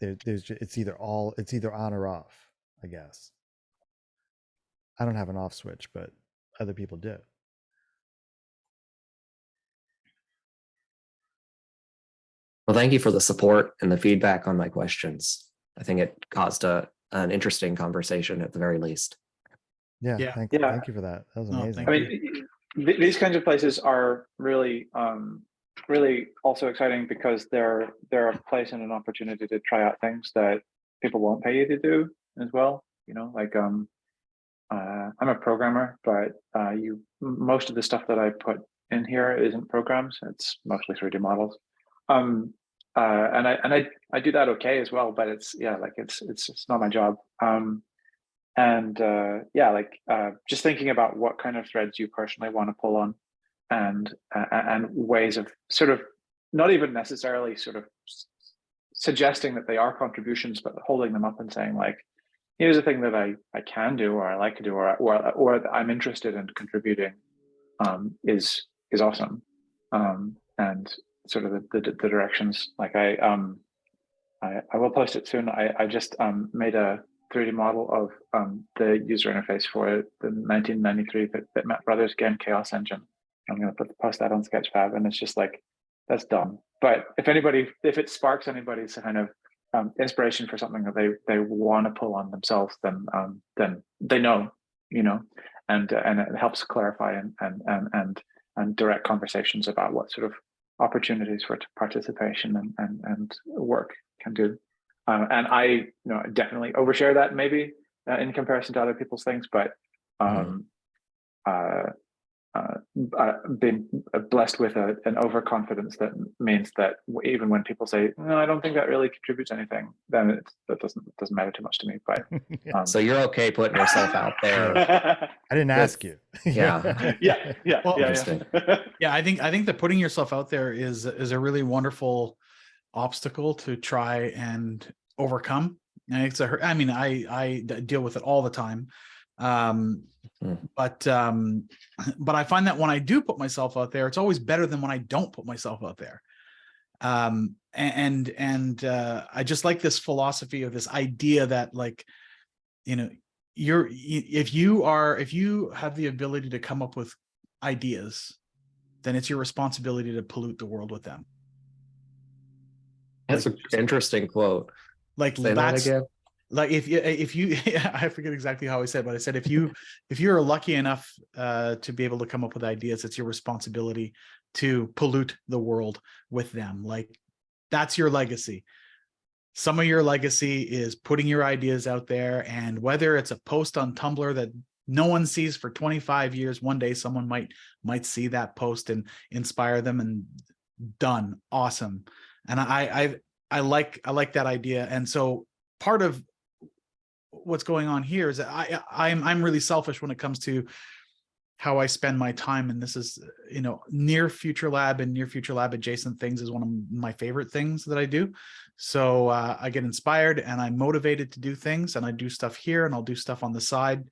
it's either on or off. I guess I don't have an off switch, but other people do. Well, thank you for the support and the feedback on my questions. I think it caused an interesting conversation at the very least. Yeah, Yeah. thank Yeah. you for that. That was No, amazing. thank I mean, these kinds of places are really, really also exciting because they're a place and an opportunity to try out things that people won't pay you to do as well. You know, like I'm a programmer, but most of the stuff that I put in here isn't programs. It's mostly 3D models. And I do that okay as well, but it's not my job. Just thinking about what kind of threads you personally want to pull on, and ways of sort of not even necessarily sort of suggesting that they are contributions, but holding them up and saying like, here's a thing that I can do, or I like to do, or I'm interested in contributing, is awesome. And sort of the directions, like I will post it soon. I just made a 3D model of the user interface for the 1993 Bitmap Brothers game Chaos Engine. I'm going to post that on Sketchfab, and it's just like, that's dumb. But if it sparks anybody's kind of inspiration for something that they want to pull on themselves, then they know, you know, and it helps clarify and direct conversations about what sort of opportunities for participation and work can do. And I, definitely overshare that maybe in comparison to other people's things, but being blessed with an overconfidence that means that even when people say, no, I don't think that really contributes anything, then that doesn't matter too much to me. But So you're okay putting yourself out there. I didn't ask you. Yeah. yeah. Well, interesting. Yeah, I think that putting yourself out there is a really wonderful obstacle to try and overcome. And I deal with it all the time. But I find that when I do put myself out there, it's always better than when I don't put myself out there. I just like this philosophy of this idea that, like, if you have the ability to come up with ideas, then it's your responsibility to pollute the world with them. That's an interesting quote. Like, Say that again. Like if you I forget exactly how I said, but I said if you're lucky enough to be able to come up with ideas, it's your responsibility to pollute the world with them. Like, that's your legacy. Some of your legacy is putting your ideas out there, and whether it's a post on Tumblr that no one sees for 25 years, one day someone might see that post and inspire them, and done. Awesome. And I like that idea. And so part of what's going on here is that I'm really selfish when it comes to how I spend my time. And this is, near Future Lab and near Future Lab adjacent things is one of my favorite things that I do. So I get inspired and I'm motivated to do things, and I do stuff here and I'll do stuff on the side.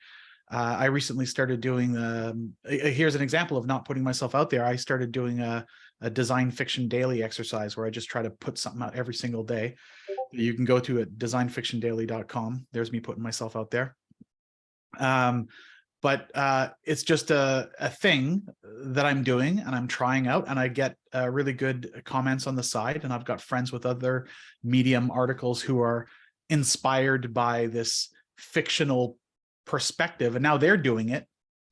I recently started doing here's an example of not putting myself out there. I started doing a design fiction daily exercise where I just try to put something out every single day. You can go to at designfictiondaily.com. There's me putting myself out there. But it's just a thing that I'm doing and I'm trying out, and I get really good comments on the side. And I've got friends with other Medium articles who are inspired by this fictional perspective, and now they're doing it.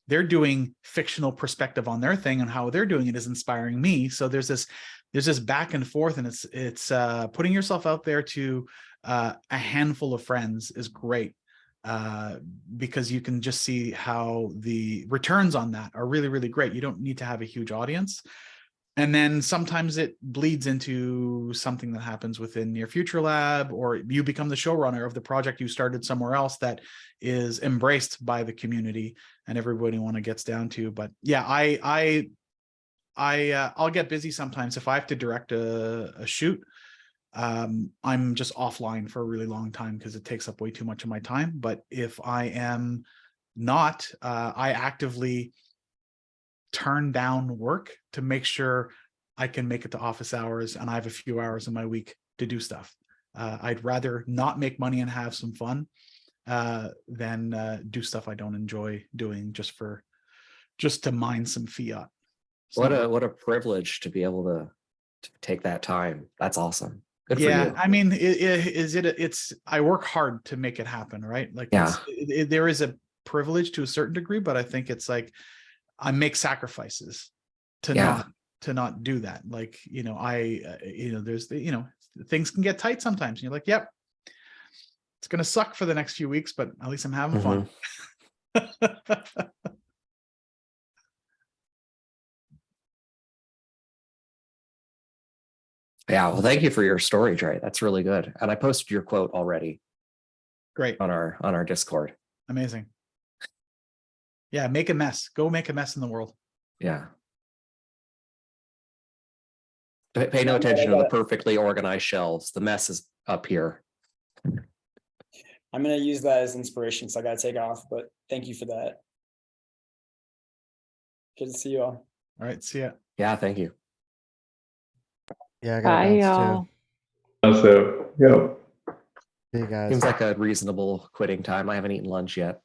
They're doing fictional perspective on their thing, and how they're doing it is inspiring me. So there's this back and forth, and it's putting yourself out there to a handful of friends is great, because you can just see how the returns on that are really, really great. You don't need to have a huge audience. And then sometimes it bleeds into something that happens within Near Future Lab, or you become the showrunner of the project you started somewhere else that is embraced by the community and everybody gets down to. But yeah, I'll get busy sometimes. If I have to direct a shoot, I'm just offline for a really long time because it takes up way too much of my time. But if I am not, I actively turn down work to make sure I can make it to office hours and I have a few hours in my week to do stuff. I'd rather not make money and have some fun than do stuff I don't enjoy doing just to mine some fiat. So, What a privilege to be able to take that time. That's awesome. Good for yeah, you. I mean, it's I work hard to make it happen, right? Like, Yeah. there is a privilege to a certain degree, but I think it's like I make sacrifices to Yeah. not do that. Like, there's things can get tight sometimes. And you're like, yep, it's gonna suck for the next few weeks, but at least I'm having fun. Yeah. Well, thank you for your story, Dre. That's really good. And I posted your quote already Great, on our Discord. amazing. Yeah, make a mess. Go make a mess in the world. Yeah. Pay no attention to the perfectly organized shelves. The mess is up here. I'm gonna use that as inspiration because I gotta take off, but thank you for that. Good to see you all. All right, see ya. Yeah. Thank you. Yeah, I got Bye, to y'all. Also, yeah. See you guys. Seems like a reasonable quitting time. I haven't eaten lunch yet.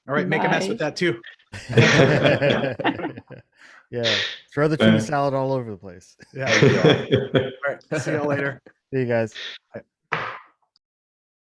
All right, make a mess with Bye. that too. Yeah, throw the tuna salad all over the place. Yeah. All right, see you all later. See you guys. Bye.